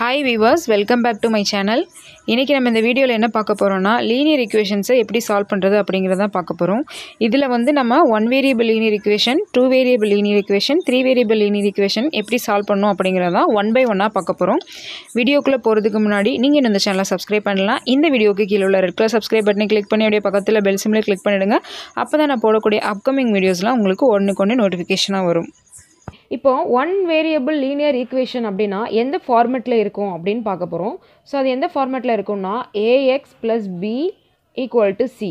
Hi viewers, welcome back to my channel. இன்னைக்கு நம்ம இந்த வீடியோல என்ன பார்க்க போறோம்னா லீனியர் ஈக்குவேஷன்ஸை எப்படி சால்வ் பண்றது அப்படிங்கறத பார்க்க போறோம். இதுல வந்து நம்ம 1 variable linear equation, 2 variable linear equation, 3 variable linear equation எப்படி சால்வ் பண்ணனும் அப்படிங்கறத ஒன் பை ஒன்னா பார்க்க போறோம். வீடியோக்குள்ள போறதுக்கு முன்னாடி நீங்க இந்த சேனலை சப்ஸ்கிரைப் பண்ணலாம். இந்த வீடியோக்கு கீழ உள்ள ரெட் கலர் சப்ஸ்கிரைப் பட்டனை கிளிக் பண்ணி அப்படியே பக்கத்துல பெல் சிம்பலை கிளிக் பண்ணிடுங்க. அப்பதான் நான் போடக்கூடிய அப்கமிங் வீடியோஸ்லாம் உங்களுக்கு உடனுக்குடனே நோட்டிஃபிகேஷனா வரும். இப்போ 1 வேரியபிள் லீனியர் ஈக்குவேஷன் அப்படின்னா எந்த ஃபார்மேட்டில் இருக்கும் அப்படின்னு பார்க்க போகிறோம். ஸோ அது எந்த ஃபார்மேட்டில் இருக்கும்னா ax + b = c.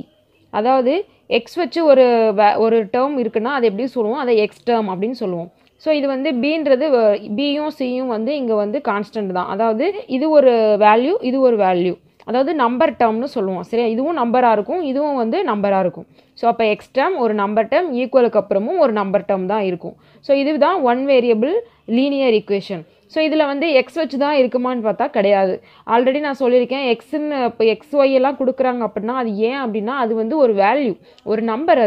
அதாவது எக்ஸ் வச்சு ஒரு டேர்ம் இருக்குன்னா அது எப்படி சொல்லுவோம், அதை எக்ஸ் டேர்ம் அப்படின்னு சொல்லுவோம். ஸோ இது வந்து பின்றது பியும் சியும் வந்து இங்கே வந்து கான்ஸ்டன்ட் தான். அதாவது இது ஒரு வேல்யூ, இது ஒரு வேல்யூ, அதாவது நம்பர் டேர்ம்னு சொல்லுவோம். சரியா, இதுவும் நம்பராக இருக்கும், இதுவும் வந்து நம்பராக இருக்கும். ஸோ அப்போ எக்ஸ் டேர்ம் ஒரு நம்பர் டேர்ம் ஈக்குவலுக்கு அப்புறமும் ஒரு நம்பர் டேர்ம் தான் இருக்கும். ஸோ இதுதான் 1 வேரியபிள் லீனியர் ஈக்குவேஷன். ஸோ இதில் வந்து எக்ஸ் வச்சு தான் இருக்குமான்னு பார்த்தா கிடையாது. ஆல்ரெடி நான் சொல்லியிருக்கேன், எக்ஸுன்னு இப்போ XY எல்லாம் கொடுக்குறாங்க அப்படின்னா அது ஏன் அப்படின்னா அது வந்து ஒரு வேல்யூ, ஒரு நம்பர்.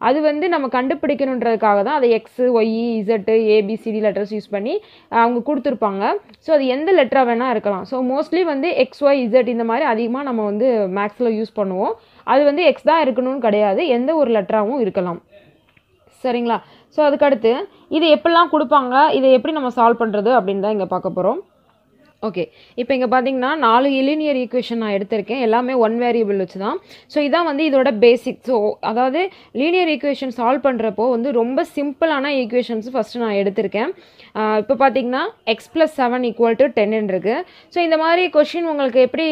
அது வந்து நம்ம கண்டுபிடிக்கணுன்றதுக்காக தான் அதை X Y Z ABCD letters use பண்ணி அவங்க கொடுத்துருப்பாங்க. ஸோ அது எந்த லெட்டராக வேணால் இருக்கலாம். ஸோ மோஸ்ட்லி வந்து XY Z இந்த மாதிரி அதிகமாக நம்ம வந்து மேக்ஸில் யூஸ் பண்ணுவோம். அது வந்து எக்ஸ் தான் இருக்கணும்னு கிடையாது, எந்த ஒரு லெட்டராகவும் இருக்கலாம். சரிங்களா? ஸோ அதுக்கடுத்து இது எப்படிலாம் கொடுப்பாங்க, இதை எப்படி நம்ம சால்வ் பண்ணுறது அப்படின்னு தான் இங்கே பார்க்க போகிறோம். ஓகே, இப்போ இங்கே பார்த்தீங்கன்னா 4 லீனியர் ஈக்குவேஷன் நான் எடுத்திருக்கேன், எல்லாமே 1 வேரியபிள் வச்சு தான். ஸோ இதான் வந்து இதோட பேசிக். ஸோ அதாவது லீனியர் ஈக்குவேஷன் சால்வ் பண்ணுறப்போ வந்து ரொம்ப சிம்பிளான ஈக்குவேஷன்ஸ் ஃபஸ்ட்டு நான் எடுத்திருக்கேன். இப்போ பார்த்தீங்கன்னா x + 7 = 10 இருக்குது. ஸோ இந்த மாதிரி கொஷின் உங்களுக்கு எப்படி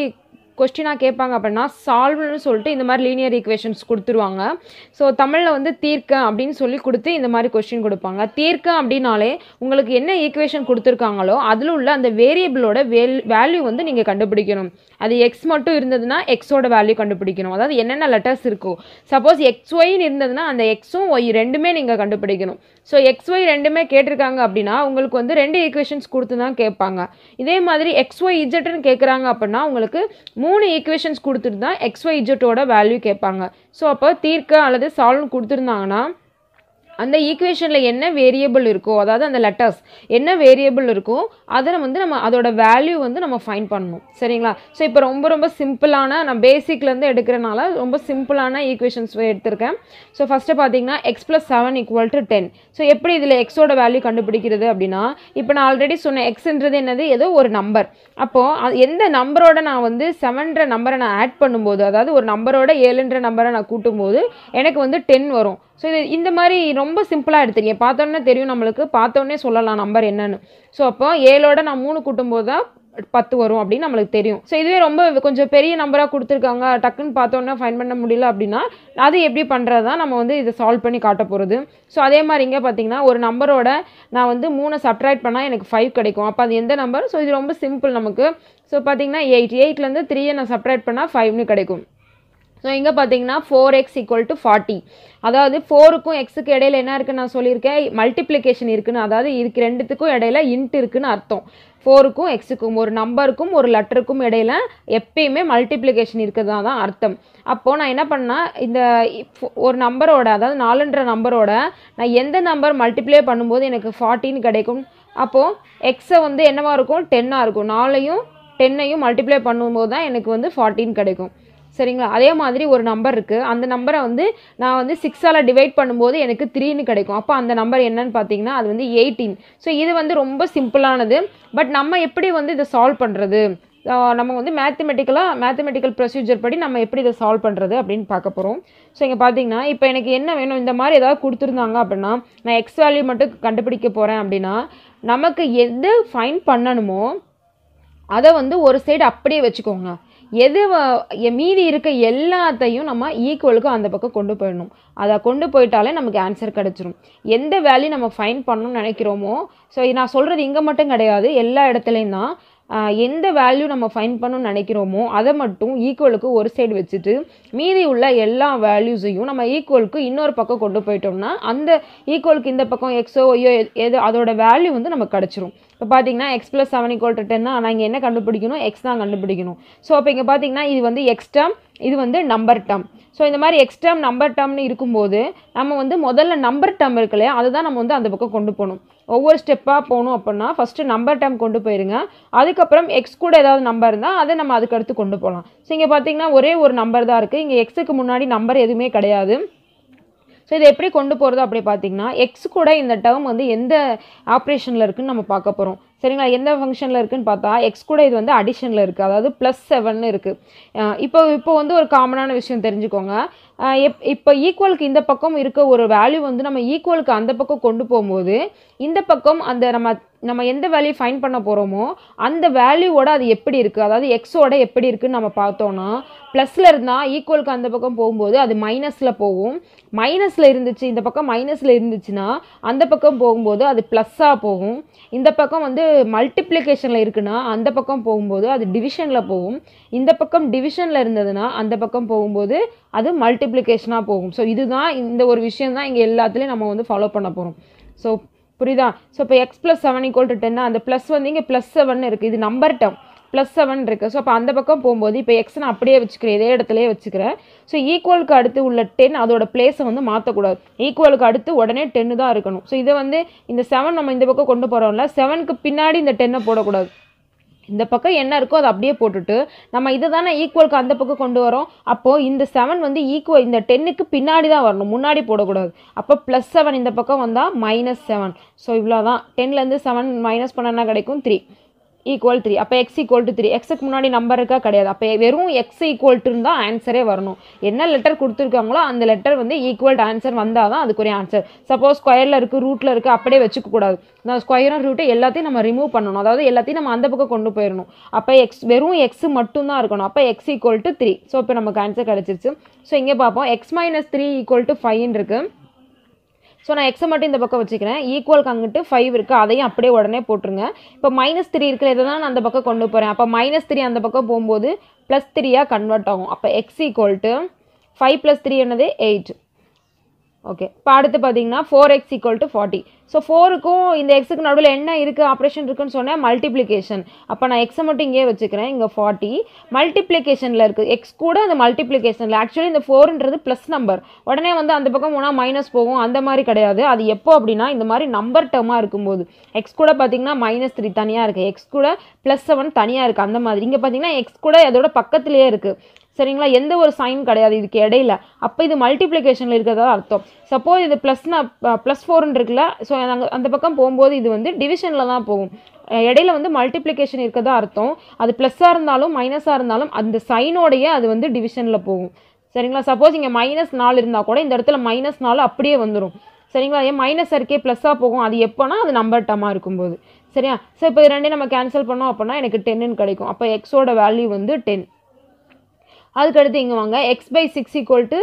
கொஸ்டினாக கேட்பாங்க அப்படின்னா சால்வ்னு சொல்லிட்டு இந்த மாதிரி லீனியர் ஈக்குவேஷன்ஸ் கொடுத்துருவாங்க. ஸோ தமிழில் வந்து தீர்க்க அப்படின்னு சொல்லி கொடுத்து இந்த மாதிரி கொஸ்டின் கொடுப்பாங்க. தீர்க்க அப்படின்னாலே உங்களுக்கு என்ன ஈக்குவேஷன் கொடுத்துருக்காங்களோ அதில் உள்ள அந்த வேரியபிளோட வேல்யூ வந்து நீங்கள் கண்டுபிடிக்கணும். அது எக்ஸ் மட்டும் இருந்ததுன்னா எக்ஸோட வேல்யூ கண்டுபிடிக்கணும். அதாவது என்னென்ன லெட்டர்ஸ் இருக்கோ, சப்போஸ் XYன்னு இருந்ததுன்னா அந்த எக்ஸும் ஒய் ரெண்டுமே நீங்கள் கண்டுபிடிக்கணும். ஸோ XY ரெண்டுமே கேட்டிருக்காங்க அப்படின்னா உங்களுக்கு வந்து 2 ஈக்குவேஷன்ஸ் கொடுத்து தான் கேட்பாங்க. இதே மாதிரி XY Zன்னு கேட்குறாங்க அப்படின்னா உங்களுக்கு 3 ஈக்குவேஷன்ஸ் கொடுத்துட்டு தான் XY Zோட வேல்யூ கேட்பாங்க. ஸோ அப்போ தீர்க்க அல்லது சால்வ்னு கொடுத்துருந்தாங்கன்னா அந்த ஈக்குவேஷனில் என்ன வேரியபிள் இருக்கோ, அதாவது அந்த லெட்டர்ஸ் என்ன வேரியபிள் இருக்கோ அதை வந்து நம்ம அதோட வேல்யூ வந்து நம்ம ஃபைண்ட் பண்ணணும். சரிங்களா? ஸோ இப்போ ரொம்ப சிம்பிளான, நான் பேசிக்லேருந்து எடுக்கிறனால ரொம்ப சிம்பிளான ஈக்குவேஷன்ஸ் எடுத்திருக்கேன். ஸோ ஃபஸ்ட்டு பார்த்தீங்கன்னா x + 7 = 10. ஸோ எப்படி இதில் எக்ஸோட வேல்யூ கண்டுபிடிக்கிறது அப்படின்னா, இப்போ நான் ஆல்ரெடி சொன்னேன் எக்ஸ்ன்றது என்னது, ஏதோ ஒரு நம்பர். அப்போது எந்த நம்பரோட நான் வந்து 7ன்ற நம்பரை நான் ஆட் பண்ணும்போது, அதாவது ஒரு நம்பரோட 7ன்ற நம்பரை நான் கூட்டும்போது எனக்கு வந்து 10 வரும். ஸோ இது இந்த மாதிரி ரொம்ப சிம்பிளாக எடுத்துருக்கேன். பார்த்தோன்னே தெரியும், நம்மளுக்கு பார்த்தோன்னே சொல்லலாம் நம்பர் என்னன்னு. ஸோ அப்போ 7ஓட நான் 3 கூட்டும்போது தான் 10 வரும் அப்படின்னு நம்மளுக்கு தெரியும். ஸோ இதுவே ரொம்ப கொஞ்சம் பெரிய நம்பராக கொடுத்துருக்காங்க, டக்குன்னு பார்த்தோன்னே ஃபைண்ட் பண்ண முடியல அப்படின்னா அது எப்படி பண்ணுறது தான் நம்ம வந்து இதை சால்வ் பண்ணி காட்ட போகிறது. ஸோ அதே மாதிரி இங்கே பார்த்தீங்கன்னா ஒரு நம்பரோட நான் வந்து 3 சப்ட்ராக்ட் பண்ணால் எனக்கு 5 கிடைக்கும். அப்போ அது எந்த நம்பர்? ஸோ இது ரொம்ப சிம்பிள் நமக்கு. ஸோ பார்த்தீங்கன்னா 8லேருந்து 3 நான் சப்ட்ராக்ட் பண்ணால் 5ன்னு கிடைக்கும். ஸோ இங்கே பார்த்தீங்கன்னா 4x = 40. அதாவது 4க்கும் எக்ஸுக்கு இடையில என்ன இருக்குன்னு நான் சொல்லியிருக்கேன், மல்டிப்ளிகேஷன் இருக்குன்னு. அதாவது இதுக்கு ரெண்டுத்துக்கும் இடையில இன்ட் இருக்குன்னு அர்த்தம். 4க்கும் எக்ஸுக்கும், ஒரு நம்பருக்கும் ஒரு லெட்டருக்கும் இடையில எப்பயுமே மல்டிப்ளிகேஷன் இருக்கிறதா தான் அர்த்தம். அப்போது நான் என்ன பண்ணால் இந்த ஒரு நம்பரோட, அதாவது 4ன்ற நம்பரோட நான் எந்த நம்பர் மல்டிப்ளை பண்ணும்போது எனக்கு 40ன்னு கிடைக்கும். அப்போது எக்ஸை வந்து என்னவா இருக்கும், 10ஆக இருக்கும். 4ஐயும் 10ஐயும் மல்டிப்ளை பண்ணும்போது தான் எனக்கு வந்து 40ன்னு கிடைக்கும். சரிங்களா? அதே மாதிரி ஒரு நம்பர் இருக்குது, அந்த நம்பரை வந்து நான் வந்து 6ஆல் டிவைட் பண்ணும்போது எனக்கு 3ன்னு கிடைக்கும். அப்போ அந்த நம்பர் என்னன்னு பார்த்தீங்கன்னா அது வந்து 18. ஸோ இது வந்து ரொம்ப சிம்பிளானது. பட் நம்ம எப்படி வந்து இதை சால்வ் பண்ணுறது, நம்ம வந்து மேத்தமெட்டிக்கல் ப்ரொசீஜர் படி நம்ம எப்படி இதை சால்வ் பண்ணுறது அப்படின்னு பார்க்க போகிறோம். ஸோ இங்கே பார்த்தீங்கன்னா இப்போ எனக்கு என்ன வேணும், இந்த மாதிரி ஏதாவது கொடுத்துருந்தாங்க அப்படின்னா நான் எக்ஸ் வேல்யூ மட்டும் கண்டுபிடிக்க போகிறேன் அப்படின்னா நமக்கு எது ஃபைண்ட் பண்ணணுமோ அதை வந்து ஒரு சைடு அப்படியே வச்சுக்கோங்க. எது மீதி இருக்க எல்லாத்தையும் நம்ம ஈக்குவலுக்கு அந்த பக்கம் கொண்டு போயிடணும். அதை கொண்டு போயிட்டாலே நமக்கு ஆன்சர் கிடச்சிரும். எந்த வேல்யூ நம்ம ஃபைண்ட் பண்ணணும்னு நினைக்கிறோமோ, ஸோ நான் சொல்கிறது இங்கே மட்டும் கிடையாது, எல்லா இடத்துலையும் தான். எந்த வேல்யூ நம்ம ஃபைண்ட் பண்ணணும்னு நினைக்கிறோமோ அதை மட்டும் ஈக்குவலுக்கு ஒரு சைடு வச்சுட்டு மீதி உள்ள எல்லா வேல்யூஸையும் நம்ம ஈக்குவலுக்கு இன்னொரு பக்கம் கொண்டு போயிட்டோம்னா அந்த ஈக்குவலுக்கு இந்த பக்கம் எக்ஸோ ஒய்யோ எது அதோட வேல்யூ வந்து நமக்கு கிடச்சிரும். இப்போ பார்த்தீங்கன்னா x + 7 = 10 தான். ஆனால் இங்கே என்ன கண்டுபிடிக்கணும், எக்ஸ் தான் கண்டுபிடிக்கணும். ஸோ அப்போ இங்கே பார்த்தீங்கன்னா இது வந்து எக்ஸ் டேர்ம், இது வந்து நம்பர் டேர்ம். ஸோ இந்த மாதிரி எக்ஸ் டேர்ம் நம்பர் டேர்ம்னு இருக்கும்போது நம்ம வந்து முதல்ல நம்பர் டேர்ம் இருக்கு இல்லையா, அதுதான் நம்ம வந்து அந்த பக்கம் கொண்டு போகணும். ஒவ்வொரு ஸ்டெப்பாக போகணும் அப்படின்னா ஃபஸ்ட்டு நம்பர் டேர்ம் கொண்டு போயிருங்க. அதுக்கப்புறம் எக்ஸ் கூட ஏதாவது நம்பர் இருந்தால் அதை நம்ம அதுக்கு அடுத்து கொண்டு போகலாம். ஸோ இங்கே பார்த்தீங்கன்னா ஒரே ஒரு நம்பர் தான் இருக்குது, இங்கே எக்ஸுக்கு முன்னாடி நம்பர் எதுவுமே கிடையாது. ஸோ இதை எப்படி கொண்டு போகிறது அப்படி பார்த்தீங்கன்னா எக்ஸ் கூட இந்த டேர்ம் வந்து எந்த ஆப்ரேஷனில் இருக்குதுன்னு நம்ம பார்க்க போகிறோம். சரிங்களா, எந்த ஃபங்க்ஷனில் இருக்குதுன்னு பார்த்தா எக்ஸ் கூட இது வந்து அடிஷனில் இருக்குது, அதாவது +7 இருக்குது. இப்போ வந்து ஒரு காமனான விஷயம் தெரிஞ்சுக்கோங்க. இப்போ ஈக்குவலுக்கு இந்த பக்கம் இருக்க ஒரு வேல்யூ வந்து நம்ம ஈக்குவலுக்கு அந்த பக்கம் கொண்டு போகும்போது இந்த பக்கம் அந்த நம்ம எந்த வேல்யூ ஃபைண்ட் பண்ண போகிறோமோ அந்த வேல்யூவோட அது எப்படி இருக்குது, அதாவது எக்ஸோட எப்படி இருக்குதுன்னு நம்ம பார்த்தோன்னா ப்ளஸில் இருந்தால் ஈக்குவலுக்கு அந்த பக்கம் போகும்போது அது மைனஸில் போகும். மைனஸில் இருந்துச்சு, இந்த பக்கம் மைனஸில் இருந்துச்சுன்னா அந்த பக்கம் போகும்போது அது ப்ளஸ்ஸாக போகும். இந்த பக்கம் வந்து மல்டிப்ளிகேஷனில் இருக்குன்னா அந்த பக்கம் போகும்போது அது டிவிஷனில் போகும். இந்த பக்கம் டிவிஷனில் இருந்ததுன்னா அந்த பக்கம் போகும்போது அது மல்டிப்ளிகேஷனாக போகும். ஸோ இதுதான் இந்த ஒரு விஷயம் தான் இங்கே எல்லாத்துலேயும் நம்ம வந்து ஃபாலோ பண்ண போகிறோம். ஸோ புரியுதா? ஸோ இப்போ x + 7 = 10 அந்த ப்ளஸ் வந்து இங்கே +7 இருக்குது, இது நம்பர் டேர்ம் +7 இருக்குது. ஸோ அப்போ அந்த பக்கம் போகும்போது இப்போ எக்ஸ் நான் அப்படியே வச்சுக்கிறேன், இதே இடத்துலையே வச்சுக்கிறேன். ஸோ ஈக்குவலுக்கு அடுத்து உள்ள 10 அதோட பிளேஸை வந்து மாற்றக்கூடாது, ஈக்குவலுக்கு அடுத்து உடனே 10 தான் இருக்கணும். ஸோ இதை வந்து இந்த 7 நம்ம இந்த பக்கம் கொண்டு போகிறோம்ல, 7க்கு பின்னாடி இந்த 10 போடக்கூடாது. இந்த பக்கம் என்ன இருக்கோ அதை அப்படியே போட்டுட்டு நம்ம இதை தானே ஈக்குவலுக்கு அந்த பக்கம் கொண்டு வரோம். அப்போது இந்த 7 வந்து இந்த 10க்கு பின்னாடி தான் வரணும், முன்னாடி போடக்கூடாது. அப்போ +7 இந்த பக்கம் வந்தால் -7. ஸோ இவ்வளோ தான், 10லேருந்து 7 மைனஸ் பண்ணனா கிடைக்கும் 3 = 3. அப்போ x = 3. எக்ஸுக்கு முன்னாடி நம்பர் இருக்கா கிடையாது. அப்போ வெறும் x = இருந்தால் ஆன்சரே வரணும். என்ன லெட்டர் கொடுத்துருக்காங்களோ அந்த லெட்டர் வந்து ஈக்குவல் ஆன்சர் வந்தால் தான் அதுக்குரிய ஆன்சர். சப்போஸ் ஸ்கொயரில் இருக்குது, ரூட்டில் இருக்குது, அப்படியே வச்சுக்க கூடாது. நான் ஸ்கொயரும் ரூட்டு எல்லாத்தையும் நம்ம ரிமூவ் பண்ணணும், அதாவது எல்லாத்தையும் நம்ம அந்த பக்கம் கொண்டு போயிடணும். அப்போ வெறும் எக்ஸ் மட்டும்தான் இருக்கணும். அப்போ x = 3. ஸோ இப்போ நமக்கு ஆன்சர் கிடச்சிருச்சு. ஸோ இங்கே பார்ப்போம் x - 3 = 5 இருக்குது. ஸோ நான் எக்ஸை மட்டும் இந்த பக்கம் வச்சுக்கிறேன், ஈக்குவலுக்கு அங்கிட்டு 5 இருக்குது, அதையும் அப்படியே உடனே போட்டுருங்க. இப்போ -3 இருக்கிற இதை தான் நான் அந்த பக்கம் கொண்டு போகிறேன். அப்போ -3 அந்த பக்கம் போகும்போது +3 கன்வெர்ட் ஆகும். அப்போ x = 5 + 3 என்னது 8. ஓகே, இப்போ அடுத்து பார்த்தீங்கன்னா 4x = 40. ஸோ 4க்கும் இந்த எக்ஸுக்கு நடுவில் என்ன இருக்குது ஆப்ரேஷன் இருக்குன்னு சொன்னால் மல்டிப்ளிகேஷன். அப்போ நான் எக்ஸை மட்டும் இங்கே வச்சுக்கிறேன், இங்கே 40 மல்டிப்ளிகேஷனில் இருக்குது, எக்ஸ் கூட அந்த மல்டிப்ளிகேஷனில். ஆக்சுவலி இந்த 4ன்றது ப்ளஸ் நம்பர், உடனே வந்து அந்த பக்கம் போனால் மைனஸ் போகும், அந்த மாதிரி கிடையாது. அது எப்போ அப்படின்னா இந்த மாதிரி நம்பர் டேர்மாக இருக்கும்போது எக்ஸ் கூட பார்த்தீங்கன்னா -3 தனியாக இருக்குது, எக்ஸ் கூட +7 தனியாக இருக்குது, அந்த மாதிரி. இங்கே பார்த்தீங்கன்னா எக்ஸ் கூட அதோட பக்கத்துலேயே இருக்குது. சரிங்களா, எந்த ஒரு சைன் கிடையாது இதுக்கு இடையில. அப்போ இது மல்டிப்ளிகேஷனில் இருக்கிறதா அர்த்தம். சப்போஸ் இது +4 இருக்குல்ல, ஸோ அந்த பக்கம் போகும்போது இது வந்து டிவிஷனில் தான் போகும். இடையில வந்து மல்டிப்ளிகேஷன் இருக்கிறதா அர்த்தம். அது ப்ளஸ்ஸாக இருந்தாலும் மைனஸாக இருந்தாலும் அந்த சைனோடையே அது வந்து டிவிஷனில் போகும். சரிங்களா, சப்போஸ் இங்கே -4 இருந்தால் கூட இந்த இடத்துல -4 அப்படியே வந்துடும். சரிங்களா, ஏன் மைனஸ் இருக்கே ப்ளஸ்ஸாக போகும், அது எப்போனா அது நம்பர் டேர்மாக இருக்கும்போது. சரியா, ஸோ இப்போ இது ரெண்டையும் நம்ம கேன்சல் பண்ணோம் அப்படின்னா எனக்கு 10ன்னு கிடைக்கும். அப்போ எக்ஸோட வேல்யூ வந்து 10. அதுக்கடுத்து இங்கே வாங்க, x/6 =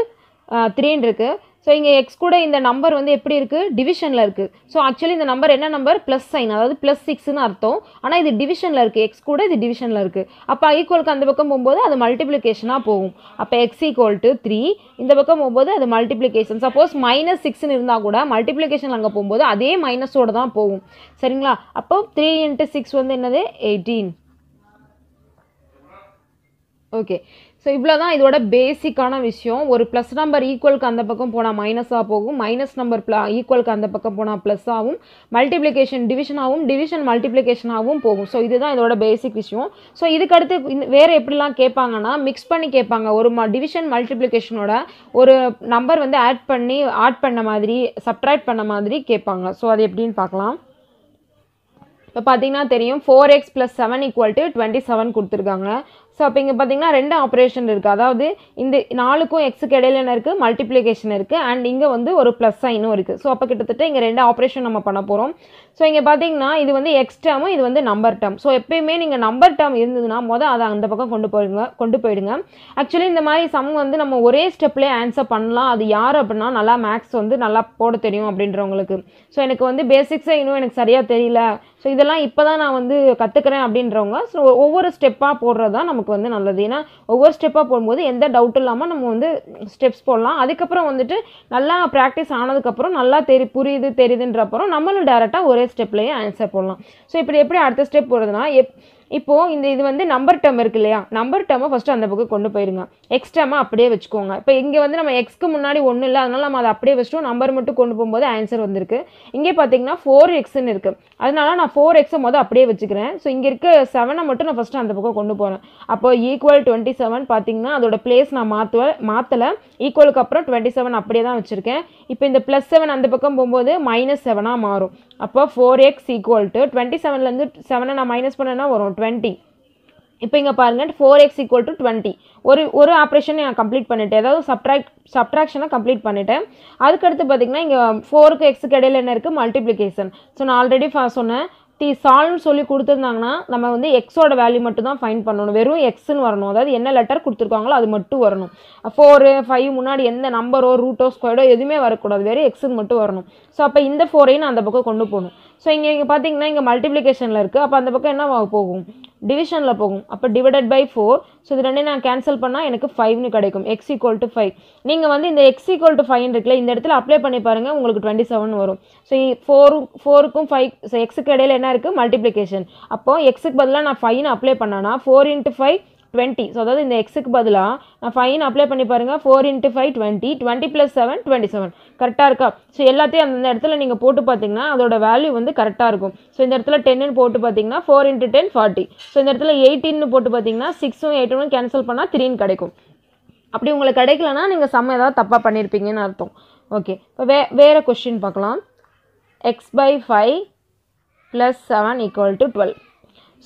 3 இருக்குது. ஸோ இங்கே எக்ஸ் கூட இந்த நம்பர் வந்து எப்படி இருக்குது, டிவிஷனில் இருக்குது. ஸோ ஆக்சுவலி இந்த நம்பர் என்ன நம்பர், ப்ளஸ் சைன், அதாவது +6ன்னு அர்த்தம். ஆனால் இது டிவிஷனில் இருக்குது, எக்ஸ் கூட இது டிவிஷனில் இருக்குது. அப்போ ஈக்குவலுக்கு அந்த பக்கம் போகும்போது அது மல்டிப்ளிகேஷனாக போகும். அப்போ x = 3, இந்த பக்கம் போகும்போது அது மல்டிப்ளிகேஷன். சப்போஸ் -6ன்னு இருந்தால் கூட மல்டிப்ளிகேஷன் அங்கே போகும்போது அதே மைனஸோடு தான் போகும். சரிங்களா, அப்போ 3 × 6 வந்து என்னது 18. ஓகே, ஸோ இவ்வளோ தான் இதோட பேசிக்கான விஷயம். ஒரு ப்ளஸ் நம்பர் ஈக்குவலுக்கு அந்த பக்கம் போனால் மைனஸாக போகும், மைனஸ் நம்பர் ஈக்குவலுக்கு அந்த பக்கம் போனால் ப்ளஸ்ஸாகவும், மல்டிப்ளிகேஷன் டிவிஷனாகவும், டிவிஷன் மல்டிப்ளிகேஷனாகவும் போகும். ஸோ இதுதான் இதோட பேசிக் விஷயம். ஸோ இதுக்கடுத்து வேறு எப்படிலாம் கேட்பாங்கன்னா மிக்ஸ் பண்ணி கேட்பாங்க. ஒரு டிவிஷன் மல்டிப்ளிகேஷனோட ஒரு நம்பர் வந்து ஆட் பண்ண மாதிரி, சப்ட்ராக்ட் பண்ண மாதிரி கேட்பாங்க. ஸோ அது எப்படின்னு பார்க்கலாம். இப்போ பார்த்தீங்கன்னா தெரியும், 4x + 7 = 27 கொடுத்துருக்காங்க. ஸோ அப்போ இங்கே பார்த்தீங்கன்னா 2 ஆப்ரேஷன் இருக்குது, அதாவது இந்த 4க்கும் எக்ஸுக்கு இடையில என்ன இருக்குது, மல்டிப்ளிகேஷன் இருக்குது, அண்ட் இங்கே வந்து ஒரு ப்ளஸ் சைனும் இருக்குது. ஸோ அப்போ கிட்டத்தட்ட இங்கே 2 ஆப்ரேஷன் நம்ம பண்ண போகிறோம். ஸோ இங்கே பார்த்தீங்கன்னா இது வந்து எக்ஸ் டேர்மு, இது வந்து நம்பர் டேர்ம். ஸோ எப்பயுமே நீங்கள் நம்பர் டேர்ம் இருந்ததுன்னா அதை அந்த பக்கம் கொண்டு போயிடுங்க. ஆக்சுவலி இந்த மாதிரி சம் வந்து நம்ம ஒரே ஸ்டெப்லேயே ஆன்சர் பண்ணலாம். அது யார் அப்படின்னா நல்லா மேக்ஸ் வந்து நல்லா போட தெரியும் அப்படின்றவங்களுக்கு. ஸோ எனக்கு வந்து பேசிக்ஸே இன்னும் எனக்கு சரியாக தெரியல, ஸோ இதெல்லாம் இப்போ தான் நான் வந்து கற்றுக்கிறேன் அப்படின்றவங்க ஸோ ஒவ்வொரு ஸ்டெப்பாக போடுறது தான் நமக்கு வந்து நல்லது. ஏன்னா ஒவ்வொரு ஸ்டெப்பாக போடும்போது எந்த டவுட்டும் இல்லாமல் நம்ம வந்து ஸ்டெப்ஸ் போடலாம். அதுக்கப்புறம் வந்துட்டு நல்லா ப்ராக்டிஸ் ஆனதுக்கப்புறம் நல்லா தெரியுதுன்றப்பறம் நம்மளும் டேரெக்டாக ஒரே ஸ்டெப்லேயே ஆன்சர் போடலாம். ஸோ இப்படி எப்படி அடுத்த ஸ்டெப் போடுறதுனா இப்போது இது வந்து நம்பர் டேர்ம் இருக்கு இல்லையா, நம்பர் டேர்மை ஃபஸ்ட்டு அந்த பக்கம் கொண்டு போயிருங்க. எக்ஸ் டேர்மை அப்படியே வச்சுக்கோங்க. இப்போ இங்கே வந்து நம்ம எக்ஸ்க்கு முன்னாடி ஒன்றும் இல்லை, அதனால் நம்ம அதை அப்படியே வச்சுட்டோம். நம்பர் மட்டும் கொண்டு போகும்போது ஆன்சர் வந்திருக்கு. இங்கே பார்த்தீங்கன்னா 4xன்னு இருக்குது, அதனால நான் 4xை அப்படியே வச்சுக்கிறேன். ஸோ இங்கே இருக்க 7ஐ மட்டும் நான் ஃபஸ்ட்டு அந்த பக்கம் கொண்டு போகிறேன். அப்போ ஈக்குவல் 27 பார்த்தீங்கன்னா அதோட பிளேஸ் நான் மாற்றலை, ஈக்குவலுக்கு அப்புறம் 27 அப்படியே தான் வச்சுருக்கேன். இப்போ இந்த +7 அந்த பக்கம் போகும்போது -7ஆக மாறும். அப்போ 4x ஈக்குவல் டு 27லேருந்து 7ஐ நான் மைனஸ் பண்ணேன்னா வரும் 20. இப்போ இங்கே பாருங்கள் 4x ஈக்குவல் டு 20. ஒரு ஆப்ரேஷனை நான் கம்ப்ளீட் பண்ணிட்டேன், ஏதாவது சப்ட்ராக்ஷனை கம்ப்ளீட் பண்ணிட்டேன். அதுக்கடுத்து பார்த்திங்கன்னா இங்கே 4க்கு எக்ஸுக்கு இடையில என்ன இருக்குது, மல்டிப்ளிகேஷன். ஸோ நான் ஆல்ரெடி சொன்னேன், சால்வ்னு சொல்லி கொடுத்துருந்தாங்கன்னா நம்ம வந்து எக்ஸோட வேல்யூ மட்டும் தான் ஃபைண்ட் பண்ணணும், வெறும் எக்ஸ்ன்னு வரணும். அதாவது என்ன லெட்டர் கொடுத்துருக்காங்களோ அது மட்டும் வரணும். 4, 5 முன்னாடி எந்த நம்பரோ ரூட்டோ ஸ்கொயர்டோ எதுவுமே வரக்கூடாது, வெறும் எக்ஸ்ன்னு மட்டும் வரணும். ஸோ அப்போ இந்த 4ஐயும் நான் அந்த பக்கம் கொண்டு போகணும். ஸோ இங்கே பார்த்தீங்கன்னா இங்கே மல்டிப்ளிகேஷனில் இருக்குது, அப்போ அந்த பக்கம் என்ன போகும், டிவிஷனில் போகும். அப்போ டிவைடட் பை 4. ஸோ இது ரெண்டையும் நான் கேன்சல் பண்ணால் எனக்கு 5னு கிடைக்கும். X equal to 5. நீங்கள் வந்து இந்த எக்ஸ் ஈக்குவல் டு 5 இருக்குல்ல, இந்த இடத்துல அப்ளை பண்ணி பாருங்கள், உங்களுக்கு 27 வரும். ஸோ 4க்கும் 5 ஸோ எக்ஸுக்கு இடையில என்ன இருக்குது, மல்டிப்ளிகேஷன். அப்போது எக்ஸுக்கு பதிலாக நான் 5னு அப்ளை பண்ணானா 4 × 5 20. ஸோ அதாவது இந்த எக்ஸுக்கு பதிலாக நான் 5னு அப்ளை பண்ணி பாருங்கள், 4 × 5 20, 20 + 7 27. கரெக்டாக இருக்கா? ஸோ எல்லாத்தையும் அந்த இடத்துல நீங்கள் போட்டு பார்த்தீங்கன்னா அதோட வேல்யூ வந்து கரெக்டாக இருக்கும். ஸோ இந்த இடத்துல 10ன்னு போட்டு பார்த்தீங்கன்னா 4 × 10 40. ஸோ இந்த இடத்துல 18ன்னு போட்டு பார்த்தீங்கன்னா 6ம் 8ம் கேன்சல் பண்ணால் 3ன்னு கிடைக்கும். அப்படி உங்களுக்கு கிடைக்கலன்னா நீங்கள் சம் ஏதாவது தப்பாக பண்ணியிருப்பீங்கன்னு அர்த்தம். ஓகே, இப்போ வேறு கொஸ்டின் பார்க்கலாம். x/5 + 7 = 12.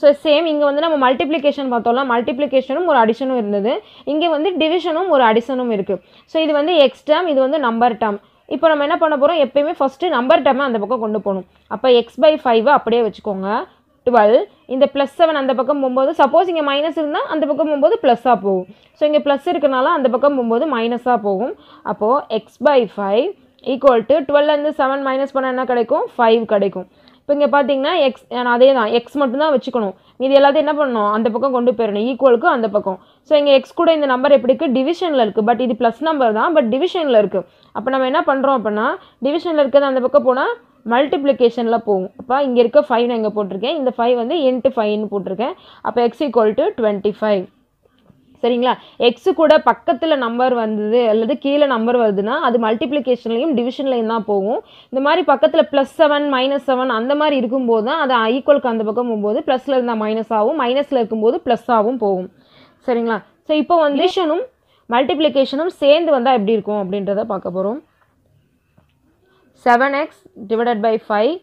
ஸோ சேம் இங்கே வந்து நம்ம மல்டிப்ளிகேஷன் பார்த்தோம்னா மல்டிப்ளிகேஷனும் ஒரு அடிஷனும் இருந்தது, இங்கே வந்து டிவிஷனும் ஒரு அடிஷனும் இருக்குது. ஸோ இது வந்து எக்ஸ் டேர்ம், இது வந்து நம்பர் டேர்ம். இப்போ நம்ம என்ன பண்ண போகிறோம், எப்பயுமே ஃபஸ்ட்டு நம்பர் டேர்மை அந்த பக்கம் கொண்டு போகணும். அப்போ x/5 அப்படியே வச்சுக்கோங்க, 12. இந்த +7 அந்த பக்கம் போகும்போது சப்போஸ் இங்கே மைனஸ் இருந்தால் அந்த பக்கம் போகும்போது ப்ளஸ்ஸாக போகும். ஸோ இங்கே ப்ளஸ் இருக்கனால அந்த பக்கம் போகும்போது மைனஸாக போகும். அப்போது x/5 = 12லேருந்து 7 மைனஸ் பண்ணால் என்ன கிடைக்கும், 5 கிடைக்கும். இப்போ இங்கே பார்த்தீங்கன்னா எக்ஸ் அதே தான், எக்ஸ் மட்டும்தான் வச்சுக்கணும், மீதி எல்லாத்தையும் என்ன பண்ணணும், அந்த பக்கம் கொண்டு போயிடணும், ஈக்குவலுக்கு அந்த பக்கம். ஸோ இங்கே எக்ஸ் கூட இந்த நம்பர் எப்படி இருக்குது, டிவிஷனில் இருக்குது. பட் இது ப்ளஸ் நம்பர் தான், பட் டிவிஷனில் இருக்குது. அப்போ நம்ம என்ன பண்ணுறோம் அப்படின்னா, டிவிஷனில் இருக்கிறது அந்த பக்கம் போனால் மல்டிப்ளிகேஷனில் போகும். அப்போ இங்கே இருக்க 5 நான் இங்கே போட்டிருக்கேன், இந்த 5 வந்து × 5ன்னு போட்டிருக்கேன். அப்போ x = 25. சரிங்களா? எக்ஸு கூட பக்கத்தில் நம்பர் வந்தது அல்லது கீழே நம்பர் வருதுன்னா அது மல்டிப்ளிகேஷன்லையும் டிவிஷன்லையும் தான் போகும். இந்த மாதிரி பக்கத்தில் +7 -7 அந்த மாதிரி இருக்கும்போது தான் அது ஈக்குவலுக்கு அந்த பக்கம் போகும்போது ப்ளஸில் இருந்தால் மைனஸ் ஆகும், மைனஸில் இருக்கும்போது +ஆகவும் போகும். சரிங்களா? ஸோ இப்போ வந்து டிவிஷனும் மல்டிப்ளிகேஷனும் சேர்ந்து வந்தால் எப்படி இருக்கும் அப்படின்றத பார்க்க போகிறோம். 7x / 5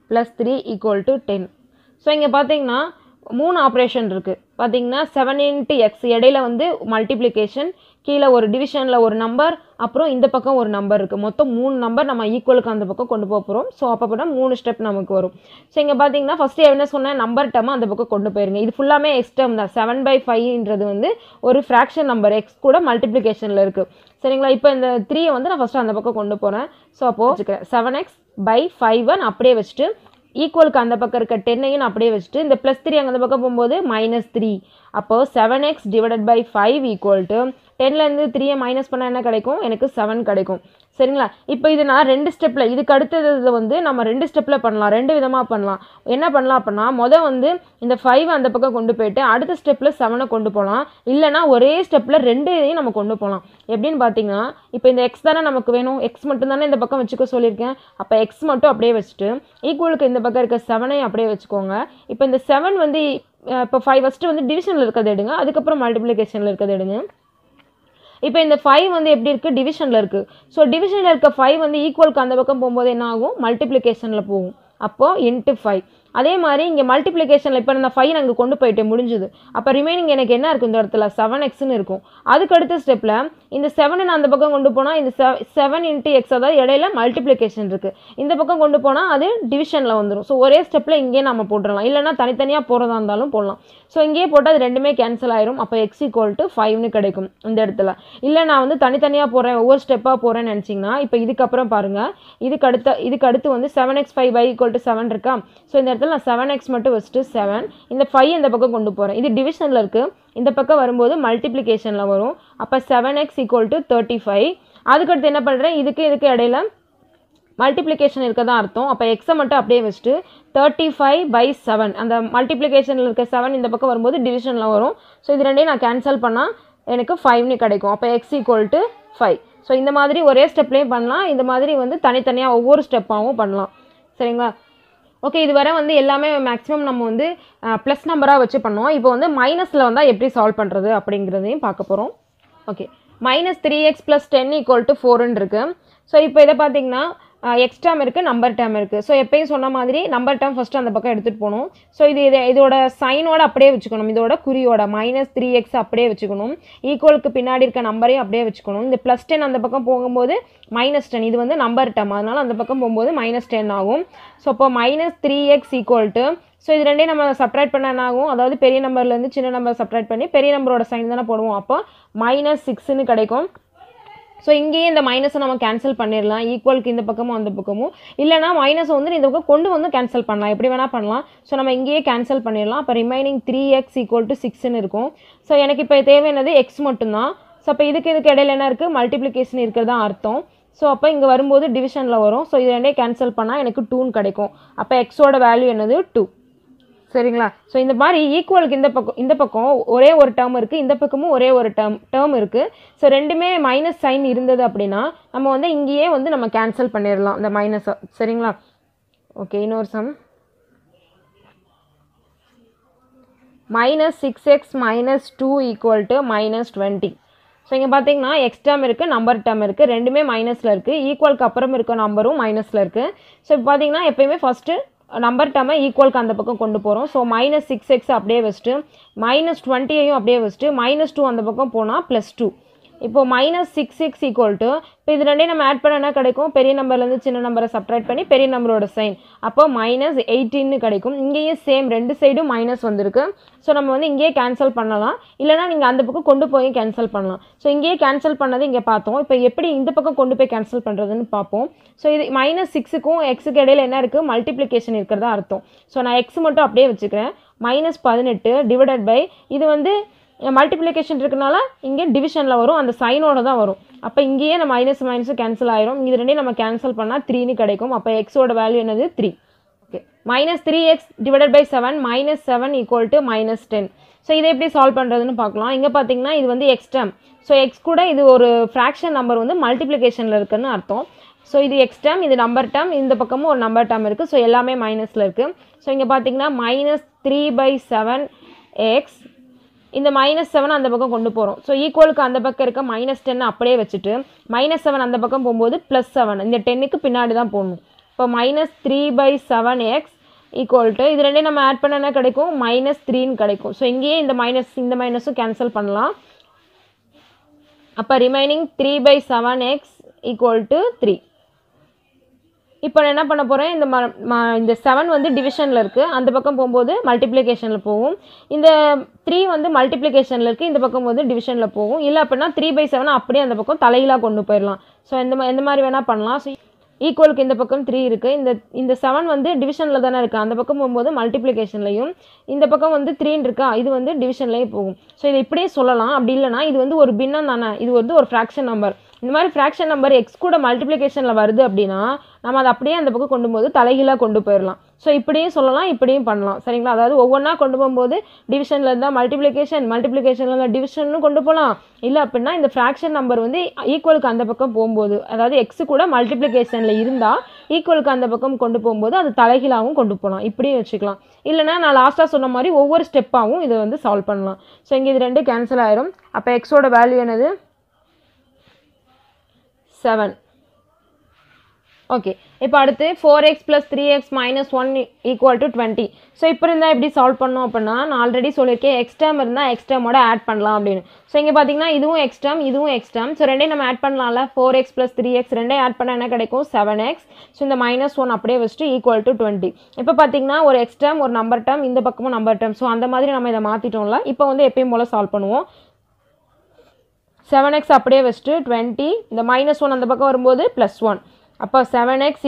+ 3 = 10. ஸோ இங்கே பார்த்தீங்கன்னா 3 ஆப்ரேஷன் இருக்குது. பார்த்தீங்கன்னா 7 × x இடையில வந்து மல்டிப்ளிகேஷன், கீழே ஒரு டிவிஷனில் ஒரு நம்பர், அப்புறம் இந்த பக்கம் ஒரு நம்பர் இருக்குது. மொத்தம் 3 நம்பர் நம்ம ஈக்குவலுக்கு அந்த பக்கம் கொண்டு போக போகிறோம். ஸோ அப்போ போட்டால் 3 ஸ்டெப் நமக்கு வரும். ஸோ இங்கே பார்த்தீங்கன்னா ஃபஸ்ட்டு என்ன சொன்னேன், நம்பர் டேர்மை அந்த பக்கம் கொண்டு போயிருங்க. இது ஃபுல்லாமே எக்ஸ் டேர்ம் தான். 7/5ன்றது வந்து ஒரு ஃப்ராக்ஷன் நம்பர், எக்ஸ் கூட மல்டிப்ளிகேஷனில் இருக்குது. சரிங்களா? இப்போ இந்த 3ஐ வந்து நான் ஃபஸ்ட்டு அந்த பக்கம் கொண்டு போகிறேன். ஸோ அப்போது 7x/5 அப்படியே வச்சுட்டு ஈக்குவலுக்கு அந்த பக்கம் இருக்க 10ஐயும் அப்படியே வச்சுட்டு இந்த +3 அந்த பக்கம் போகும்போது -3. அப்போது 7x / 5 = 10லேருந்து 3ஐ மைனஸ் பண்ணால் என்ன கிடைக்கும், எனக்கு 7 கிடைக்கும். சரிங்களா? இப்போ இது நான் 2 ஸ்டெப்பில், இதுக்கு அடுத்தது வந்து நம்ம 2 ஸ்டெப்பில் பண்ணலாம், 2 விதமாக பண்ணலாம். என்ன பண்ணலாம் அப்படின்னா, மொதல் வந்து இந்த 5 அந்த பக்கம் கொண்டு போயிட்டு அடுத்த ஸ்டெப்பில் 7ஐ கொண்டு போகலாம். இல்லைனா ஒரே ஸ்டெப்பில் 2ஐயும் நம்ம கொண்டு போகலாம். எப்படின்னு பார்த்தீங்கன்னா, இப்போ இந்த எக்ஸ் தானே நமக்கு வேணும், எக்ஸ் மட்டும் தானே இந்த பக்கம் வச்சுக்க சொல்லியிருக்கேன். அப்போ எக்ஸ் மட்டும் அப்படியே வச்சுட்டு ஈக்குவலுக்கு இந்த பக்கம் இருக்க 7ஐயும் அப்படியே வச்சுக்கோங்க. இப்போ இந்த 7 வந்து இப்போ 5 ஃபஸ்ட்டு வந்து டிவிஷனில் இருக்கிறது எடுங்க, அதுக்கப்புறம் மல்டிப்ளிகேஷனில் இருக்கிறது எடுங்க. இப்போ இந்த 5 வந்து எப்படி இருக்குது, டிவிஷனில் இருக்குது. ஸோ டிவிஷனில் இருக்க 5 வந்து ஈக்குவலுக்கு அந்த பக்கம் போகும்போது என்ன ஆகும், மல்டிப்ளிகேஷனில் போகும். அப்போது × 5. அதே மாதிரி இங்கே மல்டிப்ளிகேஷனில் இப்போ நான் 5 அங்கே கொண்டு போயிட்டு முடிஞ்சுது. அப்போ ரிமைனிங் எனக்கு என்ன இருக்கும், இந்த இடத்துல 7xன்னு இருக்கும். அதுக்கு அடுத்த ஸ்டெப்பில் இந்த 7 அந்த பக்கம் கொண்டு போனால் இந்த 7 × x, அதாவது இடையில மல்டிப்ளிகேஷன் இருக்குது, இந்த பக்கம் கொண்டு போனால் அது டிவிஷனில் வந்துடும். ஸோ ஒரே ஸ்டெப்பில் இங்கேயே நம்ம போட்டுடலாம், இல்லைனா தனித்தனியாக போகிறதா இருந்தாலும் போடலாம். ஸோ இங்கேயே போட்டால் அது ரெண்டுமே கேன்சல் ஆயிரும். அப்போ x = 5ன்னு கிடைக்கும் இந்த இடத்துல. இல்லை நான் வந்து தனித்தனியாக போகிறேன், ஒவ்வொரு ஸ்டெப்பாக போகிறேன்னு நினச்சிங்கன்னா, இப்போ இதுக்கப்புறம் பாருங்கள், இதுக்கு அடுத்து வந்து 7x/5 = 7 இருக்கா. ஸோ இந்த இடத்துல நான் 7x மட்டும் வச்சுட்டு 7, இந்த 5 இந்த பக்கம் கொண்டு போகிறேன். இது டிவிஷனில் இருக்குது, இந்த பக்கம் வரும்போது மல்டிப்ளிகேஷனில் வரும். அப்போ 7x = 35. அதுக்கடுத்து என்ன பண்ணுறேன், இதுக்கு இடையில மல்டிப்ளிகேஷன் இருக்க தான் அர்த்தம். அப்போ எக்ஸை மட்டும் அப்படியே வச்சுட்டு 35/7 அந்த மல்டிப்ளிகேஷனில் இருக்க 7 இந்த பக்கம் வரும்போது டிவிஷனில் வரும். ஸோ இது ரெண்டையும் நான் கேன்சல் பண்ணால் எனக்கு 5ன்னு கிடைக்கும். அப்போ x = 5. ஸோ இந்த மாதிரி ஒரே ஸ்டெப்லேயும் பண்ணலாம், இந்த மாதிரி வந்து தனித்தனியாக ஒவ்வொரு ஸ்டெப்பாகவும் பண்ணலாம். சரிங்களா? ஓகே, இது வரை வந்து எல்லாமே மேக்ஸிமம் நம்ம வந்து ப்ளஸ் நம்பராக வச்சு பண்ணோம். இப்போ வந்து மைனஸில் வந்தால் எப்படி சால்வ் பண்ணுறது அப்படிங்கிறதையும் பார்க்க போகிறோம். ஓகே, -3x + 10 = 4ன்னு இருக்குது. ஸோ இப்போ இதை பார்த்தீங்கன்னா எக்ஸ் டேர்ம் இருக்குது, நம்பர் டேர்ம் இருக்குது. ஸோ எப்பயும் சொன்ன மாதிரி நம்பர் டேர்ம் ஃபஸ்ட்டு அந்த பக்கம் எடுத்துகிட்டு போகணும். ஸோ இதோட சைனோட அப்படியே வச்சுக்கணும், இதோட குறியோட -3x அப்படியே வச்சுக்கணும். ஈக்குவலுக்கு பின்னாடி இருக்க நம்பரையும் அப்படியே வச்சுக்கணும். இந்த +10 அந்த பக்கம் போகும்போது -10, இது வந்து நம்பர் டேர்ம், அதனால் அந்த பக்கம் போகும்போது -10 ஆகும். ஸோ அப்போ -3x = ஸோ இது ரெண்டையும் நம்ம சப்ட்ராக்ட் பண்ண என்ன ஆகும், அதாவது பெரிய நம்பர்லேருந்து சின்ன நம்பர் சப்ட்ராக்ட் பண்ணி பெரிய நம்பரோட சைன் தானே போடுவோம். அப்போ -6ன்னு கிடைக்கும். ஸோ இங்கேயே இந்த மைனஸை நம்ம கேன்சல் பண்ணிடலாம், ஈக்குவலுக்கு இந்த பக்கமும் அந்த பக்கமும். இல்லைனா மைனஸ் வந்து இந்த பக்கம் கொண்டு வந்து கேன்சல் பண்ணலாம், எப்படி வேணால் பண்ணலாம். ஸோ நம்ம இங்கேயே கேன்சல் பண்ணிடலாம். அப்போ ரிமைனிங் 3x = 6ன்னு இருக்கும். ஸோ எனக்கு இப்போ தேவையானது எக்ஸ் மட்டும்தான். ஸோ அப்போ இதுக்கு இடையில என்ன இருக்குது, மல்டிப்ளிகேஷன் இருக்கிறதா அர்த்தம். ஸோ அப்போ இங்கே வரும்போது டிவிஷனில் வரும். ஸோ இது ரெண்டே கேன்சல் பண்ணால் எனக்கு 2ன்னு கிடைக்கும். அப்போ எக்ஸோட வேல்யூ என்னது 2. சரிங்களா? ஸோ இந்த மாதிரி ஈக்குவலுக்கு இந்த பக்கம் ஒரே ஒரு டேர்ம் இருக்குது, இந்த பக்கமும் ஒரே ஒரு டேர்ம் இருக்குது. ஸோ ரெண்டுமே மைனஸ் சைன் இருந்தது அப்படின்னா நம்ம வந்து இங்கேயே வந்து நம்ம கேன்சல் பண்ணிடலாம் இந்த மைனஸை. சரிங்களா? ஓகே, இன்னொரு சம். -6x - 2 = -20. ஸோ இங்கே பார்த்தீங்கன்னா எக்ஸ் டேர்ம் இருக்குது, நம்பர் டேர்ம் இருக்குது, ரெண்டுமே மைனஸில் இருக்குது. ஈக்குவலுக்கு அப்புறம் இருக்க நம்பரும் மைனஸில் இருக்குது. ஸோ இப்போ பார்த்தீங்கன்னா எப்போயுமே ஃபஸ்ட்டு நம்பர் டேர்மை ஈக்குவலுக்கு அந்த பக்கம் கொண்டு போகிறோம். ஸோ -6x அப்படியே வச்சுட்டு -20ஐயும் அப்படியே வச்சுட்டு -2 அந்த பக்கம் போனால் +2. இப்போது -6x = இப்போ இது ரெண்டையும் நம்ம ஆட் பண்ண என்ன கிடைக்கும், பெரிய நம்பர்லேருந்து சின்ன நம்பரை சப்ட்ராக்ட் பண்ணி பெரிய நம்பரோட சைன், அப்போ -18ன்னு கிடைக்கும். இங்கேயும் சேம், ரெண்டு சைடும் மைனஸ் வந்திருக்கு. ஸோ நம்ம வந்து இங்கேயே கேன்சல் பண்ணலாம், இல்லைனா நீங்கள் அந்த பக்கம் கொண்டு போய் கேன்சல் பண்ணலாம். ஸோ இங்கேயே கேன்சல் பண்ணது இங்கே பார்த்தோம். இப்போ எப்படி இந்த பக்கம் கொண்டு போய் கேன்சல் பண்ணுறதுன்னு பார்ப்போம். ஸோ இது -6க்கும் எக்ஸுக்கு இடையில என்ன இருக்குது, மல்டிப்ளிகேஷன் இருக்கிறதா அர்த்தம். ஸோ நான் எக்ஸ் மட்டும் அப்படியே வச்சுக்கிறேன். -18 / இது வந்து மல்டிப்ளிகேஷன் இருக்கனால இங்கே டிவிஷனில் வரும், அந்த சைனோட தான் வரும். அப்போ இங்கேயே நம்ம மைனஸும் கேன்சல் ஆயிரும். இது ரெண்டையும் நம்ம கேன்சல் பண்ணால் 3ன்னு கிடைக்கும். அப்போ எக்ஸோட வேல்யூ என்னது 3. Okay, -3x / 7 -7 = -10. ஸோ இதை எப்படி சால்வ் பண்ணுறதுன்னு பார்க்கலாம். இங்கே பார்த்தீங்கன்னா இது வந்து எக்ஸ் டேர்ம். ஸோ எக்ஸ் கூட இது ஒரு ஃப்ராக்ஷன் நம்பர் வந்து மல்டிப்ளிகேஷனில் இருக்குன்னு அர்த்தம். ஸோ இது எக்ஸ் டேர்ம், இது நம்பர் டேர்ம், இந்த பக்கமும் ஒரு நம்பர் டேர்ம் இருக்குது. ஸோ எல்லாமே மைனஸில் இருக்குது. ஸோ இங்கே பார்த்தீங்கன்னா -3/7x, இந்த -7 அந்த பக்கம் கொண்டு போகிறோம். ஸோ ஈக்குவலுக்கு அந்த பக்கம் இருக்க -10 அப்படியே வச்சுட்டு -7 அந்த பக்கம் போகும்போது +7, இந்த 10க்கு பின்னாடி தான் போடணும். இப்போ -3/7x = இது ரெண்டையும் நம்ம ஆட் பண்ண என்ன கிடைக்கும், -3ன்னு கிடைக்கும். ஸோ இங்கேயே இந்த மைனஸும் கேன்சல் பண்ணலாம். அப்போ ரிமைனிங் 3/7x = 3. இப்போ நான் என்ன பண்ண போகிறேன், இந்த 7 வந்து டிவிஷனில் இருக்குது, அந்த பக்கம் போகும்போது மல்டிப்ளிகேஷனில் போகும். இந்த 3 வந்து மல்டிப்ளிகேஷனில் இருக்குது, இந்த பக்கம் வந்து டிவிஷனில் போகும். இல்லை அப்படின்னா 3/7 அப்படியே அந்த பக்கம் தலையிலாக கொண்டு போயிடலாம். ஸோ எந்த மாதிரி வேணால் பண்ணலாம். ஸோ ஈக்குவலுக்கு இந்த பக்கம் 3 இருக்குது, இந்த 7 வந்து டிவிஷனில் தானே இருக்குது, அந்த பக்கம் போகும்போது மல்டிப்ளிகேஷன்லையும், இந்த பக்கம் வந்து 3 இருக்கா, இது வந்து டிவிஷன்லேயும் போகும். ஸோ இதை இப்படியே சொல்லலாம். அப்படி இல்லைனா இது வந்து ஒரு பின்னம் தானே, இது வந்து ஒரு ஃப்ராக்ஷன் நம்பர். இந்த மாதிரி ஃப்ராக்ஷன் நம்பர் எக்ஸ் கூட மல்டிப்ளிகேஷனில் வருது அப்படின்னா நம்ம அதை அப்படியே அந்த பக்கம் கொண்டு போது தலைகீழாக கொண்டு போயிடலாம். ஸோ இப்படியும் சொல்லலாம், இப்படியும் பண்ணலாம். சரிங்களா? அதாவது ஒவ்வொன்றா கொண்டு போகும்போது டிவிஷனில் இருந்தால் மல்டிப்ளிகேஷனில் இருந்தால் டிவிஷன்னு கொண்டு போகலாம். இல்லை அப்படின்னா இந்த ஃப்ராக்ஷன் நம்பர் வந்து ஈக்குவலுக்கு அந்த பக்கம் போகும்போது, அதாவது எக்ஸு கூட மல்டிப்ளிகேஷனில் இருந்தால் ஈக்குவலுக்கு அந்த பக்கம் கொண்டு போகும்போது அது தலைகீழாகவும் கொண்டு போகலாம், இப்படியும் வச்சுக்கலாம். இல்லைனா நான் லாஸ்ட்டாக சொன்ன மாதிரி ஒவ்வொரு ஸ்டெப்பாகவும் இதை வந்து சால்வ் பண்ணலாம். ஸோ இங்கே இது ரெண்டு கேன்சல் ஆயிரும். அப்போ எக்ஸோட வேல்யூ என்னது 7. ஓகே, இப்போ அடுத்து 4x + 3x - 1 = 20. ஸோ இப்போ இருந்தால் எப்படி சால்வ் பண்ணோம் அப்படின்னா, நான் ஆல்ரெடி சொல்லியிருக்கேன், எக்ஸ் டேர்ம் இருந்தால் எக்ஸ் டேர்மோட ஆட் பண்ணலாம் அப்படின்னு. ஸோ இங்கே பார்த்தீங்கன்னா இதுவும் எக்ஸ் டேர்ம், இதுவும் எக்ஸ் டேர்ம். ஸோ ரெண்டையும் நம்ம ஆட் பண்ணலாம்ல. 4x + 3x ரெண்டையும் ஆட் பண்ணால் என்ன கிடைக்கும், 7x. ஸோ இந்த -1 அப்படியே வச்சுட்டு = 20. இப்போ பார்த்தீங்கன்னா ஒரு எக்ஸ் டேர்ம், ஒரு நம்பர் டேர்ம், இந்த பக்கமும் நம்பர் டேர்ம். ஸோ அந்த மாதிரி நம்ம இதை மாற்றிட்டோம்ல. இப்போ வந்து எப்பயும் போல் சால்வ் பண்ணுவோம். 7x அப்படியே வச்சுட்டு 20, இந்த -1 அந்த பக்கம் வரும்போது +1. அப்போ 7x =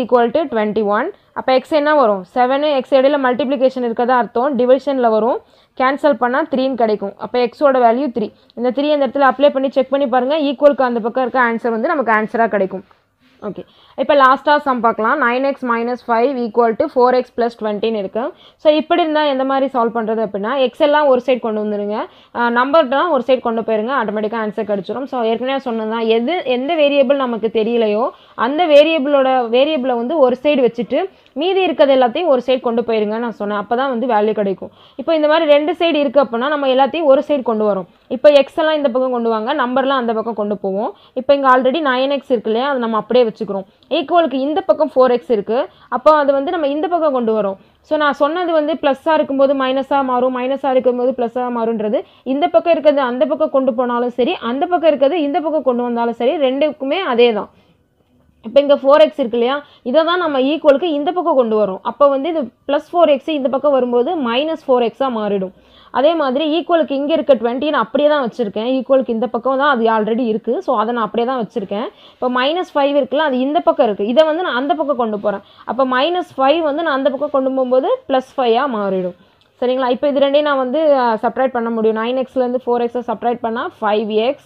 21. அப்போ எக்ஸ் என்ன வரும், 7 எக்ஸ் இடையில மல்டிப்ளிகேஷன் இருக்கதா அர்த்தம், டிவிஷனில் வரும். கேன்சல் பண்ணால் 3ன்னு கிடைக்கும். அப்போ எக்ஸோட வேல்யூ 3. இந்த 3 அந்த இடத்துல அப்ளை பண்ணி செக் பண்ணி பாருங்கள், ஈக்குவலுக்கு அந்த பக்கம் இருக்க ஆன்சர் வந்து நமக்கு ஆன்சராக கிடைக்கும். ஓகே, இப்போ லாஸ்ட்டாக சம் பார்க்கலாம். 9x minus 5 equal to 4x plus 20 இருக்குது. ஸோ இப்படி இருந்தால் எந்த மாதிரி சால்வ் பண்ணுறது அப்படின்னா, எக்ஸ் எல்லாம் ஒரு சைடு கொண்டு வந்துடுங்க, நம்பர்லாம் ஒரு சைடு கொண்டு போயிருங்க, ஆட்டோமேட்டிக்காக ஆன்சர் கிடச்சிரும். ஸோ ஏற்கனவே சொன்னதான், எந்த வேரியபிள் நமக்கு தெரியலையோ அந்த வேரியபிளை வந்து ஒரு சைடு வச்சுட்டு மீதி இருக்கிறது எல்லாத்தையும் ஒரு சைடு கொண்டு போயிருங்க நான் சொன்னேன். அப்போ தான் வந்து வேல்யூ கிடைக்கும். இப்போ இந்த மாதிரி ரெண்டு சைடு இருக்குது அப்படின்னா நம்ம எல்லாத்தையும் ஒரு சைடு கொண்டு வரோம். இப்போ எக்ஸ் எல்லாம் இந்த பக்கம் கொண்டு வாங்க, நம்பர்லாம் அந்த பக்கம் கொண்டு போவோம். இப்போ இங்கே ஆல்ரெடி 9x இருக்கு இல்லையா, அது நம்ம அப்படியே வச்சுக்கிறோம். ஈக்குவலுக்கு இந்த பக்கம் 4x இருக்குது, அப்போ அது வந்து நம்ம இந்த பக்கம் கொண்டு வரோம். ஸோ நான் சொன்னது வந்து ப்ளஸ்ஸாக இருக்கும்போது மைனஸாக மாறும், மைனஸாக இருக்கும்போது ப்ளஸ்ஸாக மாறுன்றது. இந்த பக்கம் இருக்கிறது அந்த பக்கம் கொண்டு போனாலும் சரி, அந்த பக்கம் இருக்கிறது இந்த பக்கம் கொண்டு வந்தாலும் சரி, ரெண்டுக்குமே அதே தான். இப்போ இங்கே 4x இருக்கு இல்லையா, இதை தான் நம்ம ஈக்குவலுக்கு இந்த பக்கம் கொண்டு வரோம். அப்போ வந்து இது ப்ளஸ் 4x இந்த பக்கம் வரும்போது மைனஸ் 4xாக மாறிடும். அதே மாதிரி ஈக்குவலுக்கு இங்கே இருக்க 20 நான் அப்படியே தான் வச்சுருக்கேன். ஈக்குவலுக்கு இந்த பக்கம் தான் அது ஆல்ரெடி இருக்குது, ஸோ அதை நான் அப்படியே தான் வச்சுருக்கேன். இப்போ -5 இருக்குல்ல, அது இந்த பக்கம் இருக்குது, இதை வந்து நான் அந்த பக்கம் கொண்டு போகிறேன். அப்போ -5 வந்து நான் அந்த பக்கம் கொண்டு போகும்போது +5ஆக மாறிடும். சரிங்களா? இப்போ இது ரெண்டையும் நான் வந்து சப்ராக்ட் பண்ண முடியும். 9xலேருந்து 4xை சப்ராக்ட் பண்ணால் 5x.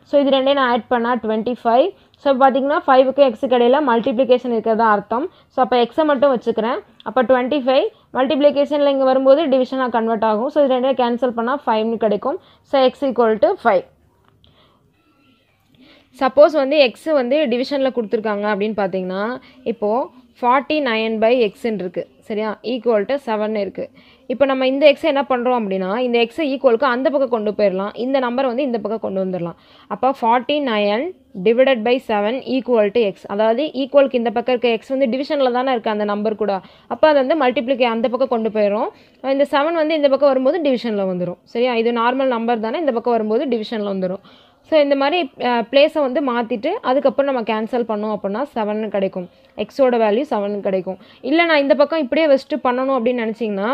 ஸோ இது ரெண்டையும் நான் ஆட் பண்ணால் 25. ஸோ பார்த்தீங்கன்னா 5க்கும் எக்ஸுக்கு இடையில் மல்டிப்ளிகேஷன் இருக்கிறதா அர்த்தம். ஸோ அப்போ எக்ஸை மட்டும் வச்சுக்கிறேன். அப்போ 25 மல்டிப்ளிகேஷனில் இங்கே வரும்போது டிவிஷனாக கன்வெர்ட் ஆகும். ஸோ இது ரெண்டையும் கேன்சல் பண்ணால் 5னு கிடைக்கும். So x = 5. சப்போஸ் வந்து எக்ஸு வந்து டிவிஷனில் கொடுத்துருக்காங்க அப்படின்னு பார்த்தீங்கன்னா, இப்போது 49/xன்னு இருக்குது சரியா, = 7 இருக்குது. இப்போ நம்ம இந்த எக்ஸை என்ன பண்ணுறோம் அப்படின்னா, இந்த எக்ஸை ஈக்குவலுக்கு அந்த பக்கம் கொண்டு போயிடலாம், இந்த நம்பரை வந்து இந்த பக்கம் கொண்டு வந்துடலாம். அப்போ 49/7 = x. அதாவது ஈக்குவலுக்கு இந்த பக்கம் இருக்க எக்ஸ் வந்து டிவிஷனில் தானே இருக்குது அந்த நம்பர் கூட. அப்போ அது வந்து மல்டிப்ளிகே அந்த பக்கம் கொண்டு போயிடும். இந்த 7 வந்து இந்த பக்கம் வரும்போது டிவிஷனில் வந்துடும் சரியா. இது நார்மல் நம்பர் தானே, இந்த பக்கம் வரும்போது டிவிஷனில் வந்துடும். ஸோ இந்த மாதிரி பிளேஸை வந்து மாற்றிட்டு அதுக்கப்புறம் நம்ம கேன்சல் பண்ணோம் அப்படின்னா 7 கிடைக்கும். எக்ஸோட வேல்யூ 7 கிடைக்கும். இல்லை நான் இந்த பக்கம் இப்படியே வச்சுட்டு பண்ணணும் அப்படின்னு நினச்சிங்கன்னா,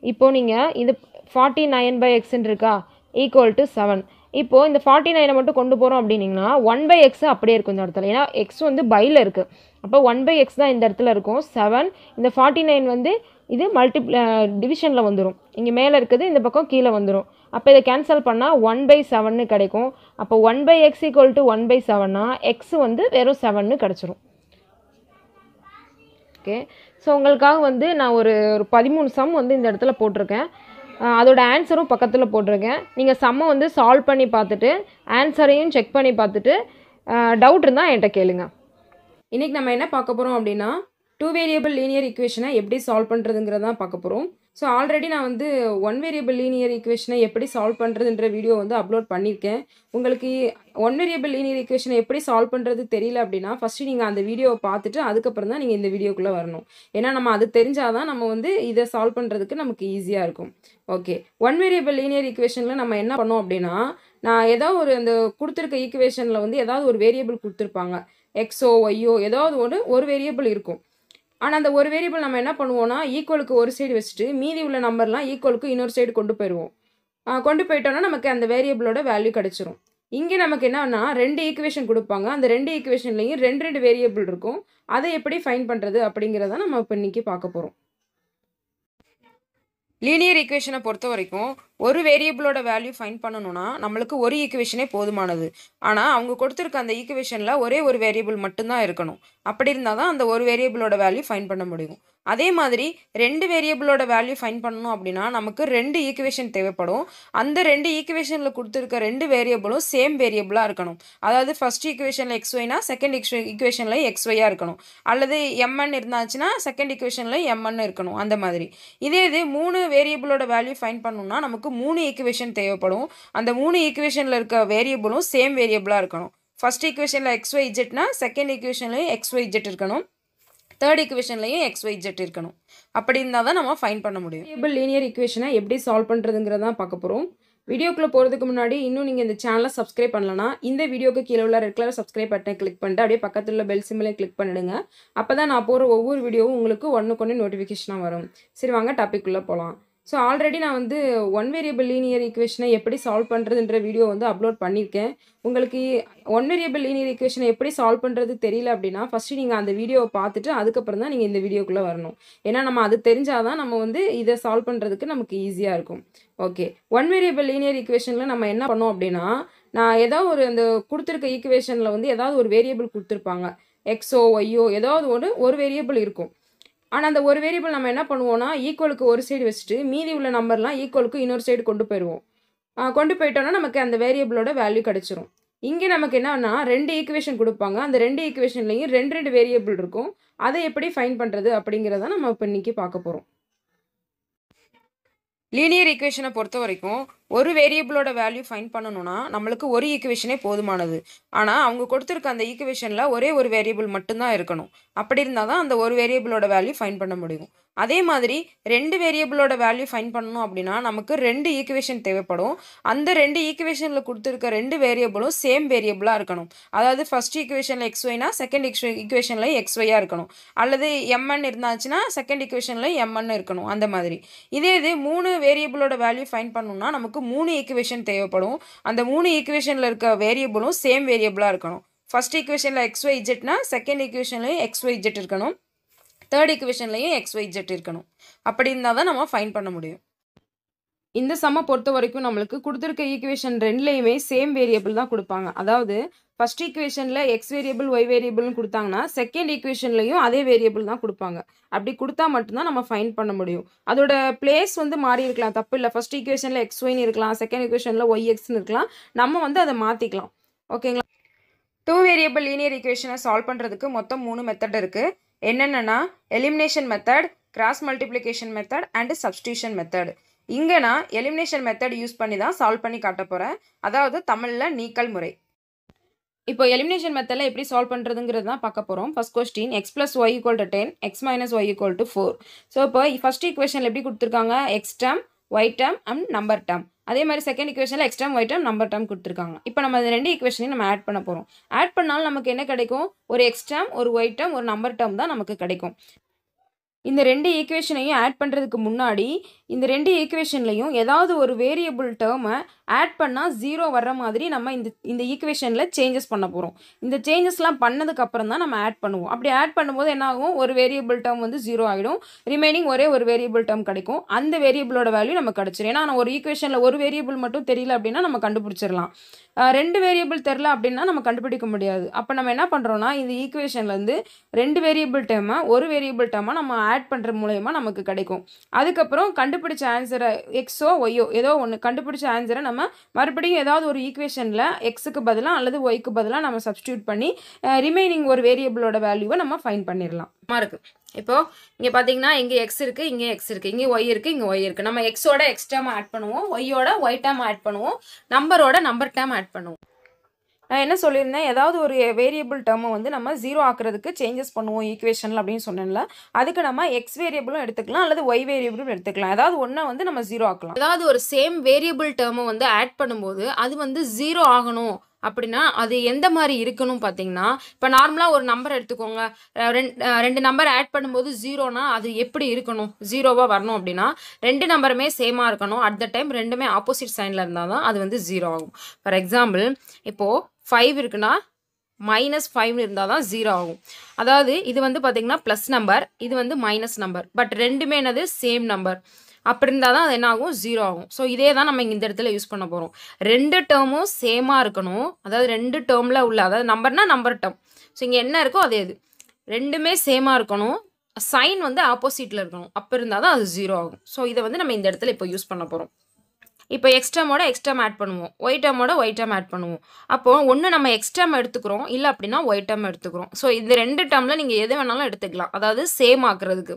இப்போது நீங்கள் இது 49/xன்னு இருக்கா, = 7. இப்போது இந்த 49 மட்டும் கொண்டு போகிறோம் அப்படின்னிங்கன்னா 1/x அப்படியே இருக்கும் இந்த இடத்துல. ஏன்னா எக்ஸ் வந்து பையில் இருக்குது, அப்போ 1/x தான் இந்த இடத்துல இருக்கும். 7 இந்த 49 வந்து இது டிவிஷனில் வந்துடும். இங்கே மேலே இருக்குது, இந்த பக்கம் கீழே வந்துடும். அப்போ இதை கேன்சல் பண்ணால் 1/7 கிடைக்கும். அப்போ 1/x = 1/7னா எக்ஸ் வந்து வெறும் 7 கிடச்சிரும். ஓகே, ஸோ உங்களுக்காக வந்து நான் ஒரு 13 சம் வந்து இந்த இடத்துல போட்டிருக்கேன். அதோட ஆன்சரும் பக்கத்தில் போட்டிருக்கேன். நீங்கள் சம்மை வந்து சால்வ் பண்ணி பார்த்துட்டு ஆன்சரையும் செக் பண்ணி பார்த்துட்டு டவுட் இருந்தால் என்கிட்ட கேளுங்க. இன்றைக்கி நம்ம என்ன பார்க்க போகிறோம் அப்படின்னா, 2 வேரியபிள் லீனியர் ஈக்குவேஷனை எப்படி சால்வ் பண்ணுறதுங்கிறதான் பார்க்க போகிறோம். ஸோ ஆல்ரெடி நான் வந்து 1 வேரியபிள் லீனியர் ஈக்குவேஷனை எப்படி சால்வ் பண்ணுறதுன்ற வீடியோ வந்து அப்லோட் பண்ணியிருக்கேன். உங்களுக்கு 1 வேரியபிள் லீனியர் ஈக்குவேஷனை எப்படி சால்வ் பண்ணுறது தெரியல அப்படின்னா, ஃபஸ்ட்டு நீங்கள் அந்த வீடியோவை பார்த்துட்டு அதுக்கப்புறம் தான் நீங்கள் இந்த வீடியோக்குள்ளே வரணும். ஏன்னா நம்ம அது தெரிஞ்சால் தான் நம்ம வந்து இதை சால்வ் பண்ணுறதுக்கு நமக்கு ஈஸியாக இருக்கும். ஓகே, 1 வேரியபிள் லீனியர் ஈக்குவேஷனில் நம்ம என்ன பண்ணோம் அப்படின்னா, நான் ஏதாவது ஒரு அந்த கொடுத்துருக்க ஈக்குவேஷனில் வந்து ஏதாவது ஒரு வேரியபிள் கொடுத்துருப்பாங்க, எக்ஸோ ஒய்யோ ஏதாவது ஒரு வேரியபிள் இருக்கும். ஆனால் அந்த ஒரு வேரியபிள் நம்ம என்ன பண்ணுவோம்னா, ஈக்குவலுக்கு ஒரு சைடு வச்சுட்டு மீதி உள்ள நம்பர்லாம் ஈக்குவலுக்கு இன்னொரு சைடு கொண்டு போயிடுவோம். கொண்டு போயிட்டோன்னா நமக்கு அந்த வேரியபிளோட வேல்யூ கிடச்சிரும். இங்கே நமக்கு என்னன்னா 2 ஈக்குவேஷன் கொடுப்பாங்க, அந்த 2 ஈக்குவேஷன்லையும் 2 வேரியபிள் இருக்கும். அதை எப்படி ஃபைண்ட் பண்ணுறது அப்படிங்கிறத நம்ம இப்போ இன்றைக்கி பார்க்க போகிறோம். லீனியர் ஈக்குவேஷனை பொறுத்த வரைக்கும் ஒரு வேரியபிளோட வேல்யூ ஃபைண்ட் பண்ணணும்னா நம்மளுக்கு ஒரு ஈக்குவேஷனே போதுமானது. ஆனால் அவங்க கொடுத்துருக்க அந்த ஈக்குவேஷனில் ஒரே ஒரு வேரியபிள் மட்டும்தான் இருக்கணும். அப்படி இருந்தால் தான் அந்த ஒரு வேரியபிளோட வேல்யூ ஃபைண்ட் பண்ண முடியும். அதே மாதிரி 2 வேரியபிளோட வேல்யூ ஃபைண்ட் பண்ணணும் அப்படின்னா நமக்கு 2 ஈக்குவேஷன் தேவைப்படும். அந்த 2 ஈக்குவேஷனில் கொடுத்துருக்க 2 வேரியபிளும் சேம் வேரியபிளாக இருக்கணும். அதாவது ஃபர்ஸ்ட் ஈக்குவேஷனில் XYனா செகண்ட் ஈக்குவேஷனில் XYயாக இருக்கணும். அல்லது MN இருந்தாச்சுன்னா செகண்ட் ஈக்குவேஷனில் MN இருக்கணும். அந்த மாதிரி இது 3 வேரியபிளோட வேல்யூ ஃபைண்ட் பண்ணணும்னா நமக்கு 3 ஈக்குவேஷன் தேவைப்படும். அந்த 3 ஈக்குவேஷனில் இருக்க வேரியபிளும் சேம் வேரியபிளாக இருக்கணும். ஃபர்ஸ்ட் ஈக்குவேஷனில் XYZனா செகண்ட் ஈக்குவேஷன்லையும் XYZ இருக்கணும், தேர்ட் ஈக்குவேஷன்லையும் XYZ இருக்கணும். அப்படி இருந்தால் தான் நம்ம ஃபைண்ட் பண்ண முடியும். வேரியபிள் லீனியர் ஈக்குவேஷனை எப்படி சால்வ் பண்ணுறதுங்கிறதான் பார்க்க போகிறோம். வீடியோக்குள்ளே போகிறதுக்கு முன்னாடி இன்னும் நீங்கள் இந்த சேனலை சப்ஸ்கிரைப் பண்ணலன்னா இந்த வீடியோக்கு கீழே உள்ள ரெட் கலர் சப்ஸ்கிரைப் பட்டனை கிளிக் பண்ணிட்டு அப்படியே பக்கத்தில் உள்ள பெல் சிம்பிளை கிளிக் பண்ணிடுங்க. அப்போ தான் நான் போகிற ஒவ்வொரு வீடியோவும் உங்களுக்கு ஒன்றுக்கொன்று நோட்டிஃபிகேஷனாக வரும். சரி வாங்க டாபிக்குள்ளே போகலாம். ஸோ ஆல்ரெடி நான் வந்து 1 வேரியபிள் லீனியர் ஈக்குவேஷனை எப்படி சால்வ் பண்ணுறதுன்ற வீடியோ வந்து அப்லோட் பண்ணியிருக்கேன். உங்களுக்கு 1 வேரியபிள் லீனியர் ஈக்குவேஷனை எப்படி சால்வ் பண்ணுறது தெரியல அப்படின்னா ஃபஸ்ட்டு நீங்கள் அந்த வீடியோவை பார்த்துட்டு அதுக்கப்புறம் தான் நீங்கள் இந்த வீடியோக்குள்ளே வரணும். ஏன்னா நம்ம அது தெரிஞ்சால் தான் நம்ம வந்து இதை சால்வ் பண்ணுறதுக்கு நமக்கு ஈஸியாக இருக்கும். ஓகே, 1 வேரியபிள் லீனியர் ஈக்குவேஷனில் நம்ம என்ன பண்ணோம் அப்படின்னா, நான் ஏதாவது அந்த கொடுத்துருக்க ஈக்குவேஷனில் வந்து ஏதாவது ஒரு வேரியபிள் கொடுத்துருப்பாங்க, எக்ஸோ ஒய்யோ ஏதாவது ஒரு வேரியபிள் இருக்கும். ஆனால் அந்த ஒரு வேரியபிள் நம்ம என்ன பண்ணுவோம்னா ஈக்குவலுக்கு ஒரு சைடு வச்சுட்டு மீதி உள்ள நம்பர்லாம் ஈக்குவலுக்கு இன்னொரு சைடு கொண்டு போயிடுவோம். கொண்டு போயிட்டோன்னா நமக்கு அந்த வேரியபிளோட வேல்யூ கிடச்சிரும். இங்கே நமக்கு என்னன்னா 2 ஈக்குவேஷன் கொடுப்பாங்க. அந்த 2 ஈக்குவேஷன்லையும் 2 வேரியபிள் இருக்கும். அதை எப்படி ஃபைண்ட் பண்ணுறது அப்படிங்கிறத நம்ம இப்போ இன்றைக்கி பார்க்க போகிறோம். லீனியர் ஈக்குவேஷனை பொறுத்த வரைக்கும் ஒரு வேரியபிளோட வேல்யூ ஃபைண்ட் பண்ணணும்னா நம்மளுக்கு ஒரு ஈக்குவேஷனே போதுமானது. ஆனால் அவங்க கொடுத்துருக்க அந்த ஈக்குவேஷனில் ஒரே ஒரு வேரியபிள் மட்டும்தான் இருக்கணும். அப்படி இருந்தால் தான் அந்த ஒரு வேரியபிளோட வேல்யூ ஃபைண்ட் பண்ண முடியும். அதே மாதிரி 2 வேரியபிளோட வேல்யூ ஃபைண்ட் பண்ணணும் அப்படின்னா நமக்கு 2 ஈக்குவேஷன் தேவைப்படும். அந்த 2 ஈக்குவேஷனில் கொடுத்துருக்க 2 வேரியபிளும் சேம் வேரியபிளாக இருக்கணும். அதாவது ஃபர்ஸ்ட் ஈக்குவேஷனில் எக்ஸ்ஒய்னா செகண்ட் ஈக்குவேஷனில் எக்ஸ்ஒய்யாக இருக்கணும். அல்லது எம்என் இருந்தாச்சுன்னா செகண்ட் ஈக்குவேஷனில் எம்என் இருக்கணும். அந்த மாதிரி இது 3 வேரியபிளோட வேல்யூ ஃபைண்ட் பண்ணணும்னா நமக்கு 3 ஈக்குவேஷன் தேவைப்படும். அந்த 3 ஈக்குவேஷனில் இருக்க வேரியபிளும் சேம் வேரியபிளாக இருக்கணும். ஃபர்ஸ்ட் ஈக்குவேஷனில் எக்ஸ்ஒய் இஜெட்னா செகண்ட் ஈக்குவேஷன்லையும் எக்ஸ்ஒய் இஜெட் இருக்கணும். தேர்ட் ஈக்குவேஷன்லையும் எக்ஸ்ஒய் இஜெட் இருக்கணும். அப்படி இருந்தால் தான் நம்ம ஃபைண்ட் பண்ண முடியும். இந்த சம்மை பொறுத்த வரைக்கும் நம்மளுக்கு கொடுத்துருக்க ஈக்குவேஷன் 2லேயுமே சேம் வேரியபிள் தான் கொடுப்பாங்க. அதாவது ஃபர்ஸ்ட் ஈக்குவேஷனில் எக்ஸ் வேரியபிள் ஒய் வேரியபிள்னு கொடுத்தாங்கன்னா செகண்ட் ஈக்குவேஷன்லையும் அதே வேரியபிள் தான் கொடுப்பாங்க. அப்படி கொடுத்தா மட்டும்தான் நம்ம ஃபைண்ட் பண்ண முடியும். அதோட பிளேஸ் மாறி இருக்கலாம், தப்பு இல்லை. ஃபர்ஸ்ட் ஈக்குவேஷனில் எக்ஸ்ஒய்னு இருக்கலாம், செகண்ட் ஈக்குவேஷனில் ஒய்எக்ஸ்னு இருக்கலாம். நம்ம அதை மாற்றிக்கலாம். ஓகேங்களா? 2 வேரியபிள் லீனியர் ஈக்குவேஷனை சால்வ் பண்ணுறதுக்கு மொத்தம் 3 மெத்தட் இருக்குது. என்னென்னா elimination method, cross multiplication method and substitution method. இங்கே நான் எலிமினேஷன் மெத்தட் யூஸ் பண்ணி தான் சால்வ் பண்ணி காட்ட போகிறேன். அதாவது தமிழில் நீக்கல் முறை. இப்போ எலிமினேஷன் மெத்தடில் எப்படி சால்வ் பண்ணுறதுங்கிறது தான் பார்க்க போகிறோம். First question X plus Y equal to 10, X minus Y equal to 4. So இப்போ ஃபர்ஸ்ட் ஈக்குவேஷனில் எப்படி கொடுத்துருக்காங்க, X term Y term and number term. அதே மாதிரி செகண்ட் ஈக்குவேஷனில் X term Y term number term கொடுத்துருக்காங்க. இப்போ நம்ம இந்த 2 ஈக்குவேஷனையும் நம்ம ஆட் பண்ண போகிறோம். ஆட் பண்ணாலும் நமக்கு என்ன கிடைக்கும், ஒரு எக்ஸ் டேம் ஒரு ஒய் டேம் ஒரு நம்பர் டேம் தான் நமக்கு கிடைக்கும். இந்த 2 ஈக்குவேஷனையும் ஆட் பண்ணுறதுக்கு முன்னாடி இந்த 2 ஈக்குவேஷன்லையும் ஏதாவது ஒரு வேரியபிள் டேர்மை ஆட் பண்ணால் 0 வர்ற மாதிரி நம்ம இந்த ஈக்குவேஷனில் சேஞ்சஸ் பண்ண போகிறோம். இந்த சேஞ்சஸ்லாம் பண்ணதுக்கப்புறம் தான் நம்ம ஆட் பண்ணுவோம். அப்படி ஆட் பண்ணும்போது என்ன ஆகும், ஒரு வேரியபிள் டேர்ம் 0 ஆகிடும். ரிமைனிங் ஒரே ஒரு வேரியபிள் டேர்ம் கிடைக்கும். அந்த வேரியபிளோட வேல்யூ நம்ம கிடச்சிடும். ஏன்னா நான் ஒரு ஈக்குவேஷனில் ஒரு வேரியபிள் மட்டும் தெரியல அப்படின்னா நம்ம கண்டுபிடிச்சிடலாம். 2 வேரியபிள் தெரில அப்படின்னா நம்ம கண்டுபிடிக்க முடியாது. அப்போ நம்ம என்ன பண்ணுறோன்னா இந்த ஈக்குவேஷன்லேருந்து 2 வேரியபிள் டேர்மை ஒரு வேரியபிள் டேர்மை நம்ம ஆட் பண்ணுற மூலயமா நமக்கு கிடைக்கும். அதுக்கப்புறம் கண்டுபிடிச்ச ஆன்சரை எக்ஸோ ஒய்யோ ஏதோ ஒன்று கண்டுபிடிச்ச ஆன்சரை நம்ம மறுபடியும் ஏதாவது ஒரு ஈக்குவேஷனில் எக்ஸுக்கு பதிலாக அல்லது ஒய்க்கு பதிலாக நம்ம சப்ஸ்டியூட் பண்ணி ரிமைனிங் ஒரு வேரியபிளோட வேல்யூவை நம்ம ஃபைண்ட் பண்ணிடலாம். இருக்குது இப்போ இங்கே பார்த்தீங்கன்னா இங்கே எக்ஸ் இருக்குது, இங்கே எக்ஸ் இருக்குது, இங்கே ஒய் இருக்குது, இங்கே ஒய் இருக்குது. நம்ம எக்ஸோட எக்ஸ் டேம் ஆட் பண்ணுவோம், ஒய்யோட ஒய் டேம் ஆட் பண்ணுவோம், நம்பரோட நம்பர் டேம் ஆட் பண்ணுவோம். நான் என்ன சொல்லியிருந்தேன், ஏதாவது ஒரு வேரியபிள் டேர்மை நம்ம 0 ஆக்குறதுக்கு சேஞ்சஸ் பண்ணுவோம் ஈக்குவேஷனில் அப்படின்னு சொன்னேன்ல. அதுக்கு நம்ம எக்ஸ் வேரியபிளும் எடுத்துக்கலாம் அல்லது ஒய் வேரியபிளும் எடுத்துக்கலாம். ஏதாவது ஒன்றை நம்ம 0 ஆக்கலாம். ஏதாவது ஒரு சேம் வேரியபிள் டேர்மை ஆட் பண்ணும்போது அது 0 ஆகணும் அப்படின்னா அது எந்த மாதிரி இருக்கணும் பார்த்தீங்கன்னா, இப்போ நார்மலாக ஒரு நம்பர் எடுத்துக்கோங்க. 2 நம்பர் ஆட் பண்ணும்போது 0னா அது எப்படி இருக்கணும், 0வாக வரணும் அப்படின்னா 2 நம்பருமே சேமாக இருக்கணும். அட் த டைம் 2மே ஆப்போசிட் சைனில் இருந்தால் தான் அது 0 ஆகும். ஃபார் எக்ஸாம்பிள் இப்போது 5 இருக்குன்னா -5 இருந்தால் தான் 0 ஆகும். அதாவது இது பார்த்தீங்கன்னா ப்ளஸ் நம்பர், இது மைனஸ் நம்பர், பட் ரெண்டுமே என்னது சேம் நம்பர். அப்படி இருந்தால் தான் அது என்ன ஆகும், 0 ஆகும். ஸோ இதே தான் நம்ம இந்த இடத்துல யூஸ் பண்ண போகிறோம். 2 டேர்மும் சேமாக இருக்கணும். அதாவது 2 டேர்மில் உள்ள, அதாவது நம்பர்னா நம்பர் டேர்ம். ஸோ இங்கே என்ன இருக்கோ அதே இது ரெண்டுமே சேமாக இருக்கணும். சைன் ஆப்போசிட்டில் இருக்கணும். அப்போ இருந்தால் தான் அது 0 ஆகும். ஸோ இதை நம்ம இந்த இடத்துல இப்போ யூஸ் பண்ண போகிறோம். இப்போ எக்ஸ் டேர்மோட எக்ஸ் டேர்ம் ஆட் பண்ணுவோம், ஒய் டேர்மோட ஒய் டேர்ம் ஆட் பண்ணுவோம். அப்போது ஒன்று நம்ம எக்ஸ் டேர்ம் எடுத்துக்கிறோம், இல்லை அப்படின்னா ஒய் டேர்ம் எடுத்துக்கிறோம். ஸோ இந்த 2 டேர்மில் நீங்கள் எது வேணாலும் எடுத்துக்கலாம். அதாவது சேம் ஆக்குறதுக்கு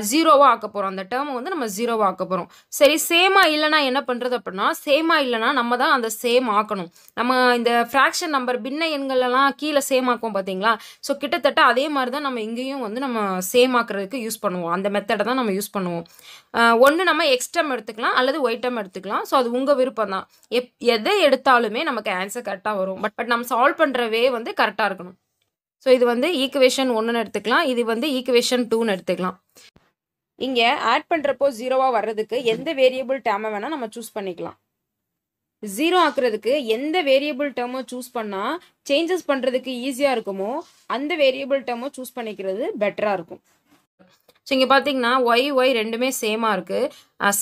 0வாக ஆக்க போகிறோம். அந்த டேர்மை நம்ம 0வாக ஆக்க போகிறோம். சரி, சேமாக இல்லைனா என்ன பண்ணுறது அப்படின்னா, சேமாக இல்லைனா நம்ம தான் அந்த சேம் ஆக்கணும். நம்ம இந்த ஃப்ராக்ஷன் நம்பர் பின்ன எண்களெல்லாம் கீழே சேம் ஆக்குவோம் பார்த்தீங்களா. ஸோ கிட்டத்தட்ட அதே மாதிரி தான் நம்ம இங்கேயும் நம்ம சேம் ஆக்குறதுக்கு யூஸ் பண்ணுவோம். அந்த மெத்தடை தான் நம்ம யூஸ் பண்ணுவோம். ஒன்று நம்ம எக்ஸ் டேர்ம் எடுத்துக்கலாம் அல்லது ஒய் டேர்ம் எடுத்துக்கலாம். ஸோ அது உங்கள் விருப்பம் தான். எதை எடுத்தாலுமே நமக்கு ஆன்சர் கரெக்டாக வரும். பட் நம்ம சால்வ் பண்ணுற வே கரெக்டாக இருக்கணும். ஸோ இது ஈக்குவேஷன் 1ன்னு எடுத்துக்கலாம், இது ஈக்குவேஷன் 2ன்னு எடுத்துக்கலாம். இங்கே ஆட் பண்ணுறப்போ 0வாக வர்றதுக்கு எந்த வேரியபிள் டேர்மை வேணால் நம்ம சூஸ் பண்ணிக்கலாம். 0 ஆக்குறதுக்கு எந்த வேரியபிள் டேர்மை சூஸ் பண்ணால் சேஞ்சஸ் பண்ணுறதுக்கு ஈஸியாக இருக்குமோ அந்த வேரியபிள் டேர்மை சூஸ் பண்ணிக்கிறது பெட்டராக இருக்கும். ஸோ இங்கே பார்த்தீங்கன்னா ஒய் ரெண்டுமே சேமாக இருக்குது,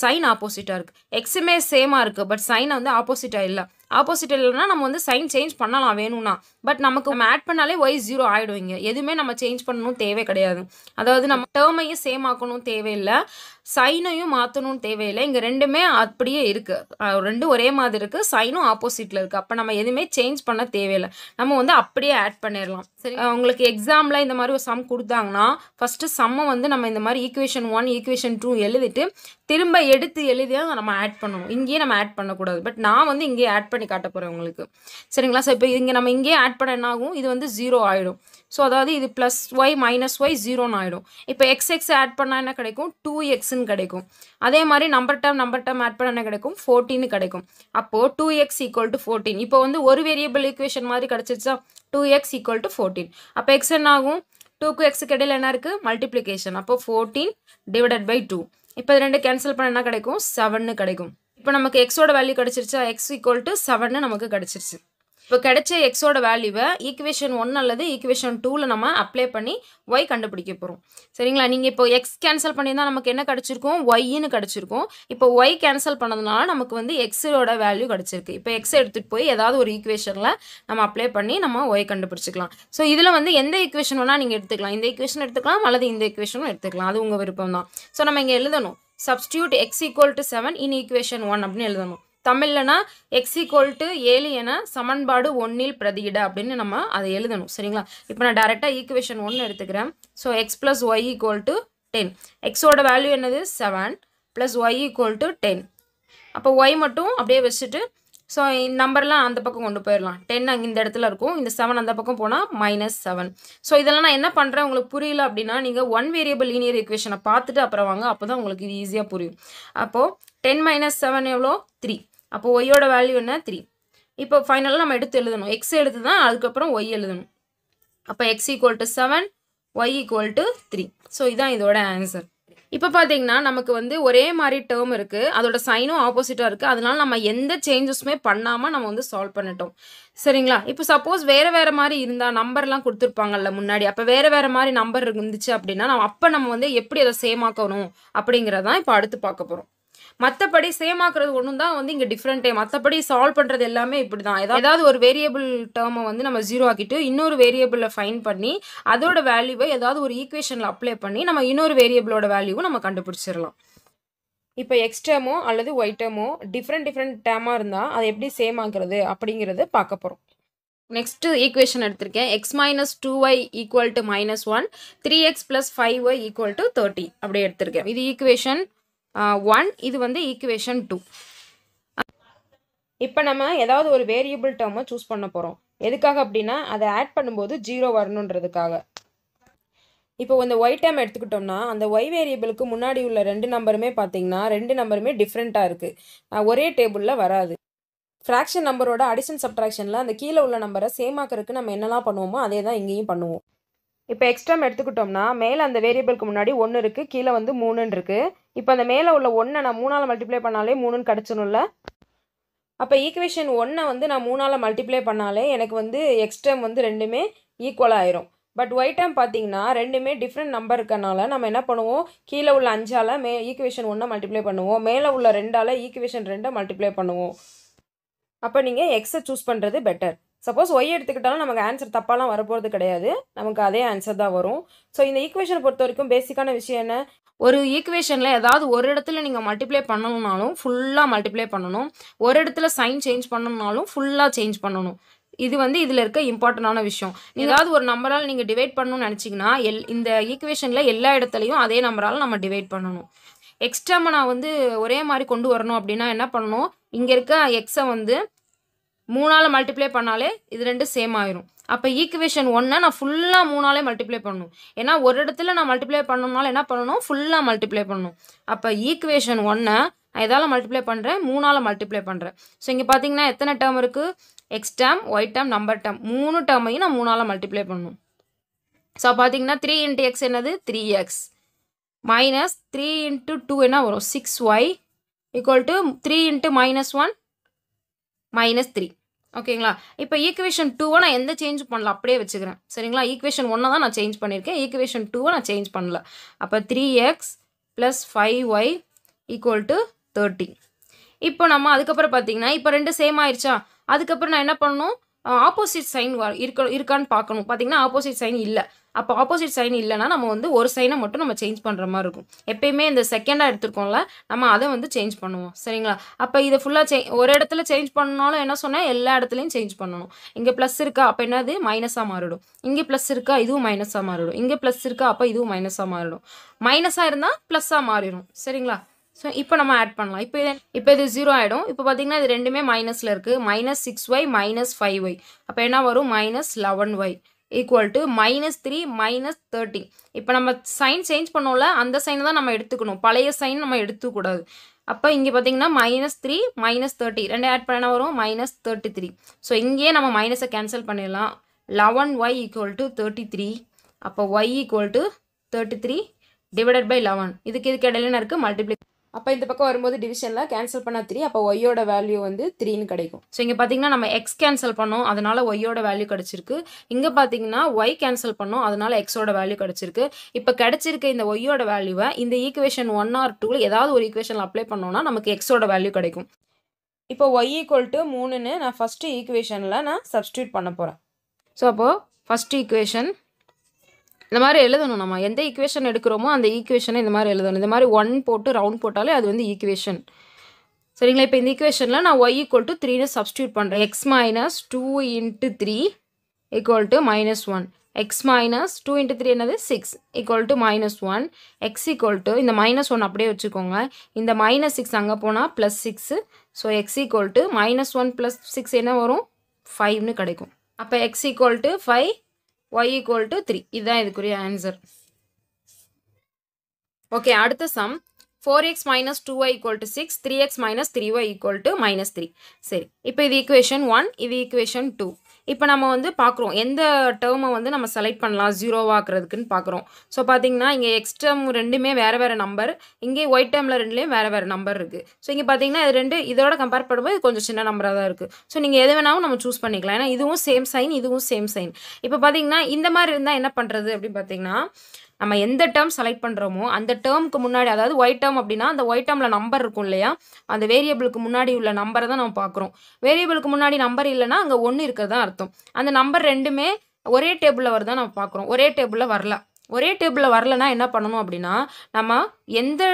சைன் ஆப்போசிட்டாக இருக்குது. எக்ஸுமே சேமாக இருக்குது, பட் சைன் ஆப்போசிட்டாக இல்லை. ஆப்போசிட் இல்லைன்னா நம்ம வந்து சைன் சேஞ்ச் பண்ணலாம் வேணும்னா. பட் நம்ம ஆட் பண்ணாலே y 0 ஆகிடும். இங்கே எதுவுமே நம்ம சேஞ்ச் பண்ணணும் தேவை கிடையாது. அதாவது நம்ம டேர்மையும் சேம் ஆக்கணும் தேவையில்லை, சைனையும் மாற்றணும் தேவையில்லை. இங்கே ரெண்டுமே அப்படியே இருக்குது, ரெண்டும் ஒரே மாதிரி இருக்குது, சைனும் ஆப்போசிட்டில் இருக்குது. அப்போ நம்ம எதுவுமே சேஞ்ச் பண்ண தேவையில்லை, நம்ம வந்து அப்படியே ஆட் பண்ணிடலாம். சரி, உங்களுக்கு எக்ஸாமில் இந்த மாதிரி ஒரு சம் கொடுத்தாங்கன்னா ஃபஸ்ட்டு சம்மை வந்து நம்ம இந்த மாதிரி ஈக்குவேஷன் 1 ஈக்குவேஷன் 2 எழுதிட்டு திரும்ப எடுத்து எழுதி நம்ம ஆட் பண்ணணும். இங்கேயே நம்ம ஆட் பண்ணக்கூடாது. பட் நான் வந்து இங்கேயே ஆட் பண்ணி காட்ட போகிறேன் உங்களுக்கு. சரிங்களா? ஸோ இப்போ இங்கே நம்ம இங்கேயே ஆட் பண்ண என்ன ஆகும், இது வந்து 0 ஆகிடும். ஸோ அதாவது இது ப்ளஸ் ஒய் மைனஸ் ஒய் 0ன்னு ஆகிடும். இப்போ எக்ஸ் ஆட் பண்ணால் என்ன கிடைக்கும், 2xன்னு கிடைக்கும். அதே மாதிரி நம்பர் டேர்ம் ஆட் பண்ண என்ன கிடைக்கும், 14 கிடைக்கும். அப்போது 2x ஈக்குவல் டு 14. இப்போ வந்து ஒரு வேரியபிள் ஈக்குவேஷன் மாதிரி கிடச்சிருச்சா, 2x ஈக்குவல் டு 14. அப்போ எக்ஸ் என்ன ஆகும், 2க்கு எக்ஸுக்கு இடையில் என்ன இருக்குது, மல்டிப்ளிகேஷன். அப்போ 14 டிவைடட் பை 2. இப்போ இது ரெண்டு கேன்சல் பண்ண என்ன கிடைக்கும், 7ன்னு கிடைக்கும். இப்போ நமக்கு எக்ஸோட வேல்யூ கிடச்சிருச்சா, எக்ஸ் ஈக்குவல் டு 7ன்னு நமக்கு கிடச்சிருச்சு. இப்போ கிடைச்ச எக்ஸோட வேல்யூவை ஈக்குவேஷன் 1 அல்லது ஈக்குவேஷன் 2ல் நம்ம அப்ளை பண்ணி ஒய் கண்டுபிடிக்க போகிறோம். சரிங்களா? நீங்கள் இப்போ எக்ஸ் கேன்சல் பண்ணியிருந்தால் நமக்கு என்ன கிடச்சிருக்கும், ஒய்ன்னு கிடச்சிருக்கும். இப்போ ஒய் கேன்சல் பண்ணதுனால நமக்கு வந்து எக்ஸோட வேல்யூ கிடச்சிருக்கு. இப்போ எக்ஸ் எடுத்துகிட்டு போய் ஏதாவது ஒரு ஈக்குவேஷனில் நம்ம அப்ளை பண்ணி நம்ம ஒய் கண்டுபிடிச்சிக்கலாம். ஸோ இதில் வந்து எந்த ஈக்குவேஷன் வேணால் நீங்கள் எடுத்துக்கலாம். இந்த ஈக்குவேஷன் எடுத்துக்கலாம் அல்லது இந்த ஈக்குவேஷனும் எடுத்துக்கலாம், அது உங்கள் விருப்பம் தான். ஸோ நம்ம இங்கே எழுதணும், substitute X equal to 7 in equation 1 அப்படின்னு எழுதணும். தமிழ்லனா எக்ஸ் ஈக்குவல் டு 7 என சமன்பாடு 1ல் பிரதியிட அப்படின்னு நம்ம அதை எழுதணும். சரிங்களா? இப்போ நான் டேரெக்டாக ஈக்குவேஷன் 1 எடுத்துக்கிறேன். So X plus Y equal to 10. எக்ஸோட வேல்யூ என்னது, 7 ப்ளஸ் ஒய் ஈக்குவல் டு 10. அப்போ ஒய் மட்டும் அப்படியே வச்சுட்டு ஸோ நம்பர்லாம் அந்த பக்கம் கொண்டு போயிடலாம். 10 அங்கே இந்த இடத்துல இருக்கும், இந்த 7 அந்த பக்கம் போனால் -7. ஸோ இதெல்லாம் நான் என்ன பண்ணுறேன், உங்களுக்கு புரியல அப்படின்னா நீங்கள் 1 வேரியபிள் லீனியர் ஈக்குவேஷனை பார்த்துட்டு அப்புறம் வாங்க, அப்போ தான் உங்களுக்கு இது ஈஸியாக புரியும். அப்போது 10 - 7 எவ்வளோ, 3. அப்போ ஒய்யோட வேல்யூ என்ன, 3. இப்போ ஃபைனலாக நம்ம எடுத்து எழுதணும், எக்ஸ் எடுத்து தான் அதுக்கப்புறம் ஒய் எழுதணும். அப்போ X equal to 7, Y equal to 3. So இதுதான் இதோட ஆன்சர். இப்போ பார்த்தீங்கன்னா நமக்கு வந்து ஒரே மாதிரி டேர்ம் இருக்குது, அதோட சைனும் ஆப்போசிட்டாக இருக்குது. அதனால நம்ம எந்த சேஞ்சஸுமே பண்ணாமல் நம்ம வந்து சால்வ் பண்ணிட்டோம். சரிங்களா? இப்போ சப்போஸ் வேறு மாதிரி இருந்தால் நம்பர்லாம் கொடுத்துருப்பாங்கல்ல முன்னாடி, அப்போ வேறு மாதிரி நம்பர் இருந்துச்சு அப்படின்னா நம்ம வந்து எப்படி அதை சேம் ஆக்கணும் அப்படிங்கிறதான் இப்போ அடுத்து பார்க்க போகிறோம். மற்றபடி சேம் ஆக்குறது ஒன்றும் தான் வந்து இங்கே டிஃப்ரெண்ட்டே. மற்றபடி சால்வ் பண்ணுறது எல்லாமே இப்படி தான். ஏதாவது ஒரு வேரியபிள் டேர்மை வந்து நம்ம 0 ஆக்கிட்டு இன்னொரு வேரியபிளில் ஃபைன் பண்ணி அதோட வேல்யூவை ஏதாவது ஒரு ஈக்குவேஷனில் அப்ளை பண்ணி நம்ம இன்னொரு வேரியபிளோட வேல்யூவை நம்ம கண்டுபிடிச்சிடலாம். இப்போ எக்ஸ் டேர்மோ அல்லது ஒய் டேர்மோ டிஃப்ரெண்ட் டேர்மாக இருந்தால் அதை எப்படி சேம் ஆக்குறது அப்படிங்கிறத பார்க்க போகிறோம். நெக்ஸ்ட்டு ஈக்குவேஷன் எடுத்திருக்கேன். X minus 2y equal to -1, 3x plus 5y equal to 30 அப்படியே எடுத்திருக்கேன். இது ஈக்குவேஷன் 1, இது வந்து ஈக்குவேஷன் 2. இப்போ நம்ம ஏதாவது ஒரு வேரியபிள் டேர்மை சூஸ் பண்ண போகிறோம். எதுக்காக அப்படின்னா அதை ஆட் பண்ணும்போது 0 வரணுன்றதுக்காக. இப்போ இந்த ஒய் டேர்ம் எடுத்துக்கிட்டோம்னா அந்த ஒய் வேரியபிளுக்கு முன்னாடி உள்ள 2 நம்பருமே பார்த்தீங்கன்னா 2 நம்பருமே டிஃப்ரெண்ட்டாக இருக்குது, ஒரே டேபிளில் வராது. ஃப்ராக்ஷன் நம்பரோட அடிஷன் சப்ட்ராக்ஷனில் அந்த கீழே உள்ள நம்பரை சேம் ஆக்கிறதுக்கு நம்ம என்னெல்லாம் பண்ணுவோமோ அதே தான் இங்கேயும் பண்ணுவோம். இப்போ எக்ஸ்ட்ராம் எடுத்துக்கிட்டோம்னா மேலே அந்த வேரியபிளுக்கு முன்னாடி 1 இருக்குது, கீழே வந்து 3 இருக்குது. இப்போ அந்த மேலே உள்ள 1 நான் 3ஆல் மல்டிப்ளை பண்ணாலே 3ன்னு கிடச்சிடும்ல. அப்போ ஈக்குவேஷன் 1 வந்து நான் 3ஆல் மல்டிப்ளை பண்ணாலே எனக்கு வந்து எக்ஸ்ட்ராம் வந்து ரெண்டுமே ஈக்குவலாக ஆயிரும். பட் ஒய் டேர்ம் பார்த்தீங்கன்னா ரெண்டுமே டிஃப்ரெண்ட் நம்பர் இருக்கனால நம்ம என்ன பண்ணுவோம், கீழே உள்ள 5ஆல் ஈக்குவேஷன் 1 மல்டிப்ளை பண்ணுவோம், மேலே உள்ள 2ஆல் ஈக்குவேஷன் 2 மல்டிப்ளை பண்ணுவோம். அப்போ நீங்கள் எக்ஸை சூஸ் பண்ணுறது பெட்டர். சப்போஸ் ஒய் எடுத்துக்கிட்டாலும் நமக்கு ஆன்சர் தப்பாலாம் வரப்போகிறது கிடையாது, நமக்கு அதே ஆன்சர் தான் வரும். ஸோ இந்த ஈக்குவேஷனை பொறுத்த வரைக்கும் பேசிக்கான விஷயம் என்ன, ஒரு ஈக்குவேஷனில் ஏதாவது ஒரு இடத்துல நீங்கள் மல்டிப்ளை பண்ணணும்னாலும் ஃபுல்லாக மல்டிப்ளை பண்ணணும், ஒரு இடத்துல சைன் சேஞ்ச் பண்ணணும்னாலும் ஃபுல்லாக சேஞ்ச் பண்ணணும். இது வந்து இதில் இருக்க இம்பார்ட்டண்டான விஷயம். ஏதாவது ஒரு நம்பரால் நீங்கள் டிவைட் பண்ணணும்னு நினச்சிங்கன்னா இந்த ஈக்குவேஷனில் எல்லா இடத்துலையும் அதே நம்பரால் நம்ம டிவைட் பண்ணணும். எக்ஸ்ட்ராமாக நான் வந்து ஒரே மாதிரி கொண்டு வரணும் அப்படின்னா என்ன பண்ணணும், இங்கே இருக்க எக்ஸை வந்து 3ஆல் மல்டிப்ளை பண்ணாலே இது 2 சேம் ஆயிரும். அப்போ ஈக்குவேஷன் 1 நான் ஃபுல்லாக 3ஆலே மல்டிப்ளை பண்ணணும். ஏன்னா ஒரு இடத்துல நான் மல்டிப்ளை பண்ணணும்னால என்ன பண்ணணும், ஃபுல்லாக மல்டிப்ளை பண்ணணும். அப்போ ஈக்குவேஷன் 1 நான் எதால் மல்டிப்ளை பண்ணுறேன், 3ஆல் மல்டிப்ளை பண்ணுறேன். ஸோ இங்கே பார்த்தீங்கன்னா எத்தனை டேர்ம் இருக்குது, X term, Y term, number term, 3 டேர்மையும் நான் 3ஆல் மல்டிப்ளை பண்ணணும். ஸோ பார்த்தீங்கன்னா 3 × x என்னது 3x மைனஸ் 3 × 2 என்ன வரும் 6y ஈக்குவல் டு 3 × -1 -3. ஓகேங்களா? இப்போ ஈக்குவேஷன் 2 நான் எந்த சேஞ்ச் பண்ணல, அப்படியே வச்சுக்கிறேன். சரிங்களா? ஈக்குவேஷன் 1 தான் நான் சேஞ்ச் பண்ணியிருக்கேன், ஈக்குவேஷன் 2 நான் சேஞ்ச் பண்ணல. அப்போ 3x + 5y ஈக்குவல் டு 30. இப்போ நம்ம அதுக்கப்புறம் பார்த்தீங்கன்னா இப்போ 2 சேம் ஆயிடுச்சா, அதுக்கப்புறம் நான் என்ன பண்ணணும், ஆப்போசிட் சைன் இருக்கான்னு பார்க்கணும். பார்த்தீங்கன்னா ஆப்போசிட் சைன் இல்லை. அப்போ ஆப்போசிட் சைன் இல்லைன்னா நம்ம வந்து ஒரு சைனை மட்டும் நம்ம சேஞ்ச் பண்ணுற மாதிரி இருக்கும். எப்பயுமே இந்த செகண்டாக எடுத்துருக்கோம்ல, நம்ம அதை வந்து சேஞ்ச் பண்ணுவோம். சரிங்களா? அப்போ இதை ஃபுல்லாக ஒரு இடத்துல சேஞ்ச் பண்ணாலும் என்ன சொன்னேன், எல்லா இடத்துலையும் சேஞ்ச் பண்ணணும். இங்கே ப்ளஸ் இருக்கா, அப்போ என்னது மைனஸாக மாறிடும். இங்கே ப்ளஸ் இருக்கா, இதுவும் மைனஸாக மாறிடும். இங்கே ப்ளஸ் இருக்கா, அப்போ இதுவும் மைனஸாக மாறிடும். மைனஸாக இருந்தால் ப்ளஸ்ஸாக மாறிடும். சரிங்களா? ஸோ இப்போ நம்ம ஆட் பண்ணலாம். இப்போ இது 0 ஆகிடும். இப்போ பார்த்தீங்கன்னா இது ரெண்டுமே மைனஸில் இருக்குது. -6y -5y. அப்போ என்ன வரும், -11y ஈக்குவல் டு -3 -13. இப்போ நம்ம சைன் சேஞ்ச் பண்ணோம்ல, அந்த சைனை தான் நம்ம எடுத்துக்கணும். பழைய சைன் நம்ம எடுத்துக்கூடாது. அப்போ இங்கே பார்த்தீங்கன்னா -3 -30 ரெண்டு ஆட் பண்ண வரும் -33. ஸோ இங்கேயே நம்ம மைனஸை கேன்சல் பண்ணிடலாம். 11y equal to 33. அப்போ y equal to 33 divided by 11. இதுக்கு இடையில என்ன இருக்குது, மல்டிப்ளை. அப்போ இந்த பக்கம் வரும்போது டிவிஷனில் கேன்சல் பண்ணால் 3. அப்போ ஒய்யோட வேல்யூ வந்து 3ன்னு கிடைக்கும். ஸோ இங்கே பார்த்தீங்கன்னா நம்ம எக்ஸ் கேன்சல் பண்ணோம், அதனால ஒய்யோட வேல்யூ கிடச்சிருக்கு. இங்கே பார்த்தீங்கன்னா ஒய் கேன்சல் பண்ணோம், அதனால எக்ஸோட வேல்யூ கிடச்சிருக்கு. இப்போ கிடச்சிருக்க இந்த ஒய்யோட வேல்யூவை இந்த ஈக்குவேஷன் 1 or 2 ஏதாவது ஒரு ஈக்குவேஷனில் அப்ளை பண்ணோம்னா நமக்கு எக்ஸோட வேல்யூ கிடைக்கும். இப்போ ஒய் ஈக்குவல் டு 3ன்னு நான் ஃபஸ்ட்டு ஈக்குவேஷனில் நான் சப்ஸ்டியூட் பண்ண போகிறேன். ஸோ அப்போது ஃபஸ்ட்டு ஈக்குவேஷன் இந்த மாதிரி எழுதணும். நம்ம எந்த ஈக்குவேஷன் எடுக்கிறோமோ அந்த ஈக்குவேஷனை இந்த மாதிரி எழுதணும். இந்த மாதிரி 1 போட்டு ரவுண்ட் போட்டாலே அது வந்து ஈக்குவேஷன். சரிங்களா? இப்போ இந்த ஈக்குவேஷனில் நான் y ஈக்குவல் டு 3ன்னு சப்ஸ்டியூட் பண்ணுறேன். x - 2 × 3 equal to -1. x - 2 × 3 என்னது 6 equal to -1. x equal to இந்த -1 அப்படியே வச்சுக்கோங்க. இந்த -6 அங்கே போனால் +6. ஸோ x ஈக்குவல் டு -1 + 6 என்ன வரும், 5ன்னு கிடைக்கும். அப்போ x equal to 5, y equal to 3. இதுதான் இதுக்குரிய ஆன்சர். ஓகே, அடுத்த some 4x - 2y = 6, 3x - 3y = -3. சரி, இப்போ இது ஈக்குவேஷன் 1, இது ஈக்குவேஷன் 2. இப்போ நம்ம வந்து பார்க்குறோம் எந்த டேர்மை வந்து நம்ம செலக்ட் பண்ணலாம் 0 ஆக்குறதுக்குன்னு பார்க்குறோம். ஸோ பார்த்தீங்கன்னா இங்கே எக்ஸ் டேர்ம் ரெண்டுமே வேறு நம்பர், இங்கே ஒய் டேர்மில் ரெண்டுலேயும் வேறு நம்பர் இருக்குது. ஸோ இங்கே பார்த்தீங்கன்னா இது ரெண்டு இதோட கம்பேர் பண்ணும்போது இது கொஞ்சம் சின்ன நம்பராக தான் இருக்குது. ஸோ நீங்கள் எது வேணாலும் நம்ம சூஸ் பண்ணிக்கலாம். ஏன்னா இதுவும் சேம் சைன், இதுவும் சேம் சைன். இப்போ பார்த்தீங்கன்னா இந்த மாதிரி இருந்தால் என்ன பண்ணுறது அப்படின்னு பார்த்தீங்கன்னா, நம்ம எந்த டேர்ம் செலக்ட் பண்ணுறோமோ அந்த டேர்முக்கு முன்னாடி, அதாவது ஒய் டேர்ம் அப்படின்னா அந்த ஒய் டேர்மில் நம்பர் இருக்கும் இல்லையா, அந்த வேரியபிளுக்கு முன்னாடி உள்ள நம்பரை தான் நம்ம பார்க்குறோம். வேரியபிளுக்கு முன்னாடி நம்பர் இல்லைன்னா அங்கே 1 இருக்கிறது தான் அர்த்தம். அந்த நம்பர் ரெண்டுமே ஒரே டேபிளில் வருதான் நம்ம பார்க்குறோம். ஒரே டேபிளில் வரல. ஒரே டேபிளில் வரலன்னா என்ன பண்ணணும் அப்படின்னா, நம்ம எந்த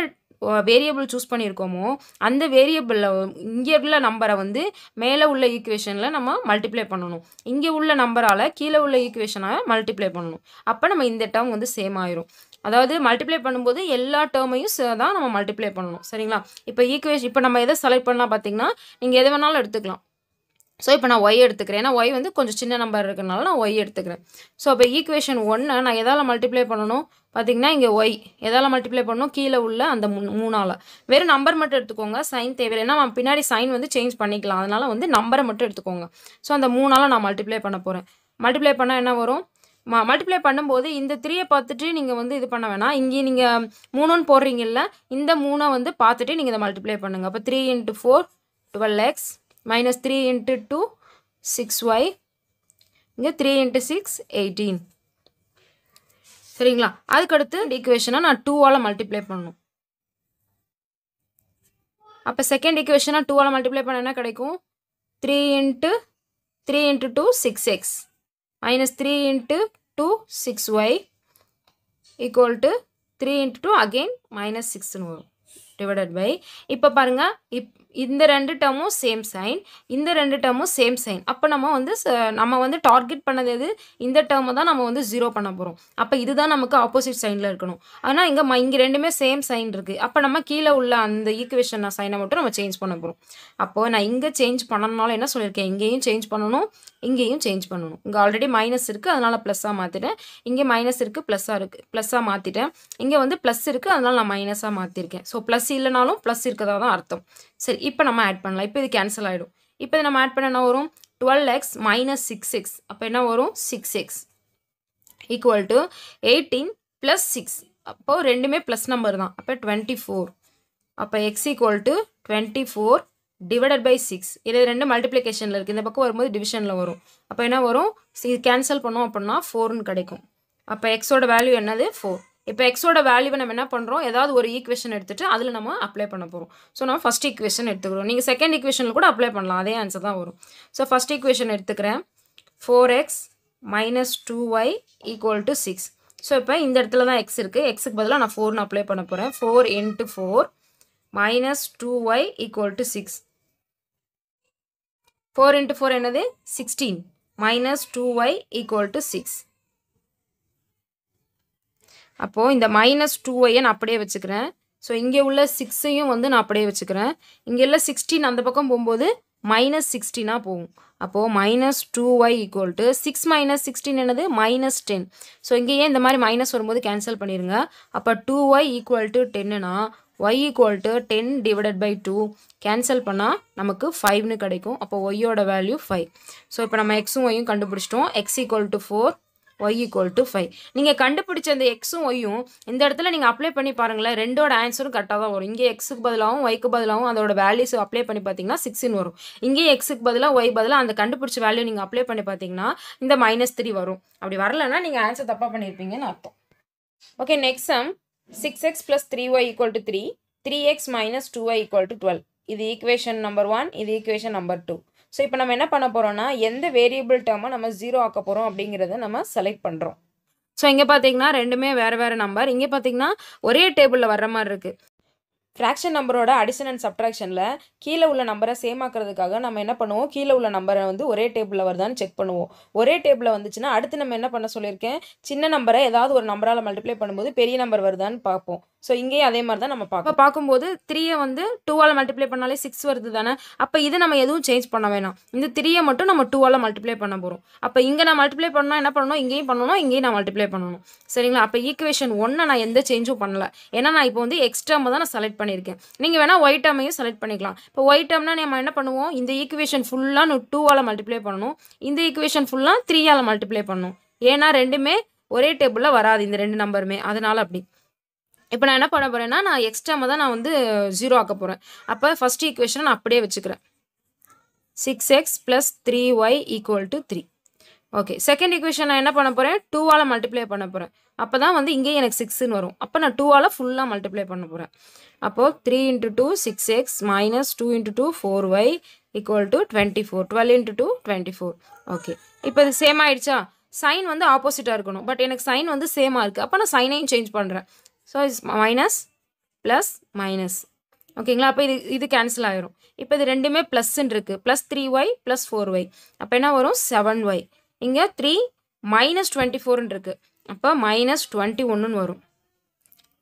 வேரியபிள் சூஸ் பண்ணியிருக்கோமோ அந்த வேரியபிளில் இங்கே உள்ள நம்பரை வந்து மேலே உள்ள ஈக்குவேஷனில் நம்ம மல்டிப்ளை பண்ணணும். இங்கே உள்ள நம்பரால் கீழே உள்ள ஈக்குவேஷனை மல்டிப்ளை பண்ணணும். அப்போ நம்ம இந்த டேர்ம் வந்து சேம் ஆயிரும். அதாவது மல்டிப்ளை பண்ணும்போது எல்லா டேர்மையும் தான் நம்ம மல்டிப்ளை பண்ணணும். சரிங்களா? இப்போ நம்ம எதை செலக்ட் பண்ணலாம் பார்த்தீங்கன்னா, நீங்கள் எது வேணாலும் எடுத்துக்கலாம். ஸோ இப்போ நான் ஒய் எடுத்துக்கிறேன். ஏன்னா ஒய் வந்து கொஞ்சம் சின்ன நம்பர் இருக்கிறனால நான் ஒய் எடுத்துக்கிறேன். ஸோ அப்போ ஈக்குவேஷன் 1 நான் எதால் மல்டிப்ளை பண்ணணும் பார்த்தீங்கன்னா, இங்கே ஒய் எதால் மல்டிப்ளை பண்ணணும், கீழே உள்ள அந்த 3ஆல். வெறும் நம்பர் மட்டும் எடுத்துக்கோங்க, சைன் தேவையில்லை. ஏன்னா நம்ம பின்னாடி சைன் வந்து சேஞ்ச் பண்ணிக்கலாம், அதனால் வந்து நம்பரை மட்டும் எடுத்துக்கோங்க. ஸோ அந்த 3ஆல் நான் மல்டிப்ளை பண்ண போகிறேன். மல்டிப்ளை பண்ணால் என்ன வரும், மல்டிப்ளை பண்ணும்போது இந்த 3ஐ பார்த்துட்டு நீங்கள் வந்து இது பண்ண வேணாம். இங்கே நீங்கள் 3ன்னு போடுறீங்கல்ல, இந்த 3ஐ வந்து பார்த்துட்டு நீங்கள் இதை மல்டிப்ளை பண்ணுங்கள். அப்போ 3 × 4 12x -3 × 2 6y, இங்கே 3 × 6 18. சரிங்களா? அதுக்கடுத்து இந்த ஈக்குவேஷனை நான் 2ஆல் மல்டிப்ளை பண்ணணும். அப்போ செகண்ட் ஈக்குவேஷனை 2ஆல் மல்டிப்ளை பண்ண என்ன கிடைக்கும், 3 × 2 6x -3 × 2 6y equal to 3 × 2 again -6ன்னு வரும் டிவைடட் பை. இப்போ பாருங்கள், இந்த ரெண்டு டேர்மும் சேம் சைன், இந்த ரெண்டு டேர்மும் சேம் சைன். அப்போ நம்ம வந்து டார்கெட் பண்ணது எது, இந்த டேர்மை தான் நம்ம வந்து 0 பண்ண போகிறோம். அப்போ இதுதான் நமக்கு ஆப்போசிட் சைனில் இருக்கணும். ஆனால் இங்கே ரெண்டுமே சேம் சைன் இருக்குது. அப்போ நம்ம கீழே உள்ள அந்த ஈக்குவேஷன் சைனை மட்டும் நம்ம சேஞ்ச் பண்ண போகிறோம். அப்போது நான் இங்கே சேஞ்ச் பண்ணனால என்ன சொல்லியிருக்கேன், இங்கேயும் சேஞ்ச் பண்ணணும், இங்கேயும் சேஞ்ச் பண்ணணும். இங்கே ஆல்ரெடி மைனஸ் இருக்குது, அதனால் ப்ளஸ்ஸாக மாற்றிட்டேன். இங்கே மைனஸ் இருக்குது, ப்ளஸ்ஸாக மாற்றிட்டேன். இங்கே வந்து ப்ளஸ் இருக்குது, அதனால் நான் மைனஸாக மாற்றிருக்கேன். ஸோ ப்ளஸ் இல்லைனாலும் ப்ளஸ் இருக்கதா தான் அர்த்தம். சரி, இப்போ நம்ம ஆட் பண்ணலாம். இப்போ இது கேன்சல் ஆகிடும். இப்போ இது நம்ம ஆட் பண்ண என்ன வரும், 12x - 6x. அப்போ என்ன வரும், 6x ஈக்குவல் டு 18 + 6. அப்போது ரெண்டுமே ப்ளஸ் நம்பர் தான். அப்போ 24. அப்போ x equal to 24 divided by 6. இது ரெண்டு மல்டிப்ளிகேஷனில் இருக்குது, இந்த பக்கம் வரும்போது டிவிஷனில் வரும். அப்போ என்ன வரும், இது கேன்சல் பண்ணோம் அப்படின்னா 4ன்னு கிடைக்கும். அப்போ எக்ஸோட வேல்யூ என்னது 4. இப்போ எக்ஸோட வேல்யூவை நம்ம என்ன பண்ணுறோம், ஏதாவது ஒரு ஈக்குவேஷன் எடுத்துகிட்டு அதில் நம்ம அப்ளை பண்ண போகிறோம். ஸோ நம்ம ஃபஸ்ட் ஈக்குவேஷன் எடுத்துக்கிறோம். நீங்கள் செகண்ட் ஈக்குவேஷனில் கூட அப்ளை பண்ணலாம், அதே ஆன்சர் தான் வரும். ஸோ ஃபஸ்ட் ஈக்குவேஷன் எடுத்துக்கிறேன். 4x minus 2y equal to 6. So இப்போ இந்த இடத்துல தான் எக்ஸ் இருக்குது. எக்ஸுக்கு பதிலாக நான் 4ன்னு அப்ளை பண்ண போகிறேன். 4 into 4 minus 2y equal to 6. 4 into 4 என்னது 16 minus 2y equal to 6. அப்போது இந்த மைனஸ் 2y நான் அப்படியே வச்சுக்கிறேன். ஸோ இங்கே உள்ள 6ஐயும் வந்து நான் அப்படியே வச்சுக்கிறேன். இங்கே உள்ள 16 அந்த பக்கம் போகும்போது மைனஸ் 16ஆக போகும். அப்போது minus 2y equal to 6 minus 16 என்னது மைனஸ் 10. ஸோ இங்கேயே இந்த மாதிரி மைனஸ் வரும்போது கேன்சல் பண்ணிடுங்க. அப்போ 2y equal to 10னா y equal to 10 divided by 2 cancel பண்ணால் நமக்கு 5ன்னு கிடைக்கும். அப்போ ஒய்யோட வேல்யூ 5. ஸோ இப்போ நம்ம எக்ஸும் ஒய்யும் கண்டுபிடிச்சிட்டோம். x equal to 4, y equal to 5. நீங்கள் கண்டுபிடிச்ச அந்த எக்ஸும் ஒய்யும் இந்த இடத்துல நீங்கள் அப்ளை பண்ணி பாருங்களேன், ரெண்டோட ஆன்சரும் கரெக்டாக தான் வரும். இங்கே எக்ஸுக்கு பதிலாகவும் ஒய்க்கு பதிலாகவும் அதோட வேல்யூஸ் அப்ளை பண்ணி பார்த்தீங்கன்னா 6ன்னு வரும். இங்கே எக்ஸுக்கு பதிலாக ஒய் பதிலாக அந்த கண்டுபிடிச்ச வேல்யூ நீங்கள் அப்ளை பண்ணி பார்த்தீங்கன்னா இந்த -3 வரும். அப்படி வரலன்னா நீங்கள் ஆன்சர் தப்பாக பண்ணியிருப்பீங்கன்னு அர்த்தம். Okay, next some 6x plus 3y equal to 3, 3x minus 2y equal to 12. இது ஈக்குவேஷன் நம்பர் 1, இது ஈக்குவேஷன் நம்பர் 2. ஸோ இப்போ நம்ம என்ன பண்ண போகிறோம்னா, எந்த வேரியபிள் டேர்மை நம்ம 0 ஆக்க போகிறோம் அப்படிங்கிறத நம்ம செலக்ட் பண்ணுறோம். ஸோ இங்கே பார்த்தீங்கன்னா ரெண்டுமே வேறு நம்பர். இங்கே பார்த்தீங்கன்னா ஒரே டேபிளில் வர்ற மாதிரி இருக்குது. ஃப்ராக்ஷன் நம்பரோட அடிஷன் அண்ட் சப்ட்ராக்ஷனில் கீழே உள்ள நம்பரை சேம் ஆக்கிறதுக்காக நம்ம என்ன பண்ணுவோம், கீழே உள்ள நம்பரை வந்து ஒரே டேபிளில் வருதான்னு செக் பண்ணுவோம். ஒரே டேபிளில் வந்துச்சுன்னா அடுத்து நம்ம என்ன பண்ண சொல்லியிருக்கேன், சின்ன நம்பரை ஏதாவது ஒரு நம்பரால் மல்டிப்ளை பண்ணும்போது பெரிய நம்பர் வருதான்னு பார்ப்போம். ஸோ இங்கேயும் அதே மாதிரி தான் நம்ம பார்க்கும்போது 3யை வந்து 2ஆல் மல்டிப்ளை பண்ணாலே 6 வருது தானே. அப்போ இது நம்ம எதுவும் சேஞ்ச் பண்ண வேணாம். இந்த 3யை மட்டும் நம்ம 2ஆல் மல்டிப்ளை பண்ண போகிறோம். அப்போ இங்கே நான் மல்டிப்ளை பண்ணால் என்ன பண்ணணும், இங்கேயும் பண்ணணும், இங்கேயும் நான் மல்டிப்ளை பண்ணணும். சரிங்களா? அப்போ ஈக்குவேஷன் 1 நான் எந்த சேஞ்சும் பண்ணல. ஏன்னா நான் இப்போ வந்து எக்ஸ் டேர்மை தான் நான் செலக்ட் பண்ணியிருக்கேன். நீங்கள் வேணால் ஒய் டேர்மையும் செலக்ட் பண்ணிக்கலாம். இப்போ ஒய் டேர்ம்னா நம்ம என்ன பண்ணுவோம், இந்த ஈக்குவேஷன் ஃபுல்லாக 2ஆல் மல்டிப்ளை பண்ணணும், இந்த ஈக்குவேஷன் ஃபுல்லாக 3ஆல் மல்டிப்ளை பண்ணணும். ஏன்னா ரெண்டுமே ஒரே டேபிளில் வராது, இந்த ரெண்டு நம்பருமே. அதனால் அப்படி இப்போ நான் என்ன பண்ண போகிறேன்னா, நான் எக்ஸ் டேர்மை தான் நான் வந்து 0 ஆக்க போகிறேன். அப்போ ஃபஸ்ட் ஈக்குவேஷனை நான் அப்படியே வச்சுக்கிறேன். 6x plus 3y equal to 3. Okay, second equation நான் என்ன பண்ண போகிறேன், 2ஆல் மல்டிப்ளை பண்ண போகிறேன். அப்போ தான் வந்து இங்கேயும் எனக்கு 6ன்னு வரும். அப்போ நான் 2ஆல் ஃபுல்லாக மல்டிப்ளை பண்ண போகிறேன். அப்போது 3 into 2 6x minus 2 into 2 4y equal to 24. 12 into 2 24. Okay, இப்போ இது சேம் ஆகிடுச்சா? சைன் வந்து ஆப்போசிட்டாக இருக்கணும், பட் எனக்கு சைன் வந்து சேமாக இருக்குது. அப்போ நான் சைனையும் சேஞ்ச் பண்ணுறேன். So it's minus plus minus. ஓகேங்களா? அப்போ இது கேன்சல் ஆகிரும். இப்போ இது ரெண்டுமே ப்ளஸ்ன்னு இருக்குது. Plus 3y plus 4y. அப்போ என்ன வரும், 7y. இங்கே 3 minus 24ன்னு இருக்குது. அப்போ minus 21ன்னு வரும்.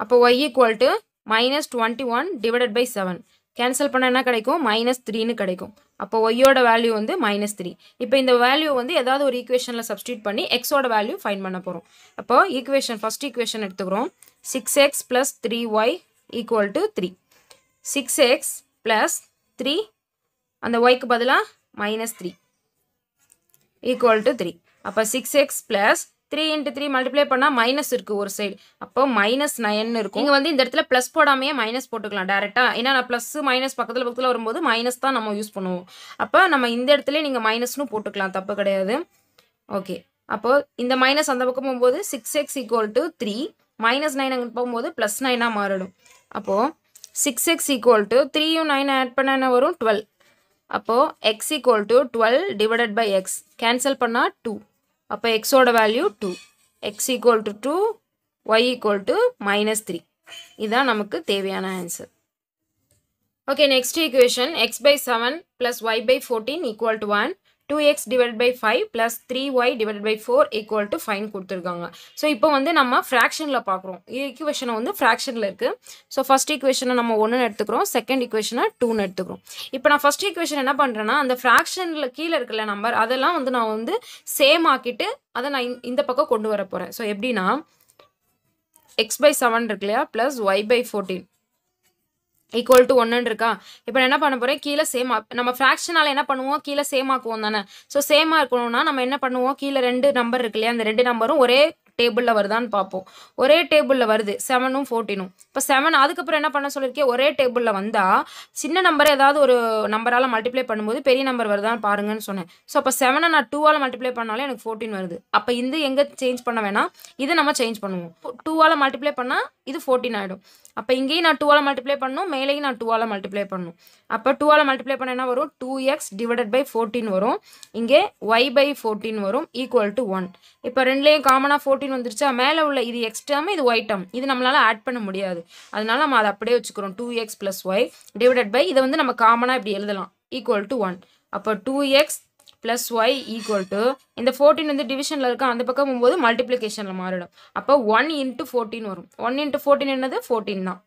அப்போ y equal to minus 21 divided by 7. Cancel பண்ண என்ன கிடைக்கும், -3ன்னு கிடைக்கும். அப்போ ஒய்யோட வேல்யூ வந்து -3. இப்போ இந்த வேல்யூ வந்து ஏதாவது ஒரு ஈக்குவேஷனில் சப்ஸ்டியூட் பண்ணி எக்ஸோட வேல்யூ ஃபைண்ட் பண்ண போகிறோம். அப்போ ஈக்குவேஷன் ஃபஸ்ட் ஈக்குவேஷன் எடுத்துக்கிறோம். 6x plus 3y equal to 3. 6x plus 3 அந்த yக்கு பதிலாக -3 equal to 3. அப்போ 6x plus 3 into 3 மல்டிப்ளை பண்ணால் மைனஸ் இருக்குது ஒரு சைடு. அப்போ -9 இருக்கும். இங்கே வந்து இந்த இடத்துல ப்ளஸ் போடாமையே மைனஸ் போட்டுக்கலாம் டேரெக்டாக. ஏன்னா நான் ப்ளஸ் மைனஸ் பக்கத்தில் வரும்போது மைனஸ் தான் நம்ம யூஸ் பண்ணுவோம். அப்போ நம்ம இந்த இடத்துல நீங்கள் மைனஸ்னு போட்டுக்கலாம், தப்பு கிடையாது. ஓகே, அப்போது இந்த மைனஸ் அந்த பக்கம் போகும்போது 6x equal to 3 -9 அங்கே போகும்போது +9ஆக மாறிடும். அப்போது 6x equal to 3யும் 9 ஆட் பண்ண என்ன வரும், 12. அப்போது x equal to 12 divided by x. Cancel பண்ணால் 2. அப்போ எக்ஸோட value 2. x equal to 2, y equal to -3. இதுதான் நமக்கு தேவையான answer. Okay, next equation x by 7 plus y by 14 equal to 1. 2x divided by 5 plus 3y divided by 4 equal to 5 கொடுத்துருக்காங்க. So இப்போ வந்து நம்ம ஃப்ராக்ஷனில் பார்க்குறோம். ஈக்குவேஷனை வந்து ஃப்ராக்ஷனில் இருக்குது. ஸோ ஃபஸ்ட் ஈக்குவேஷனை நம்ம 1ன்னு எடுத்துக்கிறோம், செகண்ட் ஈக்குவேஷனை 2ன்னு எடுத்துக்கிறோம். இப்போ நான் ஃபஸ்ட் ஈக்குவேஷன் என்ன பண்ணுறேன்னா, அந்த ஃப்ராக்ஷனில் கீழே இருக்குல்ல நம்பர், அதெல்லாம் வந்து நான் வந்து சேம் ஆக்கிட்டு அதை நான் இந்த பக்கம் கொண்டு வர போகிறேன். ஸோ எப்படின்னா, x by 7 இருக்கு இல்லையா, plus y by 14 equal to 1 இருக்கா. இப்போ நான் என்ன பண்ண போகிறேன், கீழே சேம் நம்ம ஃப்ராக்ஷனால் என்ன பண்ணுவோம், கீழே சேம் ஆக்குவோம் தானே. ஸோ சேமாக இருக்கணும்னா நம்ம என்ன பண்ணுவோம், கீழே ரெண்டு நம்பர் இருக்கு இல்லையா, அந்த ரெண்டு நம்பரும் ஒரே டேபிளில் வருதான்னு பார்ப்போம். ஒரே டேபிளில் வருது 7ம் 14ம். இப்போ 7 அதுக்கப்புறம் என்ன பண்ண சொல்லியிருக்கேன், ஒரே டேபிளில் வந்தால் சின்ன நம்பரை ஏதாவது ஒரு நம்பரால் மல்டிப்ளை பண்ணும்போது பெரிய நம்பர் வருதான்னு பாருங்கன்னு சொன்னேன். ஸோ அப்போ 7 நான் 2ஆல் மல்டிப்ளை பண்ணாலே எனக்கு 14 வருது. அப்போ இந்த எங்கே சேஞ்ச் பண்ண வேணாம், இதை நம்ம சேஞ்ச் பண்ணுவோம். 2ஆல் மல்டிப்ளை பண்ணால் இது 14 ஆகிடும். அப்போ இங்கேயும் நான் 2ஆல் மல்டிப்ளை பண்ணணும், மேலேயும் நான் 2ஆல் மல்டிப்ளை பண்ணணும். அப்போ 2ஆல் மல்டிப்ளை பண்ண என்ன வரும், 2x டிவைடட் பை 14 வரும். இங்கே y பை 14 வரும் ஈக்குவல் டு 1. இப்போ ரெண்டுலேயும் காமனாக 14 வந்துருச்சா, மேலே உள்ள இது எக்ஸ் டேர்ம் இது ஒய் டேர்ம், இது நம்மளால் ஆட் பண்ண முடியாது. அதனால நம்ம அதை அப்படியே வச்சுக்கிறோம். 2x plus Y divided by இதை வந்து நம்ம காமனாக இப்படி எழுதலாம் ஈக்குவல் டு 1. அப்போ 2x plus Y equal to இந்த 14 வந்து டிவிஷனில் இருக்க அந்த பக்கம் போகும்போது மல்டிப்ளிகேஷனில் மாறிடும். அப்போ 1 இன்ட்டு 14 வரும். 1 இன்ட்டு 14 என்னது 14 தான்.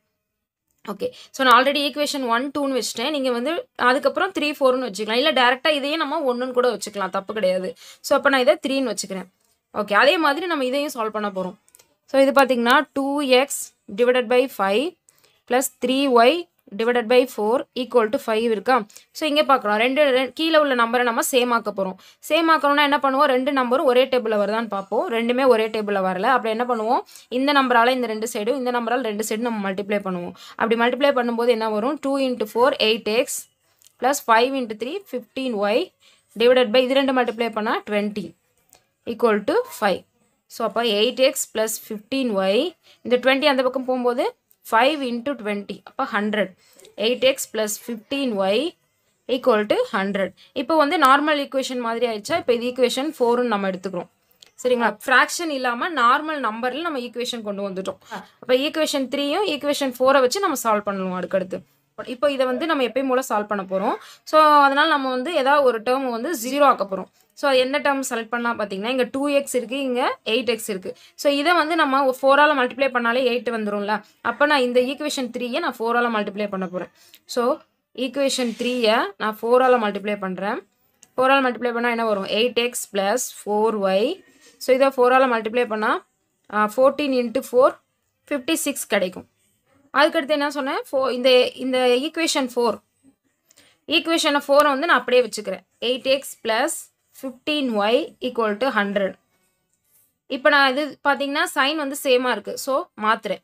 ஓகே, ஸோ நான் ஆல்ரெடி ஈக்குவேஷன் 1 2ன்னு வச்சுட்டேன். நீங்கள் வந்து அதுக்கப்புறம் 3 4ன்னு வச்சுக்கலாம், இல்லை டேரெக்டாக இதையே நம்ம 1ன்னு கூட வச்சுக்கலாம், தப்பு கிடையாது. ஸோ அப்போ நான் இதை 3ன்னு வச்சுக்கிறேன். ஓகே, அதே மாதிரி நம்ம இதையும் சால்வ் பண்ண போகிறோம். ஸோ இது பார்த்தீங்கன்னா 2x divided by 5 plus 3y divided by 4 equal to 5 இருக்கா. ஸோ இங்கே பார்க்கலாம், ரெண்டு கீழே உள்ள நம்பரை நம்ம சேம் ஆக்க போகிறோம். சேம் ஆக்கணும்னா என்ன பண்ணுவோம், ரெண்டு நம்பரும் ஒரே டேபிளில் வருதான்னு பார்ப்போம். ரெண்டுமே ஒரே டேபிளில் வரல. அப்படி என்ன பண்ணுவோம், இந்த நம்பரால் இந்த ரெண்டு சைடும், இந்த நம்பரால் ரெண்டு சைடும் நம்ம மல்டிப்ளை பண்ணுவோம். அப்படி மல்டிப்ளை பண்ணும்போது என்ன வரும், 2 × 4 8x plus 5 × 3 15y divided by இது ரெண்டு மல்டிப்ளை பண்ணால் 20 ஈக்குவல் டு 5. ஸோ அப்போ 8x ப்ளஸ் 15y இந்த 20 அந்த பக்கம் போகும்போது 5 × 20 அப்போ 100. 8x plus 15y equal to 100. இப்போ வந்து நார்மல் ஈக்குவேஷன் மாதிரி ஆயிடுச்சா. இப்போ இது ஈக்குவேஷன் 4ன்னு நம்ம எடுத்துக்கிறோம். சரிங்களா, ஃப்ராக்ஷன் இல்லாமல் நார்மல் நம்பரில் நம்ம ஈக்குவேஷன் கொண்டு வந்துட்டோம். அப்போ ஈக்குவேஷன் 3யும் ஈக்குவேஷன் 4 வச்சு நம்ம சால்வ் பண்ணணும் அடுக்கடுத்து. இப்போ இதை வந்து நம்ம எப்பயும் போல் சால்வ் பண்ண போகிறோம். ஸோ அதனால் நம்ம வந்து ஏதாவது ஒரு டேர்ம் வந்து 0 ஆக்க போகிறோம். ஸோ அது எந்த டேர்ம் செலக்ட் பண்ணால் பார்த்தீங்கன்னா இங்கே 2x இருக்குது, இங்கே 8x இருக்குது. ஸோ இதை வந்து நம்ம 4ஆல் மல்டிப்ளை பண்ணாலே 8 வந்துடும்ல. அப்போ நான் இந்த ஈக்குவேஷன் 3யை நான் 4ஆல் மல்டிப்ளை பண்ண போகிறேன். ஸோ ஈக்குவேஷன் 3யை நான் 4ஆல் மல்டிப்ளை பண்ணுறேன். 4ஆல் மல்டிப்ளை பண்ணால் என்ன வரும், 8x ப்ளஸ் 4y. ஸோ இதை 4ஆல் மல்டிப்ளை பண்ணால் 14 × 4 56 கிடைக்கும். அதுக்கடுத்து என்ன சொன்னேன், இந்த ஈக்குவேஷன் 4 வந்து நான் அப்படியே வச்சுக்கிறேன். 8x plus 15y equal to 100. இப்போ நான் இது பார்த்தீங்கன்னா சைன் வந்து சேமாக இருக்குது. ஸோ மாற்றுறேன்.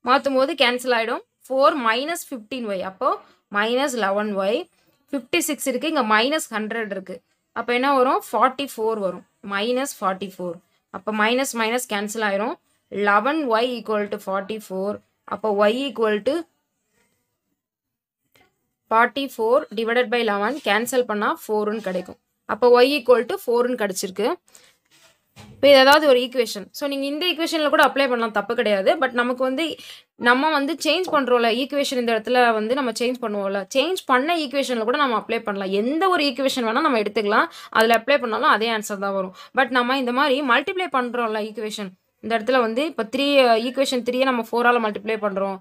மாற்றும் போது கேன்சல் ஆகிடும். 4 மைனஸ் 15y அப்போது மைனஸ் 11y. 56 இருக்குது, இங்கே மைனஸ் 100 இருக்குது. அப்போ என்ன வரும், 44 வரும். மைனஸ் 44. அப்போ மைனஸ் மைனஸ் கேன்சல் ஆகிடும். 11y equal to 44. அப்போ y equal to 44 divided by 11 cancel பண்ணால் 4ன்னு கிடைக்கும். அப்போ y ஈக்குவல் டு 4ன்னு கிடச்சிருக்கு. இப்போ இது ஏதாவது ஒரு ஈக்குவேஷன். ஸோ நீங்கள் இந்த ஈக்குவேஷனில் கூட அப்ளை பண்ணலாம், தப்பு கிடையாது. பட் நமக்கு வந்து நம்ம வந்து சேஞ்ச் பண்ணுறோம்ல ஈக்குவேஷன், இந்த இடத்துல வந்து நம்ம சேஞ்ச் பண்ணுவோம்ல, சேஞ்ச் பண்ண ஈக்குவேஷனில் கூட நம்ம அப்ளை பண்ணலாம். எந்த ஒரு ஈக்குவேஷன் வேணால் நம்ம எடுத்துக்கலாம், அதில் அப்ளை பண்ணாலும் அதே ஆன்சர் தான் வரும். பட் நம்ம இந்த மாதிரி மல்டிப்ளை பண்ணுறோம்ல ஈக்குவேஷன், இந்த இடத்துல வந்து இப்போ ஈக்குவேஷன் 3யை நம்ம 4ஆல் மல்டிப்ளை பண்ணுறோம்.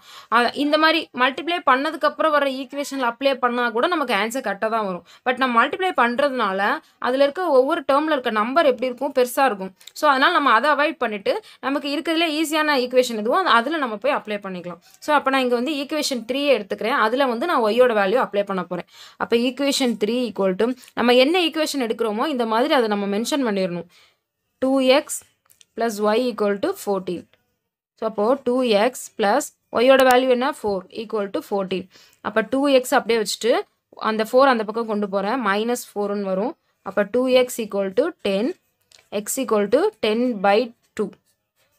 இந்த மாதிரி மல்டிப்ளை பண்ணதுக்கப்புறம் வர ஈக்குவேஷனில் அப்ளை பண்ணால் கூட நமக்கு ஆன்சர் கரெக்டாக தான் வரும். பட் நம்ம மல்டிப்ளை பண்ணுறதுனால அதில் இருக்க ஒவ்வொரு டேர்மில் இருக்க நம்பர் எப்படி இருக்கும், பெருசாக இருக்கும். ஸோ அதனால் நம்ம அதை அவாய்ட் பண்ணிவிட்டு நமக்கு இருக்கிறதுல ஈஸியான ஈக்குவேஷன் எதுவும் அதில் நம்ம போய் அப்ளை பண்ணிக்கலாம். ஸோ அப்போ நான் இங்கே வந்து ஈக்குவேஷன் 3யை எடுத்துக்கிறேன். அதில் வந்து நான் ஒய்யோட வேல்யூ அப்ளை பண்ண போகிறேன். அப்போ ஈக்குவேஷன் 3 ஈக்குவல் டு நம்ம என்ன ஈக்குவேஷன் எடுக்கிறோமோ இந்த மாதிரி அதை நம்ம மென்ஷன் பண்ணிடணும். 2x plus y equal to 14. So அப்போது 2x plus yயோட வேல்யூ என்ன 4 equal to 14. அப்போ 2x அப்படியே வச்சுட்டு அந்த 4 அந்த பக்கம் கொண்டு போகிறேன், மைனஸ் 4ன்னு வரும். அப்போ 2x equal to 10, x equal to 10/2.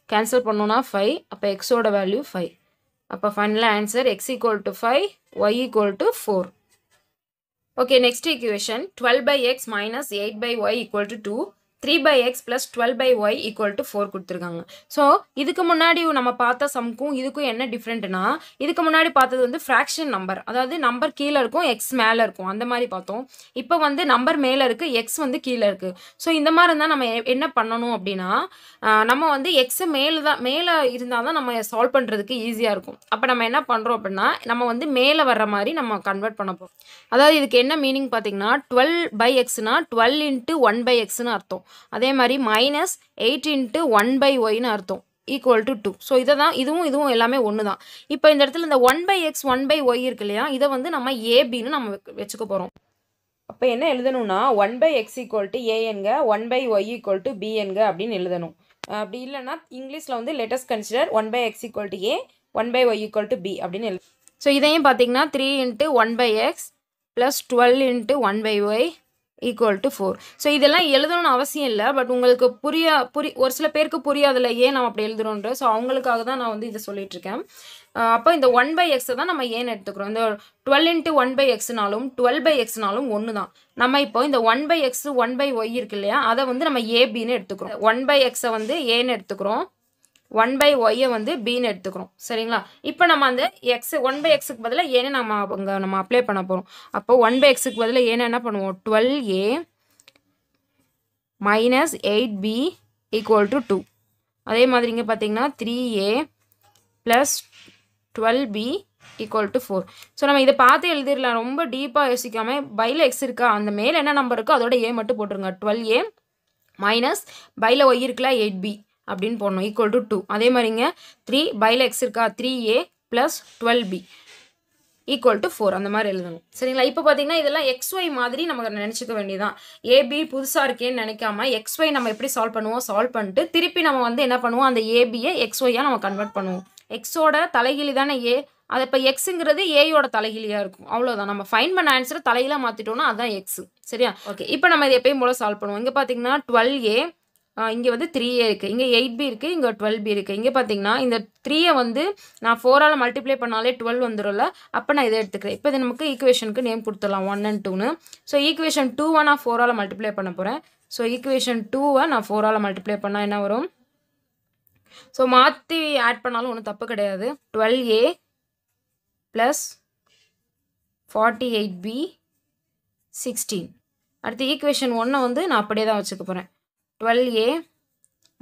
Cancel பண்ணோன்னா 5. அப்போ எக்ஸோட வேல்யூ 5. அப்போ ஃபைனலாக answer x equal to 5, y equal to 4. Okay, next equation 12/x minus 8/y equal to 2. 3/x plus 12/y equal to 4 கொடுத்துருக்காங்க. ஸோ இதுக்கு முன்னாடி நம்ம பார்த்த சம்க்கும் இதுக்கும் என்ன டிஃப்ரெண்ட்னா, இதுக்கு முன்னாடி பார்த்தது வந்து ஃப்ராக்ஷன் நம்பர், அதாவது நம்பர் கீழே இருக்கும் எக்ஸ் மேலே இருக்கும் அந்த மாதிரி பார்த்தோம். இப்போ வந்து நம்பர் மேலே இருக்குது, எக்ஸ் வந்து கீழே இருக்குது. ஸோ இந்த மாதிரி இருந்தால் நம்ம என்ன பண்ணணும் அப்படின்னா, நம்ம வந்து எக்ஸு மேலே இருந்தால் தான் நம்ம சால்வ் பண்ணுறதுக்கு ஈஸியாக இருக்கும். அப்போ நம்ம என்ன பண்ணுறோம் அப்படின்னா, நம்ம வந்து மேலே வர்ற மாதிரி நம்ம கன்வெர்ட் பண்ண போகிறோம். அதாவது இதுக்கு என்ன மீனிங் பார்த்தீங்கன்னா, 12/xனா 12 × 1/xன்னு அர்த்தம். அதே மாதிரி மைனஸ் 8 × 1/yன்னு அர்த்தம், ஈக்குவல் டு 2. ஸோ இதை தான் இதுவும் எல்லாமே ஒன்று தான். இப்போ இந்த இடத்துல இந்த 1/x 1/y இருக்கு இல்லையா, இதை வந்து நம்ம ஏபின்னு நம்ம வச்சுக்க போகிறோம். அப்போ என்ன எழுதணும்னா 1/x ஈக்குவல் டு ஏஎன்க, 1/y ஈக்குவல் டு பிஎன்க அப்படின்னு எழுதணும். அப்படி இல்லைன்னா இங்கிலீஷில் வந்து let us consider 1/x equal to a 1/y equal to b அப்படின்னு எழுது. ஸோ இதையும் பார்த்தீங்கன்னா 3 into 1/x plus 12 into 1/y equal to 4. So இதெல்லாம் எழுதணும்னு அவசியம் இல்லை, பட் உங்களுக்கு ஒரு சில பேருக்கு புரியாதுல்ல ஏன் நம்ம அப்படி எழுதுறோன்ற. ஸோ அவங்களுக்காக தான் நான் வந்து இதை சொல்லிட்டு இருக்கேன். அப்போ இந்த 1/x தான் நம்ம ஏன்னு எடுத்துக்கிறோம். இந்த 12 into 1/xனாலும் 12/xனாலும் ஒன்று தான். நம்ம இப்போ இந்த 1/x 1/y இருக்கு இல்லையா, அதை வந்து நம்ம ஏபின்னு எடுத்துக்கிறோம். 1/x வந்து ஏன்னு எடுத்துக்கிறோம், 1/y வந்து பின்னு எடுத்துக்கிறோம். சரிங்களா? இப்போ நம்ம அந்த எக்ஸ் 1/xக்கு பதிலாக ஏன்னு நம்ம அப்ளை பண்ண போகிறோம். அப்போ 1/xக்கு பதிலாக ஏன்னு என்ன பண்ணுவோம், 12a minus 8b equal to 2. அதே மாதிரி இங்கே பார்த்தீங்கன்னா 3a plus 12b equal to 4. So நம்ம இதை பார்த்து எழுதிடலாம், ரொம்ப டீப்பாக யோசிக்காமல். பையில் எக்ஸ் இருக்கா, அந்த மேலே என்ன நம்பர் இருக்கோ அதோட ஏ மட்டும் போட்டுருங்க. 12a மைனஸ் பையில் ஒய் இருக்குல்ல 8b அப்படின்னு போடணும், ஈக்குவல் டு 2. அதே மாதிரிங்க 3 பையில் எக்ஸ் இருக்கா, 3a plus 12b equal to 4 அந்த மாதிரி எழுதணும். சரிங்களா? இப்போ பார்த்தீங்கன்னா இதெல்லாம் XY மாதிரி நம்ம நினச்சிக்க வேண்டியதான். ஏபி புதுசாக இருக்கேன்னு நினைக்காம XY நம்ம எப்படி சால்வ் பண்ணுவோம், சால்வ் பண்ணிட்டு திருப்பி நம்ம வந்து என்ன பண்ணுவோம், அந்த ஏபியை XYயாக நம்ம கன்வெர்ட் பண்ணுவோம். எக்ஸோட தலைகிலி தானே ஏ, அது இப்போ எக்ஸுங்கிறது ஏயோட தலைகிலியாக இருக்கும். அவ்வளோதான். நம்ம ஃபைன் பண்ண ஆன்சரை தலையில மாற்றிட்டோம்னா அதுதான் எக்ஸ். சரியா? ஓகே, இப்போ நம்ம இதை எப்பயும் போல சால்வ் பண்ணுவோம். இங்கே பார்த்தீங்கன்னா 12a, இங்கே வந்து 3a இருக்குது, இங்கே 8b இருக்குது, இங்கே 12b இருக்குது. இங்கே பார்த்தீங்கன்னா இந்த 3 வந்து நான் 4ஆல் மல்டிப்ளை பண்ணாலே 12 வந்துடும்ல, அப்போ நான் இதை எடுத்துக்கிறேன். இப்போ இது நமக்கு ஈக்குவேஷனுக்கு நேம் கொடுத்துடலாம் 1 and 2ன்னு. ஸோ ஈக்குவேஷன் 2 நான் 4ஆல் மல்டிப்ளை பண்ண போகிறேன். ஸோ ஈக்குவேஷன் 2 நான் 4ஆல் மல்டிப்ளை பண்ணால் என்ன வரும், ஸோ மாற்றி ஆட் பண்ணாலும் ஒன்றும் தப்பு கிடையாது. 12a plus 48b 16. அடுத்து ஈக்குவேஷன் 1 வந்து நான் அப்படியே தான் வச்சுக்க போகிறேன். 12a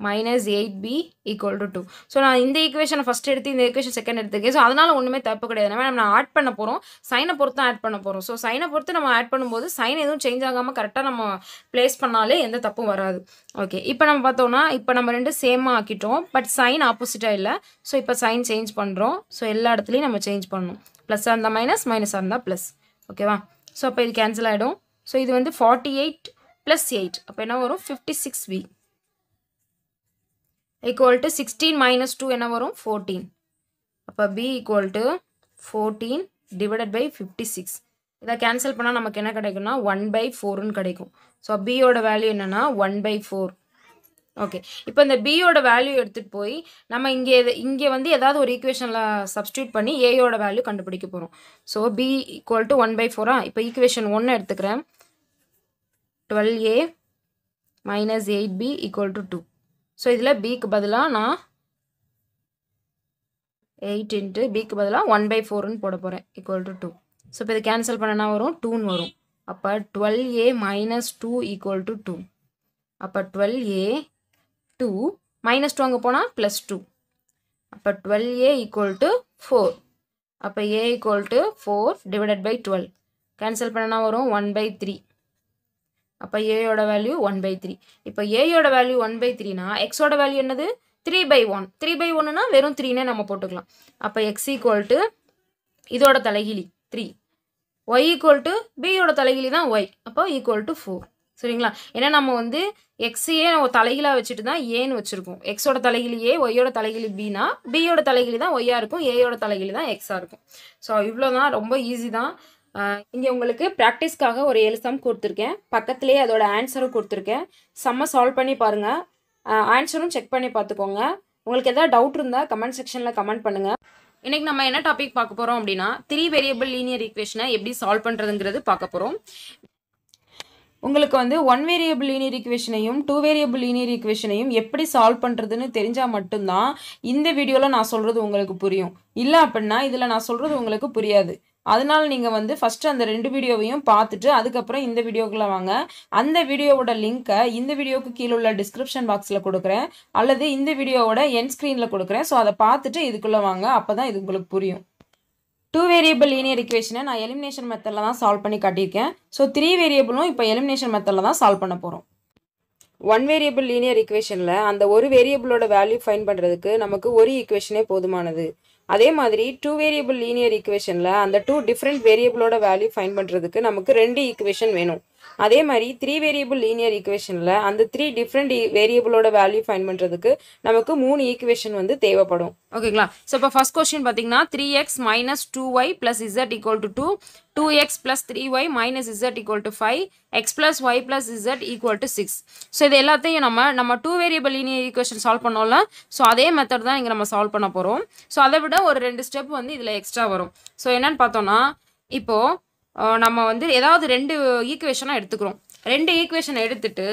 minus 8b equal to 2. So நான் இந்த ஈக்குவேஷனை ஃபஸ்ட் எடுத்து இந்த ஈக்குவேஷன் செகண்ட் எடுத்துருக்கேன். ஸோ அதனால் ஒன்றுமே தப்பு கிடையாது. நம்ம ஆட் பண்ண போகிறோம், சைனை பொறுத்து தான் ஆட் பண்ண போகிறோம். ஸோ சைனை பொறுத்து நம்ம ஆட் பண்ணும்போது சைன் எதுவும் சேஞ்ச் ஆகாமல் கரெக்டாக நம்ம ப்ளேஸ் பண்ணாலே எந்த தப்பும் வராது. ஓகே, இப்போ நம்ம பார்த்தோம்னா இப்போ நம்ம ரெண்டு சேமாக ஆக்கிட்டோம், பட் சைன் ஆப்போசிட்டாக இல்லை. ஸோ இப்போ சைன் சேஞ்ச் பண்ணுறோம். ஸோ எல்லா இடத்துலையும் நம்ம சேஞ்ச் பண்ணணும். ப்ளஸ்ஸாக இருந்தால் மைனஸ், மைனஸாக இருந்தால் ப்ளஸ். ஓகேவா? ஸோ அப்போ இது கேன்சல் ஆகிடும். ஸோ இது வந்து 48 + 8, அப்போ என்ன வரும், 56b equal to 16 minus 2 என்ன வரும், 14. அப்போ b equal to 14 divided by 56. இதை கேன்சல் பண்ணால் நமக்கு என்ன கிடைக்கும்னா 1/4ன்னு கிடைக்கும். ஸோ b-யோட வேல்யூ என்னன்னா 1/4. ஓகே, இப்போ இந்த b-யோட வேல்யூ எடுத்துகிட்டு போய் நம்ம இங்கே வந்து ஏதாவது ஒரு ஈக்குவேஷனில் சப்ஸ்டியூட் பண்ணி a-யோட வேல்யூ கண்டுபிடிக்க போகிறோம். So b equal to 1/4. இப்போ ஈக்குவேஷன் 1 எடுத்துக்கிறேன். 12a minus 8b equal to 2. So இதில் பிக்கு பதிலாக நான் 8 into பிக்கு பதிலாக 1/4ன்னு போட போகிறேன், ஈக்குவல் டு 2. ஸோ இப்போ இது கேன்சல் பண்ணனா வரும் 2ன்னு வரும். அப்போ 12a minus 2 equal to 2. அப்போ 12a 2 minus 2 அங்கே போனால் +2. அப்போ 12a equal to 4. அப்போ a equal to 4 divided by 12. Cancel பண்ணனா வரும் 1/3. அப்போ ஏயோட வேல்யூ 1/3. இப்போ ஏயோட வேல்யூ 1/3னா எக்ஸோட வேல்யூ என்னது, 3/1. 3/1னா வெறும் 3னே நம்ம போட்டுக்கலாம். அப்போ எக்ஸ் ஈக்குவல் டு இதோட தலைகிலி 3, ஒய் ஈக்குவல் டு பியோட தலைகிலி தான் ஒய், அப்போ ஈக்குவல் டு 4. சரிங்களா? ஏன்னா நம்ம வந்து எக்ஸையே தலைகிலாக வச்சுட்டு தான் ஏன்னு வச்சுருக்கோம். எக்ஸோட தலைகிலி ஏ, ஒய்யோட தலைகிலி பினா, பியோட தலைகிலி தான் ஒய்யாக இருக்கும், ஏயோட தலைகிலி தான் எக்ஸாக இருக்கும். ஸோ இவ்வளோ தான், ரொம்ப ஈஸி தான். இங்கே உங்களுக்கு ப்ராக்டிஸ்க்காக ஒரு 7 சம் கொடுத்துருக்கேன், பக்கத்துலேயே அதோட ஆன்சரும் கொடுத்துருக்கேன். சம்மை சால்வ் பண்ணி பாருங்கள், ஆன்சரும் செக் பண்ணி பார்த்துக்கோங்க. உங்களுக்கு எதாவது டவுட் இருந்தால் கமெண்ட் செக்ஷனில் கமெண்ட் பண்ணுங்கள். இன்றைக்கி நம்ம என்ன டாபிக் பார்க்க போகிறோம் அப்படின்னா 3 வேரியபிள் லீனியர் ஈக்குவேஷனை எப்படி சால்வ் பண்ணுறதுங்கிறது பார்க்க போகிறோம். உங்களுக்கு வந்து 1 வேரியபிள் லீனியர் ஈக்குவேஷனையும் 2 வேரியபிள் லீனியர் ஈக்குவேஷனையும் எப்படி சால்வ் பண்ணுறதுன்னு தெரிஞ்சால் மட்டும்தான் இந்த வீடியோவில் நான் சொல்கிறது உங்களுக்கு புரியும். இல்லை அப்படின்னா இதில் நான் சொல்கிறது உங்களுக்கு புரியாது. அதனால நீங்கள் வந்து ஃபஸ்ட்டு அந்த 2 வீடியோவையும் பார்த்துட்டு அதுக்கப்புறம் இந்த வீடியோக்குள்ளே வாங்க. அந்த வீடியோவோட லிங்க்கை இந்த வீடியோவுக்கு கீழே உள்ள டிஸ்கிரிப்ஷன் பாக்ஸில் கொடுக்குறேன், அல்லது இந்த வீடியோவோட என் ஸ்க்ரீனில் கொடுக்குறேன். ஸோ அதை பார்த்துட்டு இதுக்குள்ளே வாங்க, அப்போ தான் இது உங்களுக்கு புரியும். 2 வேரியபிள் லீனியர் ஈக்குவேஷனை நான் எலிமினேஷன் மெத்தடில் தான் சால்வ் பண்ணி காட்டியிருக்கேன். ஸோ 3 வேரியபிளும் இப்போ எலிமினேஷன் மெத்தடில் தான் சால்வ் பண்ண போகிறோம். 1 வேரியபிள் லீனியர் ஈக்குவேஷனில் அந்த ஒரு வேரியபிளோட வேல்யூ ஃபைண்ட் பண்ணுறதுக்கு நமக்கு ஒரு ஈக்குவேஷனே போதுமானது. அதே மாதிரி 2 வேரியபிள் லீனியர் ஈக்குவேஷனில் அந்த 2 டிஃப்ரெண்ட் வேரியபிளோட வேல்யூ ஃபைண்ட் பண்ணுறதுக்கு நமக்கு 2 ஈக்குவேஷன் வேணும். அதே மாதிரி 3 வேரியபிள் லீனியர் ஈக்குவேஷனில் அந்த 3 டிஃப்ரெண்ட் வேரியபிளோட வேல்யூ ஃபைண்ட் பண்ணுறதுக்கு நமக்கு 3 ஈக்குவேஷன் வந்து தேவைப்படும். ஓகேங்களா? ஸோ இப்போ ஃபர்ஸ்ட் கொஸ்டின் பார்த்தீங்கன்னா 3x minus 2y plus z equal to 2, 2x plus 3y minus z equal to 5, x plus y plus z equal to 6. So இது எல்லாத்தையும் நம்ம 2 வேரியபிள் லீனியர் ஈக்குவேஷன் சால்வ் பண்ணோம்ல, ஸோ அதே மெத்தட் தான் இங்கே நம்ம சால்வ் பண்ண போகிறோம். ஸோ அதை விட ஒரு 2 ஸ்டெப் வந்து இதில் எக்ஸ்ட்ரா வரும். ஸோ என்னன்னு பார்த்தோம்னா, இப்போது நம்ம வந்து ஏதாவது 2 ஈக்குவேஷனாக எடுத்துக்கிறோம். 2 ஈக்குவேஷனை எடுத்துட்டு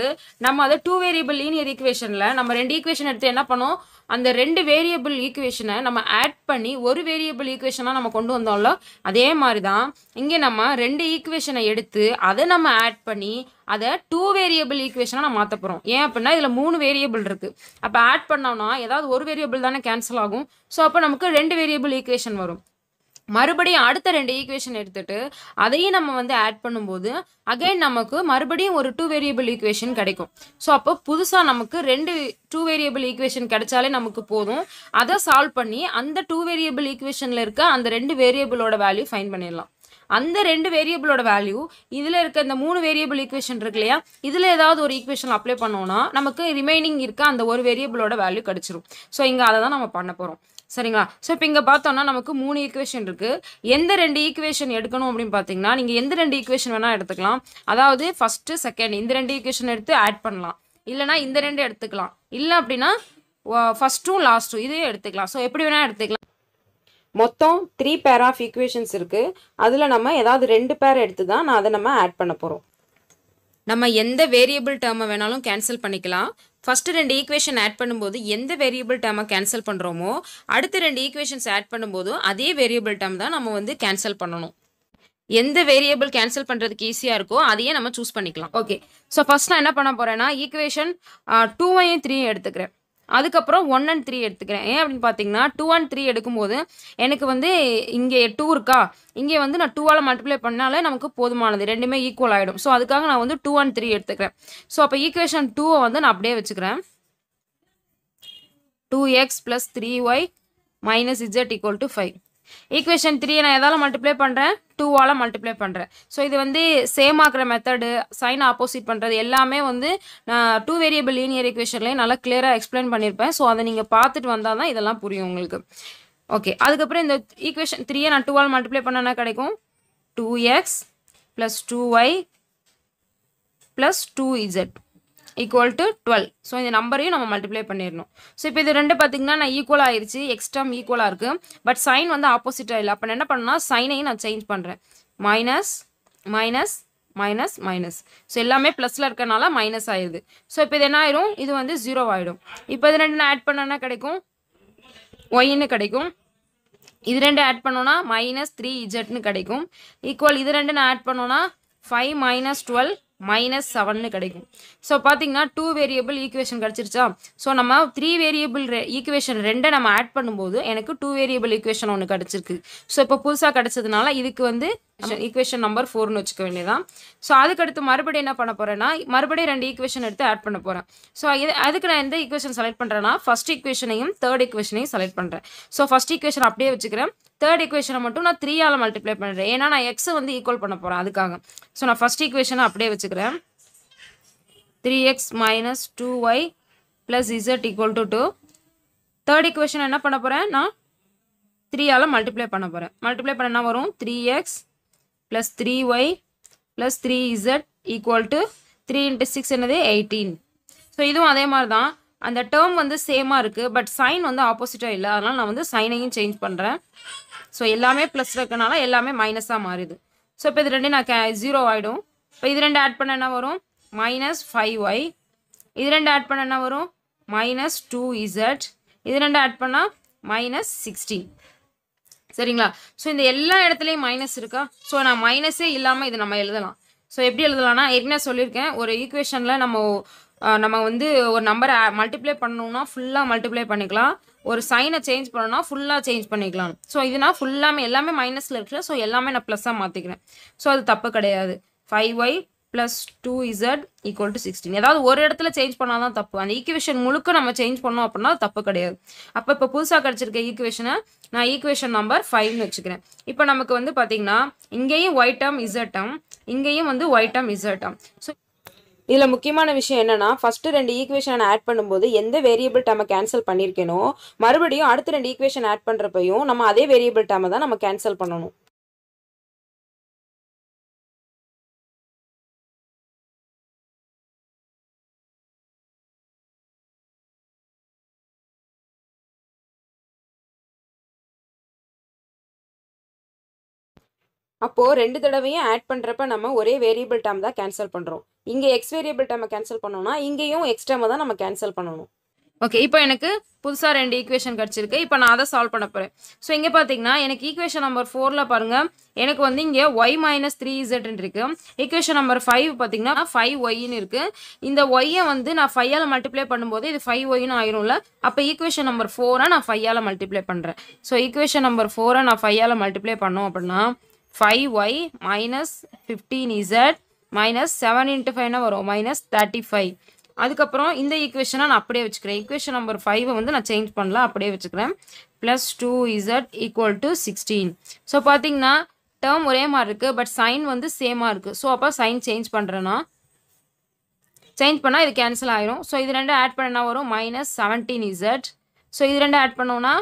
நம்ம அதை 2 வேரியபிள் லீனியர் ஈக்குவேஷனில் நம்ம 2 ஈக்குவேஷன் எடுத்து என்ன பண்ணோம், அந்த 2 வேரியபிள் ஈக்குவேஷனை நம்ம ஆட் பண்ணி ஒரு வேரியபிள் ஈக்குவேஷனாக நம்ம கொண்டு வந்தோம்ல, அதே மாதிரி தான் இங்கே நம்ம 2 ஈக்குவேஷனை எடுத்து அதை நம்ம ஆட் பண்ணி அதை 2 வேரியபிள் ஈக்குவேஷனாக நம்ம மாற்ற போகிறோம். ஏன் அப்படின்னா இதில் 3 வேரியபிள் இருக்குது. அப்போ ஆட் பண்ணோம்னா ஏதாவது ஒரு வேரியபிள் தானே கேன்சல் ஆகும். ஸோ அப்போ நமக்கு 2 வேரியபிள் ஈக்குவேஷன் வரும். மறுபடியும் அடுத்த 2 ஈக்குவேஷன் எடுத்துட்டு அதையும் நம்ம வந்து ஆட் பண்ணும்போது அகைன் நமக்கு மறுபடியும் ஒரு 2 வேரியபிள் ஈக்குவேஷன் கிடைக்கும். ஸோ அப்போ புதுசாக நமக்கு 2 வேரியபிள் ஈக்குவேஷன் கிடைச்சாலே நமக்கு போதும். அதை சால்வ் பண்ணி அந்த 2 வேரியபிள் ஈக்குவேஷனில் இருக்க அந்த 2 வேரியபிளோட வேல்யூ ஃபைண்ட் பண்ணிடலாம். அந்த 2 வேரியபிளோட வேல்யூ இதில் இருக்க இந்த 3 வேரியபிள் ஈக்குவேஷன் இருக்கு இல்லையா, இதில் ஏதாவது ஒரு ஈக்குவேஷன் அப்ளை பண்ணோம்னா நமக்கு ரிமைனிங் இருக்க அந்த ஒரு வேரியபிளோட வேல்யூ கிடைச்சிரும். ஸோ இங்கே அதை தான் நம்ம பண்ண போகிறோம். சரிங்களா? ஸோ இப்போ இங்கே பார்த்தோம்னா நமக்கு 3 ஈக்குவேஷன் இருக்குது. எந்த 2 ஈக்குவேஷன் எடுக்கணும் அப்படின்னு பார்த்தீங்கன்னா, நீங்கள் எந்த 2 ஈக்குவேஷன் வேணால் எடுத்துக்கலாம். அதாவது ஃபஸ்ட்டு செகண்ட் இந்த 2 ஈக்குவேஷன் எடுத்து ஆட் பண்ணலாம், இல்லைனா இந்த 2 எடுத்துக்கலாம், இல்லை அப்படின்னா ஃபஸ்ட்டும் லாஸ்ட்டும் இதையும் எடுத்துக்கலாம். ஸோ எப்படி வேணால் எடுத்துக்கலாம். மொத்தம் 3 பேர் ஆஃப் ஈக்குவேஷன்ஸ் இருக்குது. அதில் நம்ம ஏதாவது 2 பேர் எடுத்து தான் நான் அதை நம்ம ஆட் பண்ண போகிறோம். நம்ம எந்த வேரியபிள் டேர்மை வேணாலும் கேன்சல் பண்ணிக்கலாம். ஃபஸ்ட்டு 2 ஈக்குவேஷன் ஆட் பண்ணும்போது எந்த வேரியபிள் டேர்மை கேன்சல் பண்ணுறோமோ அடுத்த 2 ஈக்குவேஷன்ஸ் ஆட் பண்ணும்போது அதே வேரியபிள் டேர்ம் தான் நம்ம வந்து கேன்சல் பண்ணணும். எந்த வேரியபிள் கேன்சல் பண்ணுறதுக்கு ஈஸியாக இருக்கோ அதையே நம்ம சூஸ் பண்ணிக்கலாம். ஓகே, ஸோ ஃபஸ்ட் நான் என்ன பண்ண போகிறேன்னா ஈக்குவேஷன் 2ஐயும் 3 எடுத்துக்கிறேன். அதுக்கப்புறம் 1 and 3 எடுத்துக்கிறேன். ஏன் அப்படின்னு பார்த்தீங்கன்னா 2 and 3 எடுக்கும்போது எனக்கு வந்து இங்கே 2 இருக்கா, இங்கே வந்து நான் 2ஆல் மல்டிப்ளை பண்ணாலே நமக்கு போதுமானது, ரெண்டுமே ஈக்குவல் ஆகிடும். ஸோ அதுக்காக நான் வந்து 2 and 3 எடுத்துக்கிறேன். ஸோ அப்போ ஈக்குவேஷன் 2 வந்து நான் அப்படியே வச்சுக்கிறேன். 2x plus 3y minus z equal to 5. Equation 3 நான் எதால் மல்டிப்ளை பண்ணுறேன், 2ஆல் மல்டிப்ளை பண்ணுறேன். ஸோ இது வந்து சேம் ஆக்குற மெத்தடு, சைன் ஆப்போசிட் பண்ணுறது எல்லாமே வந்து நான் 2 வேரியபிள் லீனியர் ஈக்குவேஷன்லேயே நல்லா கிளியராக எக்ஸ்பிளைன் பண்ணியிருப்பேன். ஸோ அதை நீங்கள் பார்த்துட்டு வந்தால் தான் இதெல்லாம் புரியும் உங்களுக்கு. ஓகே, அதுக்கப்புறம் இந்த ஈக்குவேஷன் 3ஐ நான் 2ஆல் மல்டிப்ளை பண்ணனா கிடைக்கும் 2x plus 2y plus 2z equal to 12. So இந்த நம்பரையும் நம்ம மல்டிப்ளை பண்ணிடணும். ஸோ இப்போ இது 2 பார்த்தீங்கன்னா நான் ஈக்குவல் ஆயிடுச்சு, எக்ஸ்ட்ராம் ஈக்குவலாக இருக்குது. பட் சைன் வந்து ஆப்போசிட்டாக இல்லை. அப்போ நான் என்ன பண்ணேன்னா சைனையும் நான் சேஞ்ச் பண்ணுறேன். Minus minus minus minus. So எல்லாமே ப்ளஸில் இருக்கனால மைனஸ் ஆயிடுது. ஸோ இப்போ இது என்ன ஆயிரும், இது வந்து 0 ஆகிடும். இப்போ இது 2 நான் ஆட் பண்ணனா கிடைக்கும் ஒய்ன்னு கிடைக்கும். இது 2 ஆட் பண்ணோன்னா மைனஸ் 3zன்னு கிடைக்கும். ஈக்குவல் இது 2 நான் ஆட் பண்ணோன்னா 5 minus 12 minus 7ன்னு கிடைக்கும். ஸோ பார்த்தீங்கன்னா 2 வேரியபிள் ஈக்குவேஷன் கிடச்சிருச்சா. ஸோ நம்ம 3 வேரியபிள் ஈக்குவேஷன் 2 நம்ம ஆட் பண்ணும்போது எனக்கு 2 வேரியபிள் ஈக்குவேஷன் ஒன்று கிடச்சிருக்கு. ஸோ இப்போ புதுசாக கிடச்சதுனால இதுக்கு வந்து ஈக்குவேஷன் நம்பர் 4ன்னு வச்சுக்க வேண்டியதான். ஸோ அதுக்கடுத்து மறுபடியும் என்ன பண்ண போகிறேன்னா மறுபடியும் 2 ஈக்குவேஷன் எடுத்து ஆட் பண்ண போகிறேன். ஸோ அதுக்கு நான் எந்த ஈக்குவேஷன் செலக்ட் பண்ணுறேன்னா ஃபர்ஸ்ட் ஈக்குவேஷனையும் தேர்ட் ஈக்குவேஷனையும் செலக்ட் பண்ணுறேன். ஸோ ஃபர்ஸ்ட் ஈக்குவேஷன் அப்படியே வச்சுக்கிறேன். தேர்ட் ஈக்குவேஷனை மட்டும் நான் 3ஆல் மல்டிப்ளை பண்ணுறேன். ஏன்னா நான் எக்ஸை வந்து ஈக்குவல் பண்ண போகிறேன் அதுக்காக. ஸோ நான் ஃபர்ஸ்ட் ஈக்குவேஷனை அப்படியே வச்சுக்கிறேன். 3x minus 2y plus z equal to 2. Third equation என்ன பண்ண போகிறேன், நான் 3ஆல் மல்டிப்ளை பண்ண போகிறேன். மல்டிப்ளை பண்ண என்ன வரும், 3x plus 3y plus 3z equal to 3 into 6 என்னது 18. ஸோ இதுவும் அதே மாதிரி தான், அந்த டேர்ம் வந்து சேமாக இருக்குது, பட் சைன் வந்து ஆப்போசிட்டாக இல்லை. அதனால் நான் வந்து சைனையும் சேஞ்ச் பண்ணுறேன். ஸோ எல்லாமே ப்ளஸ் இருக்கனால எல்லாமே மைனஸாக மாறுது. ஸோ இப்போ இது 2 நான் 0 ஆகிடும். இப்போ இது 2 ஆட் பண்ண என்ன வரும், minus 5y. இது 2 ஆட் பண்ண என்ன வரும், minus 2z. இது 2 ஆட் பண்ணால் minus 16. சரிங்களா? ஸோ இந்த எல்லா இடத்துலையும் மைனஸ் இருக்கா. ஸோ நான் மைனஸே இல்லாமல் இது நம்ம எழுதலாம். ஸோ எப்படி எழுதலாம்னா ஏற்கனவே சொல்லியிருக்கேன், ஒரு ஈக்குவேஷனில் நம்ம வந்து ஒரு நம்பரை மல்டிப்ளை பண்ணணும்னா ஃபுல்லாக மல்டிப்ளை பண்ணிக்கலாம், ஒரு சைனை சேஞ்ச் பண்ணணும்னா ஃபுல்லாக சேஞ்ச் பண்ணிக்கலாம். ஸோ இதுனா ஃபுல்லாமே எல்லாமே மைனஸில் இருக்குல்ல, ஸோ எல்லாமே நான் ப்ளஸ்ஸாக மாற்றிக்கிறேன். ஸோ அது தப்பு கிடையாது. 5y plus 2z equal to 16. ஏதாவது ஒரு இடத்துல சேஞ்ச் பண்ணால் தான் தப்பு. அந்த ஈக்குவேஷன் முழுக்க நம்ம சேஞ்ச் பண்ணோம் அப்படின்னா தப்பு கிடையாது. அப்போ இப்போ புதுசாக கிடச்சிருக்க ஈக்குவேஷனை நான் ஈக்குவேஷன் நம்பர் 5ன்னு வச்சுக்கிறேன். இப்போ நமக்கு வந்து பார்த்தீங்கன்னா இங்கேயும் y டேர்ம் z டேர்ம், இங்கேயும் வந்து y term z term. So இதில் முக்கியமான விஷயம் என்னன்னா, ஃபஸ்ட்டு 2 ஈக்குவேஷன் ஆட் பண்ணும்போது எந்த வேரியபிள் டேர்மை கேன்சல் பண்ணியிருக்கேனோ மறுபடியும் அடுத்த 2 ஈக்குவேஷன் ஆட் பண்ணுறப்பையும் நம்ம அதே வேரியபிள் டேர்மை தான் நம்ம கேன்சல் பண்ணணும். அப்போது 2 தடவையும் ஆட் பண்ணுறப்ப நம்ம ஒரே வேரியபிள் டேர்ம் தான் கேன்சல் பண்ணுறோம். இங்கே எக்ஸ் வேரியபிள் டேர்மை கேன்சல் பண்ணோம்னா இங்கேயும் எக்ஸ் டேர்மை தான் நம்ம கேன்சல் பண்ணணும். ஓகே, இப்போ எனக்கு புதுசாக 2 ஈக்குவேஷன் கிடச்சிருக்கு. இப்போ நான் அதை சால்வ் பண்ண போகிறேன். ஸோ இங்கே பார்த்தீங்கன்னா எனக்கு ஈக்குவேஷன் நம்பர் 4ல் பாருங்கள், எனக்கு வந்து இங்கே y மைனஸ் 3zன்னு இருக்குது. ஈக்குவேஷன் நம்பர் 5 பார்த்தீங்கன்னா 5yன்னு இருக்குது. இந்த ஒய்யை வந்து நான் 5ஆல் மல்டிப்ளை பண்ணும்போது இது 5yன்னு ஆயிரும்ல. அப்போ ஈக்குவேஷன் நம்பர் 4 நான் 5ஆல் மல்டிப்ளை பண்ணுறேன். ஸோ ஈக்குவேஷன் நம்பர் 4 நான் 5ஆல் மல்டிப்ளை பண்ணோம் அப்படின்னா 5y minus 15z minus 7 into 5 வரும் minus 35. அதுக்கப்புறம் இந்த ஈக்குவேஷனை நான் அப்படியே வச்சுக்கிறேன். ஈக்குவேஷன் நம்பர் 5 வந்து நான் சேஞ்ச் பண்ணலாம், அப்படியே வச்சுக்கிறேன். Plus 2z equal to 16. So பார்த்தீங்கன்னா டேர்ம் ஒரே மாதிரி இருக்குது, பட் சைன் வந்து சேமாக இருக்குது. ஸோ அப்போ சைன் சேஞ்ச் பண்ணுறேன்னா சேஞ்ச் பண்ணால் இது கேன்சல் ஆயிரும். ஸோ இது 2 ஆட் பண்ணா வரும் minus 17z. ஸோ இது 2 ஆட் பண்ணோன்னா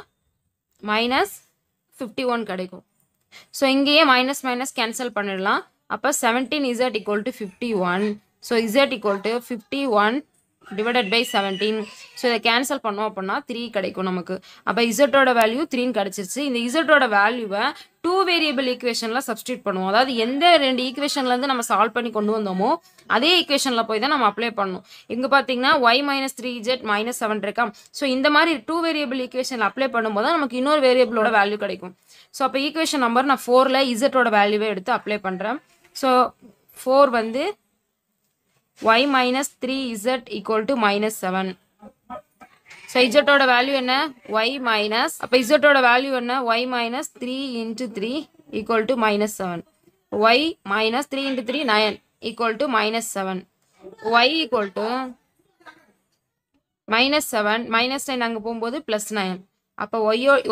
minus 51 கிடைக்கும். ஸோ இங்கேயே மைனஸ் மைனஸ் கேன்சல் பண்ணிடலாம். அப்போ 17z equal to 51. So z equal to 51 divided by 17. So இதை கேன்சல் பண்ணோம் அப்படின்னா 3 கிடைக்கும் நமக்கு. அப்போ இசட்டோட வேல்யூ 3ன்னு கிடச்சிருச்சு. இந்த இசட்டோட வேல்யூவை 2 வேரியபிள் ஈக்குவேஷனில் சப்ஸ்டியூட் பண்ணுவோம். அதாவது எந்த 2 ஈக்குவேஷன்லேருந்து நம்ம சால்வ் பண்ணி கொண்டு வந்தோமோ அதே ஈக்குவேஷனில் போய் தான் நம்ம அப்ளை பண்ணணும். இங்கே பார்த்தீங்கன்னா y மைனஸ் 3z மைனஸ் 7 இருக்கா. ஸோ இந்த மாதிரி 2 வேரியபிள் ஈக்குவேஷனில் அப்ளை பண்ணும்போது தான் நமக்கு இன்னொரு வேரியபிளோட வேல்யூ கிடைக்கும். ஸோ அப்போ ஈக்குவேஷன் நம்பர் நான் 4ல் இசட்டோட வேல்யூவை எடுத்து அப்ளை பண்ணுறேன். ஸோ 4 வந்து y minus 3z equal to minus 7. So z ஓட வேல்யூ என்ன y minus, அப்போ z ஓட வேல்யூ என்ன y minus 3 into 3 equal to minus 7. y minus 3 into 3 9 equal to minus 7. y equal to minus 7 minus 9 அங்கே போகும்போது plus 9. அப்போ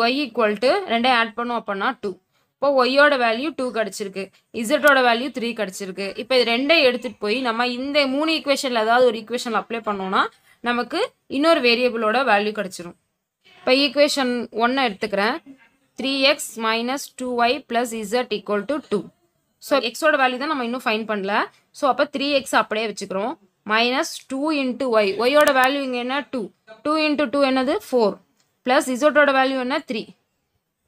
y equal to 2 add பண்ணோம் அப்படின்னா 2. இப்போ ஒய்யோட வேல்யூ 2 கிடச்சிருக்கு, இசட்டோட வேல்யூ 3 கிடச்சிருக்கு. இப்போ இது 2 எடுத்துகிட்டு போய் நம்ம இந்த 3 ஈக்குவேஷனில் ஏதாவது ஒரு ஈக்குவேஷனில் அப்ளை பண்ணோன்னா நமக்கு இன்னொரு வேரியபிளோட வேல்யூ கிடச்சிரும். இப்போ ஈக்குவேஷன் 1 எடுத்துக்கிறேன். 3x minus 2y plus Z equal to 2. So எக்ஸோட வேல்யூ தான் நம்ம இன்னும் ஃபைன் பண்ணல. ஸோ அப்போ 3x அப்படியே வச்சுக்கிறோம். மைனஸ் 2 இன்ட்டு ஒய், ஒய்யோட வேல்யூ இங்கே என்ன 2, 2 இன்ட்டு 2 என்னது 4, ப்ளஸ் இசட்டோட வேல்யூ என்ன 3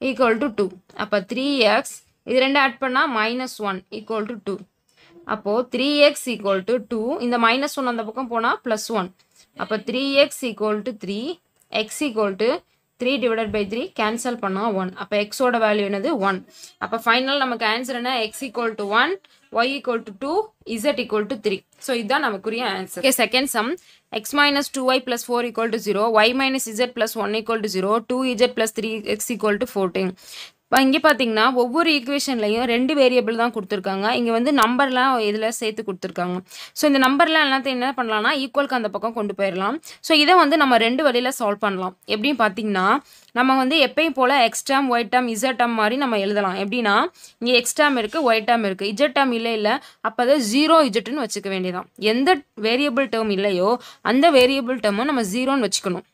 equal to 2. அப்போ 3x இது 2 ஆட் பண்ணால் minus 1 equal to 2. அப்போது 3x equal to 2, இந்த minus 1 அந்த பக்கம் போனால் plus 1. அப்போ 3x equal to 3, x equal to 3 divided by 3 cancel பண்ணால் 1. அப்போ எக்ஸோட வேல்யூ என்னது 1. அப்போ ஃபைனல் நமக்கு ஆன்சர் என்ன x equal to 1, y equal to 2, z equal to 3. So இதுதான் நமக்குரிய answer. Okay, second sum x minus 2y plus 4 equal to 0, y minus z plus 1 equal to 0, 2z plus 3x equal to 14. இப்போ இங்கே பார்த்தீங்கன்னா ஒவ்வொரு ஈக்குவேஷன்லையும் 2 variable தான் கொடுத்துருக்காங்க. இங்கே வந்து நம்பர்லாம் இதில் சேர்த்து கொடுத்துருக்காங்க. ஸோ இந்த நம்பர்லாம் எல்லாத்தையும் என்ன பண்ணலாம்னா ஈக்குவலுக்கு அந்த பக்கம் கொண்டு போயிடலாம். ஸோ இதை வந்து நம்ம 2 வழியில் சால்வ் பண்ணலாம். எப்படின்னு பார்த்தீங்கன்னா நம்ம வந்து எப்பயும் போல் x term Y term z term மாதிரி நம்ம எழுதலாம். எப்படின்னா இங்கே எக்ஸ் டேம் இருக்குது, ஒய் டேம் இருக்குது, இஜட் டேம் இல்லை அப்போ அதை 0 இஜட்டுன்னு வச்சுக்க வேண்டியதான். எந்த வேரியபிள் டேர்ம் இல்லையோ அந்த வேரியபிள் டேர்மும் நம்ம 0ன்னு வச்சுக்கணும்.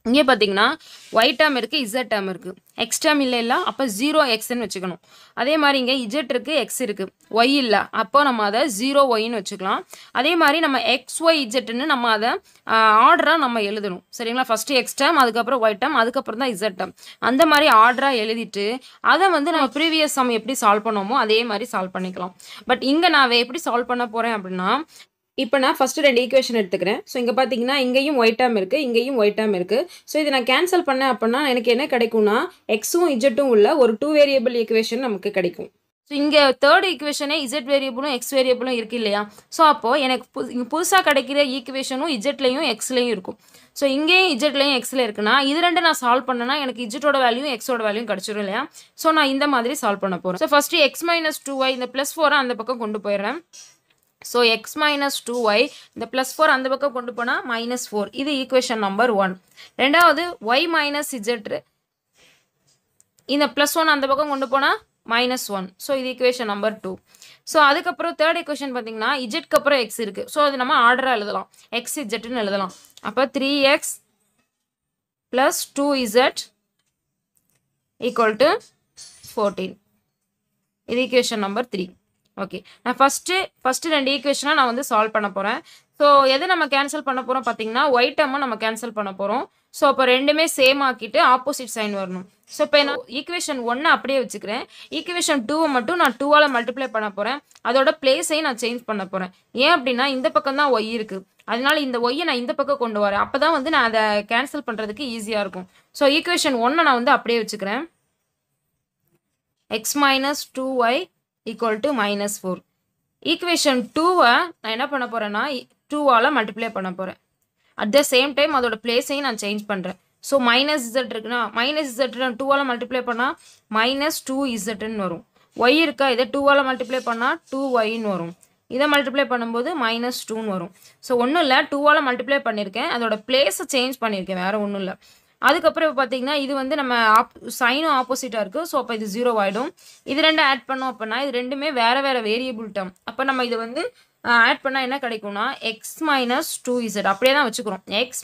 இங்கே பார்த்தீங்கன்னா ஒய் டேர்ம் இருக்குது, இசட் டேர்ம் இருக்குது, எக்ஸ் டேர்ம் இல்லை அப்போ 0xன்னு வச்சுக்கணும். அதே மாதிரி இங்கே இஜட் இருக்குது, எக்ஸ் இருக்குது, ஒய் இல்லை, அப்போ நம்ம அதை 0yன்னு வச்சுக்கலாம். அதே மாதிரி நம்ம எக்ஸ் ஒய் இஜட்டுன்னு நம்ம அதை ஆர்டராக நம்ம எழுதணும். சரிங்களா? ஃபஸ்ட்டு எக்ஸ் டேர்ம், அதுக்கப்புறம் ஒய் டேர்ம், அதுக்கப்புறம் தான் இசட் டேர்ம். அந்த மாதிரி ஆர்டராக எழுதிட்டு அதை வந்து நம்ம ப்ரீவியஸ் சம் எப்படி சால்வ் பண்ணோமோ அதே மாதிரி சால்வ் பண்ணிக்கலாம். பட் இங்கே நான் எப்படி சால்வ் பண்ண போகிறேன் அப்படின்னா, இப்போ நான் ஃபஸ்ட்டு 2 ஈக்குவேஷன் எடுத்துக்கிறேன். ஸோ இங்கே பார்த்தீங்கன்னா இங்கேயும் ஒய் டேர்ம் இருக்குது, இங்கேயும் ஒய் டேர்ம் இருக்குது. ஸோ இதை நான் கேன்சல் பண்ணேன் அப்படின்னா எனக்கு என்ன கிடைக்கும்னா எக்ஸும் இஜட்டும் உள்ள ஒரு 2 வேரியபிள் ஈக்குவேஷன் நமக்கு கிடைக்கும். ஸோ இங்கே தேர்ட் ஈக்குவேஷனே இஜட் வேரியபிளும் எக்ஸ் வேரியபிளும் இருக்குது இல்லையா? ஸோ அப்போது எனக்கு புதுசாக கிடைக்கிற ஈக்குவேஷனும் இஜட்லையும் எக்ஸ்லையும் இருக்கும். ஸோ இங்கேயும் இஜட்லையும் எக்ஸில் இருக்குன்னா இது 2 நான் சால்வ் பண்ணேன்னா எனக்கு இஜட்டோட வேல்யூ எக்ஸோட வேல்யூ கிடச்சிடும் இல்லையா? ஸோ நான் இந்த மாதிரி சால்வ் பண்ண போகிறேன். So first X minus 2y இந்த +4 அந்த பக்கம் கொண்டு போயிடுறேன். ஸோ எக்ஸ் மைனஸ் 2y இந்த ப்ளஸ் 4 அந்த பக்கம் கொண்டு போனால் -4. இது ஈக்குவேஷன் நம்பர் 1. ரெண்டாவது y மைனஸ் இஜெட் இந்த ப்ளஸ் 1 அந்த பக்கம் கொண்டு போனால் -1. ஸோ இது ஈக்குவேஷன் நம்பர் 2. ஸோ அதுக்கப்புறம் தேர்ட் ஈக்குவேஷன் பார்த்தீங்கன்னா இஜெட்க்கு அப்புறம் எக்ஸ் இருக்குது. ஸோ அது நம்ம ஆர்டராக எழுதலாம், எக்ஸ் இஜெட்னு எழுதலாம். அப்போ 3x + 2z = 14. இது ஈக்குவேஷன் நம்பர் 3. ஓகே, நான் ஃபஸ்ட்டு 2 ஈக்குவேஷனாக நான் வந்து சால்வ் பண்ண போகிறேன். ஸோ எதை நம்ம கேன்சல் பண்ண போகிறோம் பார்த்தீங்கன்னா ஒய் டேர்மை நம்ம கேன்சல் பண்ண போகிறோம். ஸோ அப்போ ரெண்டுமே சேம் ஆக்கிட்டு ஆப்போசிட் சைன் வரணும். ஸோ இப்போ நான் ஈக்குவேஷன் 1 அப்படியே வச்சுக்கிறேன். ஈக்குவேஷன் 2 மட்டும் நான் 2ஆல் மல்டிப்ளை பண்ண போகிறேன். அதோட பிளேஸையும் நான் சேஞ்ச் பண்ண போகிறேன். ஏன் அப்படின்னா இந்த பக்கம் தான் ஒய் இருக்குது, அதனால இந்த ஒய்யை நான் இந்த பக்கம் கொண்டு வரேன். அப்போ தான் வந்து நான் அதை கேன்சல் பண்ணுறதுக்கு ஈஸியாக இருக்கும். ஸோ ஈக்குவேஷன் 1 நான் வந்து அப்படியே வச்சுக்கிறேன். x minus 2y = -4. ஈக்குவேஷன் 2-வை நான் என்ன பண்ண போகிறேன்னா 2ஆல் மல்டிப்ளை பண்ண போகிறேன். அட் த சேம் டைம் அதோட பிளேஸையும் நான் சேஞ்ச் பண்ணுறேன். ஸோ -z இருக்குன்னா -z 2ஆல் மல்டிப்ளை பண்ணால் -2zன்னு வரும். y இருக்கா, இதை 2ஆல் மல்டிப்ளை பண்ணால் 2yன்னு வரும். இதை மல்டிப்ளை பண்ணும்போது -2ன்னு வரும். ஸோ ஒன்றும் இல்லை, 2ஆல் மல்டிப்ளை பண்ணியிருக்கேன், அதோட பிளேஸை சேஞ்ச் பண்ணியிருக்கேன், வேறு ஒன்றும் இல்லை. அதுக்கப்புறம் இப்போ பார்த்தீங்கன்னா இது வந்து நம்ம சைனும் ஆப்போசிட்டாக இருக்குது. ஸோ அப்போ இது 0 ஆகிடும். இது ரெண்டும் ஆட் பண்ணோம் அப்படின்னா இது ரெண்டுமே வேறு வேறு வேரியபிள் டேர்ம். அப்போ நம்ம இதை வந்து ஆட் பண்ணால் என்ன கிடைக்கும்னா x - 2z அப்படியே தான் வச்சுக்கிறோம். x -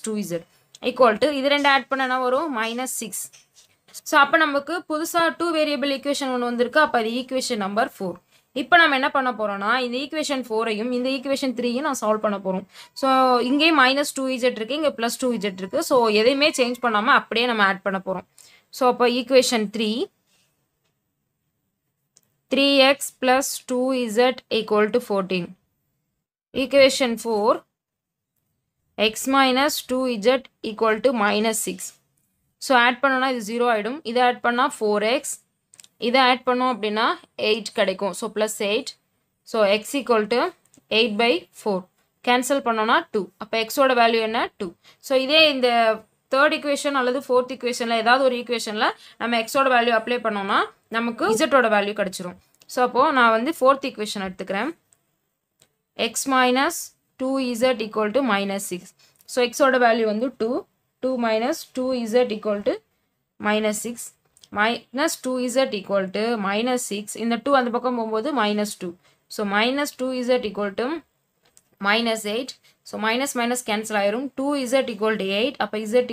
2z = இது ரெண்டு ஆட் பண்ண என்ன வரும் -6. ஸோ அப்போ நமக்கு புதுசாக 2 வேரியபிள் ஈக்குவேஷன் ஒன்று வந்திருக்கு. அப்போ அது ஈக்குவேஷன் நம்பர் 4. இப்போ நம்ம என்ன பண்ண போகிறோம்னா இந்த ஈக்குவேஷன் 4ஐயும் இந்த ஈக்குவேஷன் 3யும் நான் சால்வ் பண்ண போகிறோம். ஸோ இங்கேயும் -2z இருக்குது, இங்கே +2z இருக்குது. ஸோ எதையுமே சேஞ்ச் பண்ணாமல் அப்படியே நம்ம ஆட் பண்ண போகிறோம். ஸோ அப்போ equation 3x + 2z = 14. Equation 4 x - 2z = -6. So add பண்ணோன்னா இது 0 ஆகிடும். இதை ஆட் பண்ணால் 4x, இதை ஆட் பண்ணோம் அப்படின்னா 8 கிடைக்கும். ஸோ +8. So x = 8/4. கேன்சல் பண்ணோன்னா 2. அப்போ எக்ஸோட வேல்யூ என்ன 2. ஸோ இதே இந்த தேர்ட் ஈக்குவேஷன் அல்லது ஃபோர்த் ஈக்குவேஷனில் ஏதாவது ஒரு ஈக்குவேஷனில் நம்ம எக்ஸோட வேல்யூ அப்ளை பண்ணோம்னா நமக்கு இசட்டோட வேல்யூ கிடச்சிரும். ஸோ அப்போது நான் வந்து ஃபோர்த் ஈக்குவேஷன் எடுத்துக்கிறேன். x - 2z = -6. ஸோ எக்ஸோட வேல்யூ வந்து 2. 2 - 2z = -6. -2z = -6. இந்த 2 அந்த பக்கம் போகும்போது -2. So -2z = -8. So minus cancel ஆயிரும். 2z = 8. அப்போ z =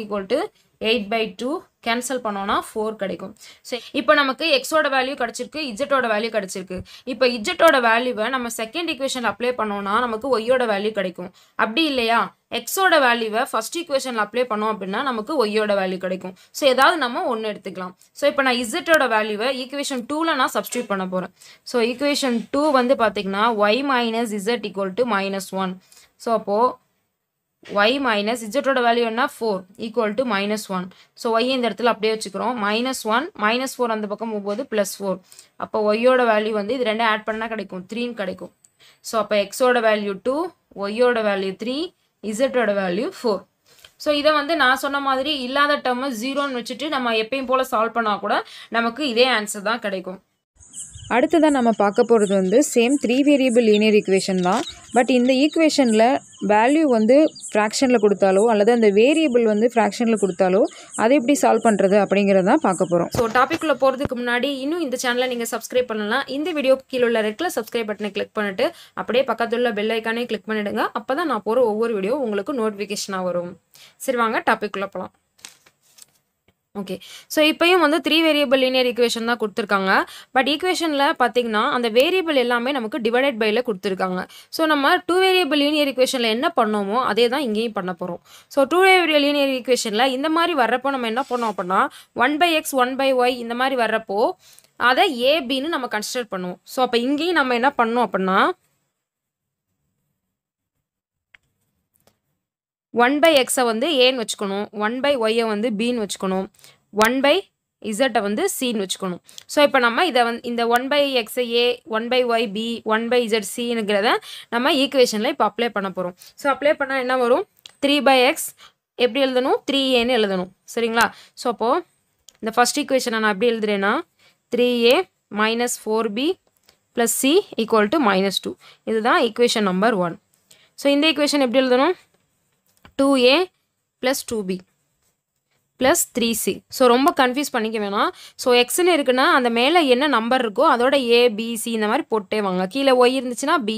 8/2. கேன்சல் பண்ணோன்னா 4 கிடைக்கும். ஸோ இப்போ நமக்கு எக்ஸோட வேல்யூ கிடச்சிருக்கு, இஜெட்டோட வேல்யூ கிடச்சிருக்கு. இப்போ இஜெட்டோட வேல்யூவை நம்ம செகண்ட் ஈக்குவேஷனில் அப்ளை பண்ணோன்னா நமக்கு ஒய்யோட வேல்யூ கிடைக்கும். அப்படி இல்லையா எக்ஸோட வேல்யூவை ஃபர்ஸ்ட் ஈக்குவேஷனில் அப்ளை பண்ணோம் அப்படின்னா நமக்கு ஒய்யோட வேல்யூ கிடைக்கும். ஸோ ஏதாவது நம்ம ஒன்று எடுத்துக்கலாம். ஸோ இப்போ நான் இஜெட்டோட வேல்யூவை ஈக்குவேஷன் 2ல் நான் சப்ஸ்டியூட் பண்ண போகிறேன். ஸோ ஈக்குவேஷன் 2 வந்து பார்த்தீங்கன்னா y - z = -1. ஸோ அப்போது y - z-ஓட வேல்யூ என்ன 4 = -1. ஸோ y இந்த இடத்துல அப்படியே வச்சுக்கிறோம். -1 -4 அந்த பக்கம் போகும்போது +4. அப்போ y-ஓட வேல்யூ வந்து இது ரெண்டும் ஆட் பண்ணால் கிடைக்கும் 3ன்னு கிடைக்கும். ஸோ அப்போ x-ஓட வேல்யூ 2, y-ஓட வேல்யூ 3, z-ஓட வேல்யூ 4. ஸோ இதை வந்து நான் சொன்ன மாதிரி இல்லாத டேர்மை 0ன்னு வச்சுட்டு நம்ம எப்பயும் போல் சால்வ் பண்ணால் கூட நமக்கு இதே ஆன்சர் தான் கிடைக்கும். அடுத்ததாக நம்ம பார்க்க போகிறது வந்து சேம் 3 வேரியபிள் லீனியர் ஈக்குவேஷன் தான். பட் இந்த ஈக்குவேஷனில் வேல்யூ வந்து ஃப்ராக்ஷனில் கொடுத்தாலோ அல்லது அந்த வேரியபிள் வந்து ஃப்ராக்ஷனில் கொடுத்தாலோ அதை எப்படி சால்வ் பண்ணுறது அப்படிங்கிறத தான் பார்க்க போகிறோம். ஸோ டாப்பிக்குள்ளே போகிறதுக்கு முன்னாடி இன்னும் இந்த சேனலை நீங்கள் சப்ஸ்கிரைப் பண்ணலாம். இந்த வீடியோக்கு கீழே உள்ள ரெட் கலர் சப்ஸ்கிரைப் பட்டனை கிளிக் பண்ணிட்டு அப்படியே பக்கத்தில் உள்ள பெல் ஐக்கானே கிளிக் பண்ணிவிடுங்க. அப்போ தான் நான் போகிற ஒவ்வொரு வீடியோ உங்களுக்கு நோட்டிஃபிகேஷனாக வரும். சரி வாங்க டாப்பிக்குள்ளே போகலாம். ஓகே, ஸோ இப்போயும் வந்து 3 வேரியபிள் லீனியர் ஈக்குவேஷன் தான் கொடுத்துருக்காங்க. பட் ஈக்குவேஷனில் பார்த்தீங்கன்னா அந்த வேரியபிள் எல்லாமே நமக்கு டிவைடட் பையில் கொடுத்துருக்காங்க. ஸோ நம்ம 2 வேரியபிள் லீனியர் ஈக்குவேஷனில் என்ன பண்ணோமோ அதே தான் இங்கேயும் பண்ண போகிறோம். ஸோ 2 வேரியபிள் லீனியர் ஈக்குவேஷனில் இந்த மாதிரி வர்றப்போ நம்ம என்ன பண்ணோம் அப்படின்னா 1/x 1/y இந்த மாதிரி வர்றப்போ அதை ஏபின்னு நம்ம கன்சிடர் பண்ணுவோம். ஸோ அப்போ இங்கேயும் நம்ம என்ன பண்ணோம் அப்படின்னா 1/x வந்து ஏன்னு வச்சுக்கணும், 1/y வந்து பின்னு வச்சுக்கணும், 1/z வந்து சின்னு வச்சுக்கணும். ஸோ இப்போ நம்ம இதை வந்து இந்த 1/x ஏ, 1/y பி, 1/z சிங்கிறத நம்ம ஈக்குவேஷனில் இப்போ அப்ளை பண்ண போகிறோம். ஸோ அப்ளை பண்ணால் என்ன வரும் 3/x எப்படி எழுதணும் 3aன்னு எழுதணும். சரிங்களா? ஸோ அப்போது இந்த ஃபஸ்ட் ஈக்குவேஷனை நான் எப்படி எழுதுறேன்னா 3a - 4b plus c equal to -2. இதுதான் equation number 1. ஸோ இந்த equation எப்படி எழுதணும்? 2a plus 2b plus 3c. So ரொம்ப கன்ஃபியூஸ் பண்ணிக்க வேணாம். ஸோ எக்ஸ்ன்னு இருக்குன்னா அந்த மேலே என்ன நம்பர் இருக்கோ அதோட a b c இந்த மாதிரி போட்டே வாங்க. கீழே ஒய் இருந்துச்சுன்னா b,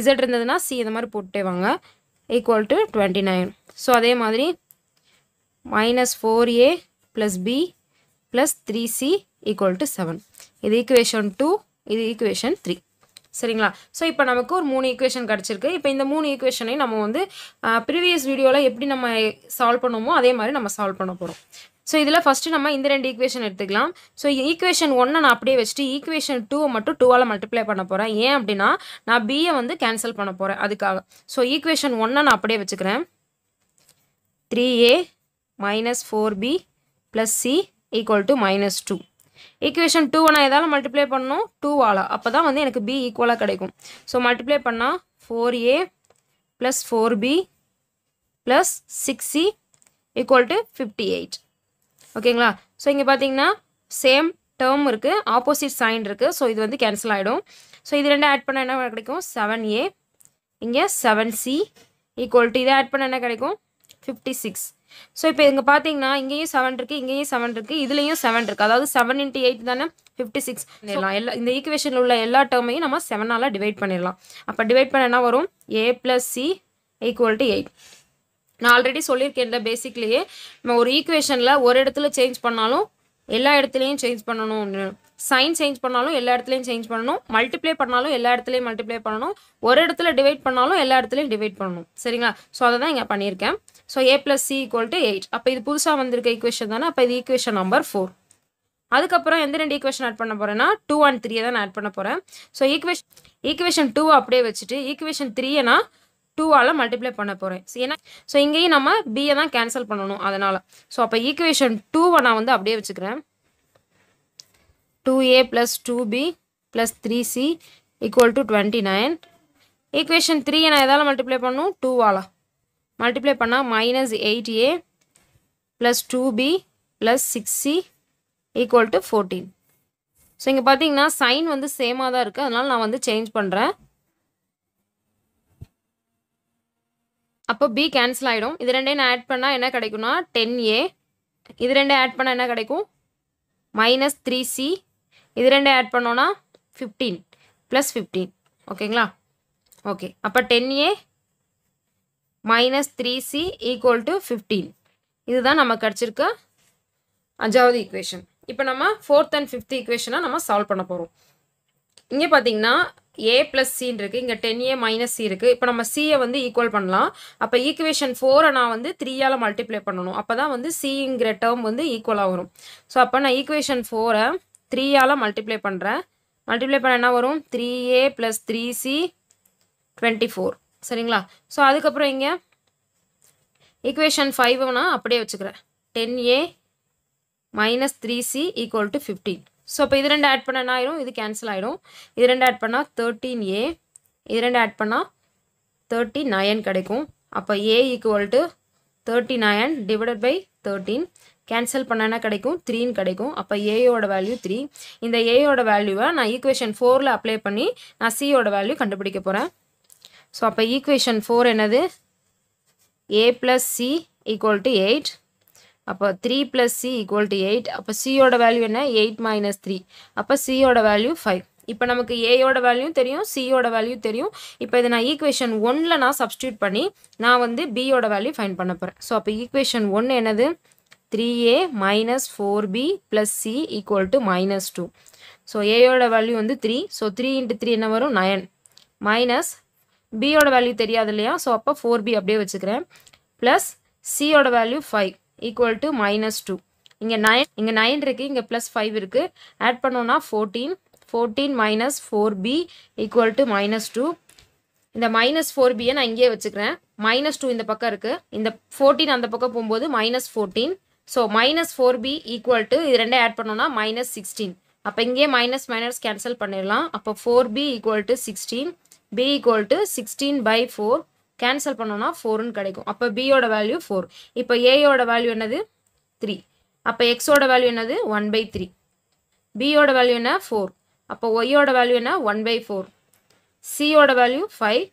z இருந்ததுன்னா c இந்த மாதிரி போட்டே வாங்க. Equal to 29. ஸோ அதே மாதிரி -4a plus b plus 3c equal to 7. இது equation 2, இது equation 3. சரிங்களா? ஸோ இப்போ நமக்கு ஒரு 3 ஈக்குவேஷன் கிடச்சிருக்கு. இப்போ இந்த 3 ஈக்குவேஷனையும் நம்ம வந்து ப்ரீவியஸ் வீடியோவில் எப்படி நம்ம சால்வ் பண்ணுவோமோ அதே மாதிரி நம்ம சால்வ் பண்ண போகிறோம். ஸோ இதில் ஃபஸ்ட்டு நம்ம இந்த 2 ஈக்குவேஷன் எடுத்துக்கலாம். ஸோ ஈக்குவேஷன் 1 நான் அப்படியே வச்சுட்டு ஈக்குவேஷன் 2 மட்டும் 2ஆல் மல்டிப்ளை பண்ண போகிறேன். ஏன் அப்படின்னா நான் பியை வந்து கேன்சல் பண்ண போகிறேன் அதுக்காக. ஸோ ஈக்குவேஷன் 1 நான் அப்படியே வச்சுக்கிறேன். 3a minus 4b plus c equal to -2. Equation 2 நான் எதால் மல்டிப்ளை பண்ணணும்? 2ஆல். அப்போ தான் வந்து எனக்கு b ஈக்குவலாக கிடைக்கும். ஸோ மல்டிப்ளை பண்ணால் 4a plus 4b plus 6c equal to 58. ஓகேங்களா? ஸோ இங்கே பார்த்தீங்கன்னா சேம் டேர்ம் இருக்குது, ஆப்போசிட் சைன் இருக்குது. ஸோ இது வந்து கேன்சல் ஆகிடும். ஸோ இது ரெண்டு ஆட் பண்ண என்ன கிடைக்கும்? 7a, இங்கே 7c ஈக்குவல் டு இதை ஆட் பண்ண என்ன கிடைக்கும்? 56. ஸோ இப்போ இங்கே பார்த்தீங்கன்னா இங்கேயும் 7 இருக்குது, இங்கேயும் 7 இருக்குது, இதுலேயும் 7 இருக்குது. அதாவது 7 × 8 தானே 56 பண்ணிடலாம். இந்த ஈக்குவேஷனில் உள்ள எல்லா டேர்மையும் நம்ம 7ஆல் டிவைட் பண்ணிடலாம். அப்போ டிவைட் பண்ண என்ன வரும்? a + c equal to 8. நான் ஆல்ரெடி சொல்லியிருக்கேன்ல பேசிக்லேயே நம்ம ஒரு ஈக்குவேஷனில் ஒரு இடத்துல சேஞ்ச் பண்ணாலும் எல்லா இடத்துலையும் சேஞ்ச் பண்ணணும், சைன் சேஞ்ச் பண்ணாலும் எல்லா இடத்துலையும் சேஞ்ச் பண்ணணும், மல்டிப்ளை பண்ணாலும் எல்லா இடத்துலையும் மல்டிப்ளை பண்ணணும், ஒரு இடத்துல டிவைட் பண்ணாலும் எல்லா இடத்துலையும் டிவைட் பண்ணணும். சரிங்களா? ஸோ அதை தான் இங்கே பண்ணியிருக்கேன். So a + c equal to 8. அப்போ இது புதுசாக வந்திருக்க ஈக்குவேஷன் தானே. அப்போ இது ஈக்குவேஷன் நம்பர் 4. அதுக்கப்புறம் எந்த 2 ஈக்குவேஷன் ஆட் பண்ண போகிறேன்னா 2 and 3 தான் நான் ஆட் பண்ண போகிறேன். ஸோ ஈக்குவேஷன் 2 அப்படியே வச்சுட்டு ஈக்குவேஷன் 3 நான் 2ஆல் மல்டிப்ளை பண்ண போகிறேன். ஸோ இங்கேயும் நம்ம பியை தான் கேன்சல் பண்ணணும் அதனால். ஸோ அப்போ ஈக்குவேஷன் 2 நான் வந்து அப்படியே வச்சுக்கிறேன். 2a plus 2b plus 3c equal to 29. Equation 3 நான் எதால் மல்டிப்ளை பண்ணணும்? 2ஆல். மல்டிப்ளை பண்ணால் -8a plus 2b plus 6c equal to 14. So இங்கே பார்த்தீங்கன்னா சைன் வந்து சேமாக தான் இருக்குது, அதனால் நான் வந்து சேஞ்ச் பண்ணுறேன். அப்போ b கேன்சல் ஆகிடும். இது ரெண்டையும் நான் ஆட் பண்ணால் என்ன கிடைக்கும்னா 10a. இது ரெண்டையும் ஆட் பண்ணால் என்ன கிடைக்கும்? -3c. இது ரெண்டையும் ஆட் பண்ணோன்னா 15 + 15. ஓகேங்களா? ஓகே. அப்போ 10a -3c ஈக்குவல் டு 15. இதுதான் நமக்கு கிடச்சிருக்க 5வது ஈக்குவேஷன். இப்போ நம்ம 4th and 5th ஈக்குவேஷனை நம்ம சால்வ் பண்ண போகிறோம். இங்கே பார்த்தீங்கன்னா a + c இருக்குது, இங்கே 10a - c இருக்குது. இப்போ நம்ம c-யை வந்து ஈக்குவல் பண்ணலாம். அப்போ ஈக்குவேஷன் 4 நான் வந்து 3ஆல் மல்டிப்ளை பண்ணணும். அப்போ தான் வந்து c-ங்கிற டேர்ம் வந்து ஈக்குவலாக வரும். ஸோ அப்போ நான் ஈக்குவேஷன் 4-ஐ 3ஆல் மல்டிப்ளை பண்ணுறேன். மல்டிப்ளை பண்ண என்ன வரும்? 3a + 3c 24. சரிங்களா? ஸோ அதுக்கப்புறம் இங்கே ஈக்குவேஷன் 5 நான் அப்படியே வச்சுக்கிறேன். 10a - 3c equal to 15. So இப்போ இது ரெண்டு ஆட் பண்ண என்ன ஆயிரும்? இது கேன்சல் ஆகிடும். இது ரெண்டு ஆட் பண்ணால் 13a, இது ரெண்டு ஆட் பண்ணால் 39 கிடைக்கும். அப்போ a equal to 39 divided by 13. Cancel பண்ண என்ன கிடைக்கும்? 3 கிடைக்கும். அப்போ ஏயோட வேல்யூ 3. இந்த ஏயோட வேல்யூவை நான் ஈக்குவேஷன் 4-ல் அப்ளை பண்ணி நான் சியோட வேல்யூ கண்டுபிடிக்க போகிறேன். ஸோ அப்போ ஈக்குவேஷன் 4 என்னது? a + c equal to 8. அப்போ 3 + c ஈக்குவல் டு 8. அப்போ சியோட வேல்யூ என்ன? 8 - 3. அப்போ சியோட வேல்யூ 5. இப்போ நமக்கு ஏயோட வேல்யூ தெரியும், சியோட வேல்யூ தெரியும். இப்போ இதை நான் ஈக்குவேஷன் 1-ல் நான் சப்ஸ்டியூட் பண்ணி நான் வந்து பியோட வேல்யூ ஃபைண்ட் பண்ண போகிறேன். ஸோ அப்போ ஈக்குவேஷன் 1 என்னது? 3a - 4b plus c equal to -2. So ஏயோட வேல்யூ வந்து 3. ஸோ 3 × 3 என்ன வரும்? 9 மைனஸ் பியோட வேல்யூ தெரியாது இல்லையா? ஸோ அப்போ 4b அப்படியே வச்சுக்கிறேன். ப்ளஸ் சியோட வேல்யூ 5 ஈக்குவல் டு -2. இங்கே 9 இருக்குது, இங்கே +5 இருக்குது. ஆட் பண்ணோன்னா 14. 14 - 4b ஈக்குவல் டு -2. இந்த -4b-யை நான் இங்கேயே வச்சுக்கிறேன். -2 இந்த பக்கம் இருக்குது, இந்த 14 அந்த பக்கம் போகும்போது -14. ஸோ -4b ஈக்குவல் டு இது ரெண்டே ஆட் பண்ணோன்னா -16. அப்போ இங்கேயே மைனஸ் கேன்சல் பண்ணிடலாம். அப்போ 4b equal to 16, b equal to 16/4. Cancel பண்ணோன்னா 4ன்னு கிடைக்கும். அப்போ பியோட வேல்யூ 4. இப்போ ஏயோட வேல்யூ என்னது? 3. அப்போ எக்ஸோட வேல்யூ என்னது? 1/3. பியோட வேல்யூ என்ன? 4. அப்போ ஒய்யோட வேல்யூ என்ன 1/4, சியோட வேல்யூ 5,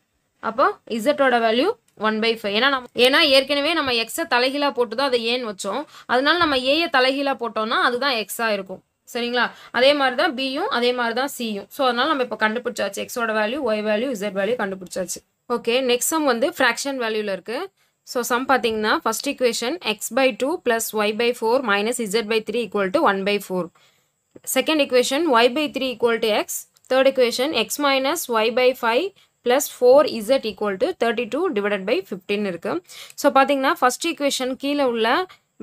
அப்போ இசட்டோட வேல்யூ 1/5. ஏன்னா ஏற்கனவே நம்ம எக்ஸை தலைகீழாக போட்டு தான் அதை ஏன்னு வச்சோம். அதனால நம்ம ஏயை தலைகீழாக போட்டோம்னா அதுதான் எக்ஸாக இருக்கும். சரிங்களா? அதே மாதிரி தான் பியும் அதே மாதிரி தான் சியும். ஸோ அதனால நம்ம இப்போ கண்டுபிடிச்சாச்சு எக்ஸோட value, Y value, Z value கண்டுபிடிச்சாச்சு. ஓகே, நெக்ஸ்ட் சம் வந்து ஃப்ராக்ஷன் வேல்யூவில் இருக்குது. ஸோ சம் பார்த்தீங்கன்னா first equation x/2 + y/4 - z/3 = 1/4. Second equation y/3 = x. Third equation x - y/5 + 4z = 32/15 இருக்குது. ஸோ பார்த்தீங்கன்னா ஃபர்ஸ்ட் ஈக்குவேஷன் கீழே உள்ள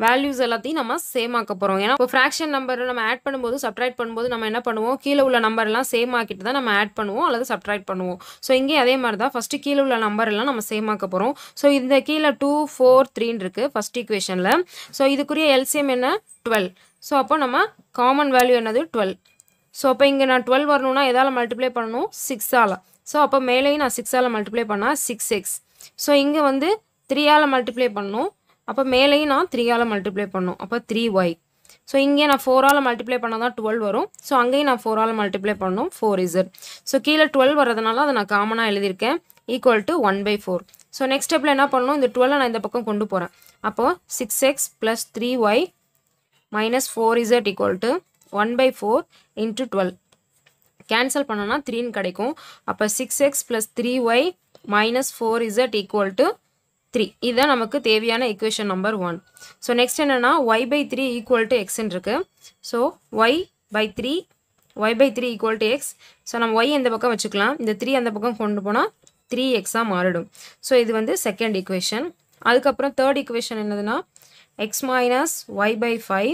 வேல்யூஸ் எல்லாத்தையும் நம்ம சேம் ஆக்க போகிறோம். ஏன்னா இப்போ ஃப்ராக்ஷன் நம்பர் நம்ம ஆட் பண்ணும்போது சப்ட்ராக்ட் பண்ணும்போது நம்ம என்ன பண்ணுவோம், கீழே உள்ள நம்பர் எல்லாம் சேம் ஆக்கிட்டு தான் நம்ம ஆட் பண்ணுவோம் அல்லது சப்ட்ராக்ட் பண்ணுவோம். ஸோ இங்கே அதே மாதிரி தான் ஃபஸ்ட்டு கீழே உள்ள நம்பர் எல்லாம் நம்ம சேம் ஆக்க போகிறோம். ஸோ இந்த கீழே 2, 4, 3 இருக்குது ஃபஸ்ட் ஈக்குவேஷனில். ஸோ இதுக்குரிய எல்சிஎம் என்ன 12. ஸோ அப்போ நம்ம காமன் வேல்யூ என்னது 12. ஸோ அப்போ இங்கே நான் 12 வரணும்னா எதால் மல்டிப்ளை பண்ணணும் 6ஆல். ஸோ அப்போ மேலேயும் நான் 6ஆல் மல்டிப்ளை பண்ணால் 6x. ஸோ இங்கே வந்து 3ஆல் மல்டிப்ளை பண்ணணும். அப்போ மேலேயும் நான் 3ஆல் மல்டிப்ளை பண்ணணும். அப்போ 3y. ஸோ இங்கே நான் 4ஆல் மல்டிப்ளை பண்ணால் தான் 12 வரும். ஸோ அங்கேயும் நான் 4ஆல் மல்டிப்ளை பண்ணணும் 4z. ஸோ கீழே 12 வரதுனால அதை நான் காமனாக எழுதியிருக்கேன் = 1/4. ஸோ நெக்ஸ்ட் ஸ்டெப்பில் என்ன பண்ணணும், இந்த 12 நான் இந்த பக்கம் கொண்டு போகிறேன். அப்போது 6x + 3y - 4z = 1/4 × 12. கேன்சல் பண்ணோன்னா 3 கிடைக்கும். அப்போ 6x + 3y - 4z = 3. இதுதான் நமக்கு தேவையான ஈக்குவேஷன் நம்பர் 1. ஸோ நெக்ஸ்ட் என்னென்னா y/3 = xன்னு இருக்குது. So y/3 = x. ஸோ நம்ம y இந்த பக்கம் வச்சுக்கலாம், இந்த 3 அந்த பக்கம் கொண்டு போனால் 3xஆக மாறிடும். ஸோ இது வந்து செகண்ட் ஈக்குவேஷன். அதுக்கப்புறம் தேர்ட் ஈக்குவேஷன் என்னதுன்னா x - y/5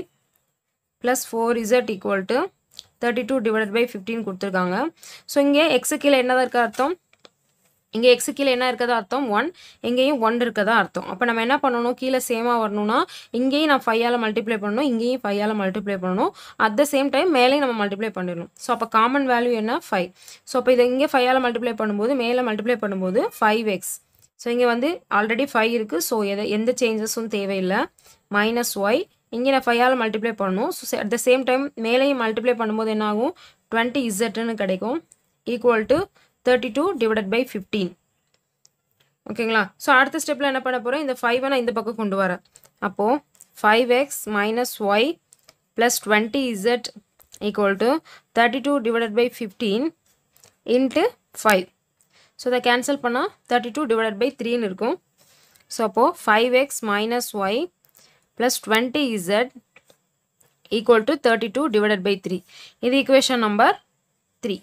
+ 4z = 32/15 கொடுத்துருக்காங்க. ஸோ இங்கே எக்ஸு கீழே என்னதான் இருக்க அர்த்தம், இங்கே எக்ஸு கீழே என்ன இருக்கதா அர்த்தம் 1, இங்கேயும் 1 இருக்கதா அர்த்தம். அப்போ நம்ம என்ன பண்ணணும், கீழே சேமாக வரணும்னா இங்கேயும் நான் 5ஆல் மல்டிப்ளை பண்ணணும், இங்கேயும் 5ஆல் மல்டிப்ளை பண்ணணும். அட் த சேம் டைம் மேலேயும் நம்ம மல்டிப்ளை பண்ணிடணும். ஸோ அப்போ காமன் வேல்யூ என்ன 5. ஸோ அப்போ இதை இங்கே 5ஆல் மல்டிப்ளை பண்ணும்போது மேலே மல்டிப்ளை பண்ணும்போது 5x. ஸோ இங்கே வந்து ஆல்ரெடி 5 இருக்குது. ஸோ எந்த சேஞ்சஸும் தேவையில்லை. -y. இங்கே நான் 5ஆல் மல்டிப்ளை பண்ணணும். So at the same time மேலேயும் மல்டிப்ளை பண்ணும்போது என்ன ஆகும் 20zன்னு கிடைக்கும் = 32/15. ஓகேங்களா? ஸோ அடுத்த ஸ்டெப்பில் என்ன பண்ண போகிறேன், இந்த 5 நான் இந்த பக்கம் கொண்டு வரேன். அப்போது 5x - y + 20z = 32/15 × 5. ஸோ இதை கேன்சல் பண்ணால் 32/3ன்னு இருக்கும். ஸோ அப்போது 5x - y + 20z = 32/3. இது ஈக்குவேஷன் நம்பர் 3.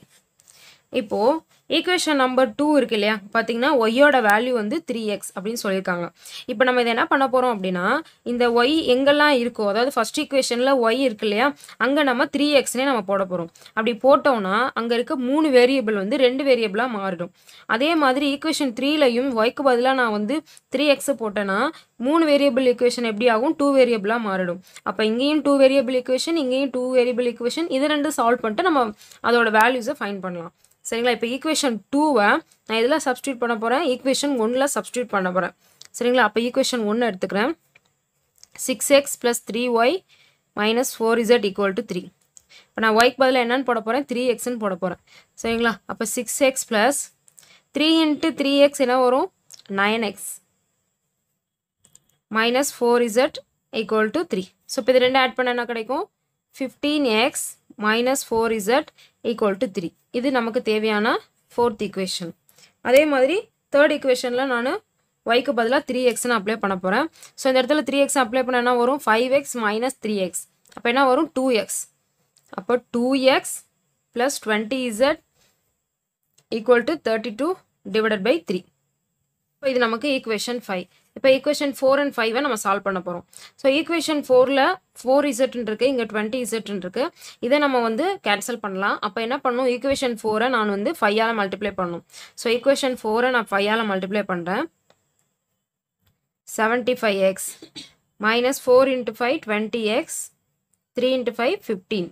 இப்போது ஈக்குவேஷன் நம்பர் 2 இருக்கு இல்லையா, பார்த்தீங்கன்னா ஒய்யோட வேல்யூ வந்து 3x அப்படின்னு சொல்லியிருக்காங்க. இப்போ நம்ம இதை என்ன பண்ண போகிறோம் அப்படின்னா, இந்த ஒய் எங்கெல்லாம் இருக்கோ, அதாவது ஃபர்ஸ்ட் ஈக்குவேஷனில் ஒய் இருக்கு இல்லையா, அங்கே நம்ம 3xனே நம்ம போட போகிறோம். அப்படி போட்டோம்னா அங்கே இருக்க 3 வேரியபிள் வந்து 2 வேரியபிளாக மாறிடும். அதே மாதிரி ஈக்குவேஷன் 3லையும் ஒய்க்கு பதிலாக நான் வந்து 3x போட்டேன்னா 3 வேரியபிள் ஈக்குவேஷன் எப்படி ஆகும் 2 வேரியபிளாக மாறிடும். அப்போ இங்கேயும் 2 வேரியபிள் ஈக்குவேஷன், இங்கேயும் 2 வேரியபிள் ஈக்குவேஷன், இது ரெண்டும் சால்வ் பண்ணிட்டு நம்ம அதோட வேல்யூஸை ஃபைண்ட் பண்ணலாம். சரிங்களா? இப்போ ஈக்குவேஷன் 2வை நான் இதில் சப்ஸ்டியூட் பண்ண போகிறேன், ஈக்குவேஷன் 1ல் சப்ஸ்டியூட் பண்ண போகிறேன். சரிங்களா? அப்போ ஈக்குவேஷன் 1 எடுத்துக்கிறேன். 6x + 3y - 4z = 3. இப்போ நான் ஒய்க்கு பதிலாக என்னன்னு போட போகிறேன் 3xன்னு போட போகிறேன். சரிங்களா? அப்போ 6x + 3 × 3x என்ன வரும் 9x - 4z = 3. ஸோ இப்போ இது ரெண்டு ஆட் பண்ண என்ன கிடைக்கும் 15x - 4z = 3. இது நமக்கு தேவையான ஃபோர்த் ஈக்குவேஷன். அதே மாதிரி தேர்ட் ஈக்குவேஷனில் நான் ஒய்க்கு பதிலாக 3xன்னு அப்ளை பண்ண போகிறேன். ஸோ இந்த இடத்துல 3x அப்ளை பண்ண என்ன வரும் 5x - 3x. அப்போ என்ன வரும் 2x. அப்போ 2x + 20z = 32/3. இப்போ இது நமக்கு ஈக்குவேஷன் 5. இப்போ ஈக்குவேஷன் 4 and 5 நம்ம சால்வ் பண்ண போகிறோம். ஸோ ஈக்குவேஷன் 4ல் 4zன்னு இருக்குது, இங்கே 20zன்னு இருக்குது. இதை நம்ம வந்து கேன்சல் பண்ணலாம். அப்போ என்ன பண்ணணும், ஈக்குவேஷன் 4ஐ நான் வந்து 5ஆல் மல்டிப்ளை பண்ணணும். ஸோ ஈக்குவேஷன் 4ஐ நான் 5ஆல் மல்டிப்ளை பண்ணுறேன். 75x - 4 × 5 20x 3 × 5 15.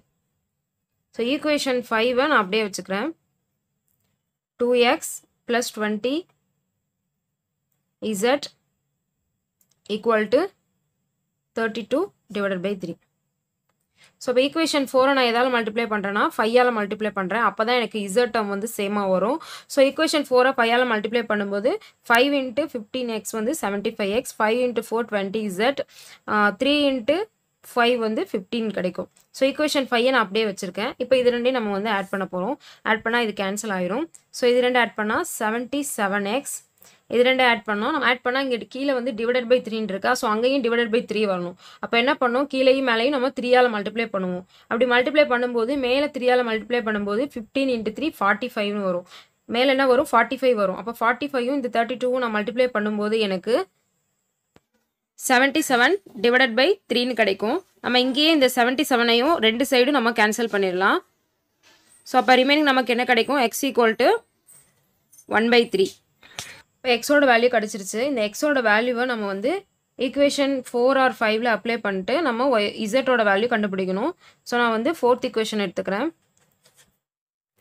ஸோ ஈக்குவேஷன் 5ஐ நான் அப்படியே வச்சுக்கிறேன். 2x + 20z = 32/3. ஸோ இப்போ ஈக்குவேஷன் 4 நான் எதால் மல்டிப்ளை பண்ணுறேன்னா 5ஆல் மல்டிப்ளை பண்ணுறேன். அப்போ தான் எனக்கு இசட் டேர்ம் வந்து சேமாக வரும். ஸோ ஈக்குவேஷன் 4 5ஆல் மல்டிப்ளை பண்ணும்போது 5 × 15x வந்து 75x, 5 × 4 20z, 3 × 5 வந்து 15 கிடைக்கும். ஸோ ஈக்குவேஷன் 5 நான் அப்படியே வச்சுருக்கேன். இப்போ இது ரெண்டையும் நம்ம வந்து ஆட் பண்ண போகிறோம். ஆட் பண்ணால் இது கேன்சல் ஆயிரும். ஸோ இது ரெண்டு ஆட் பண்ணால் 77x, இது ரெண்டு ஆட் பண்ணோம். நம்ம ஆட் பண்ணால் இங்கே கீழே வந்து டிவைடட் பை 3 இருக்கா. ஸோ அங்கேயும் டிவைடட் பை 3 வரணும். அப்போ என்ன பண்ணோம், கீழேயும் மேலேயும் நம்ம 3ஆல் மல்டிப்ளை பண்ணுவோம். அப்படி மல்டிப்ளை பண்ணும்போது மேலே 3ஆல் மல்டிப்ளை பண்ணும்போது 15 × 3 45ன்னு வரும். மேலே என்ன வரும், 45 வரும். அப்போ 45ம் இந்த 32வும் நான் மல்டிப்ளை பண்ணும்போது எனக்கு 77 டிவைடட் பை 3ன்னு கிடைக்கும். நம்ம இங்கேயே இந்த 77ஐயும் ரெண்டு சைடும் நம்ம கேன்சல் பண்ணிடலாம். ஸோ அப்போ ரிமைனிங் நமக்கு என்ன கிடைக்கும், x = 1/3. இப்போ எக்ஸோட வேல்யூ கிடச்சிருச்சு. இந்த எக்ஸோட வேல்யூவை நம்ம வந்து ஈக்குவேஷன் 4 or 5ல் அப்ளை பண்ணிட்டு நம்ம இசட்டோட வேல்யூ கண்டுபிடிக்கணும். ஸோ நான் வந்து 4th ஈக்குவேஷன் எடுத்துக்கிறேன்.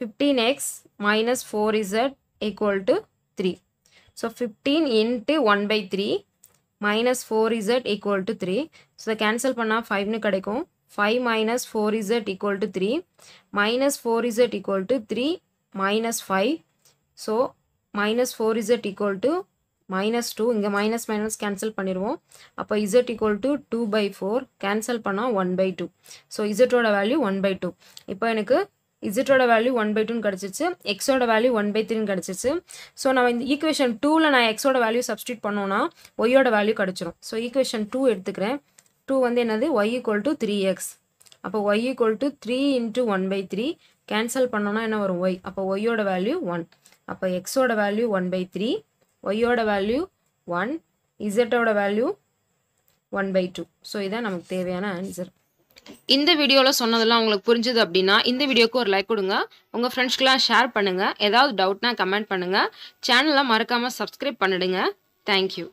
15x - 4z = 3. So 15 × 1/3 - 4z = 3. So இதை கேன்சல் பண்ணால் 5ன்னு கிடைக்கும். 5 - 4z = 3, -4z = 3 - 5. So -4z = -2. இங்கே மைனஸ் மைனஸ் கேன்சல் பண்ணிடுவோம். அப்போ z = 2/4 கேன்சல் பண்ணால் 1/2. ஸோ இசட்டோட வேல்யூ 1/2. இப்போ எனக்கு இசட்டோட வேல்யூ 1/2ன்னு கிடச்சிச்சு. எக்ஸோட வேல்யூ 1/3ன்னு கிடச்சிச்சு. ஸோ நம்ம இந்த ஈக்குவேஷன் 2ல் நான் எக்ஸோட வேல்யூ சப்ஸ்டியூட் பண்ணோன்னா ஒய்யோட வேல்யூ கிடச்சிரும். ஸோ ஈக்குவேஷன் 2 எடுத்துக்கிறேன். 2 வந்து என்னது, y = 3x. அப்போ y = 3 × 1/3 கேன்சல் பண்ணோன்னா என்ன வரும், y. அப்போ ஒய்யோட வேல்யூ 1. அப்போ எக்ஸோட வேல்யூ 1/3, ஒய்யோட வேல்யூ 1, இசட்டோட வேல்யூ 1/2. ஸோ இதான் நமக்கு தேவையான ஆன்சர். இந்த வீடியோவில் சொன்னதெல்லாம் உங்களுக்கு புரிஞ்சுது அப்படின்னா இந்த வீடியோக்கு ஒரு லைக் கொடுங்க. உங்கள் ஃப்ரெண்ட்ஸ்க்கெலாம் ஷேர் பண்ணுங்கள். ஏதாவது டவுட்னா கமெண்ட் பண்ணுங்கள். சேனலை மறக்காமல் சப்ஸ்கிரைப் பண்ணிடுங்க. தேங்க்யூ.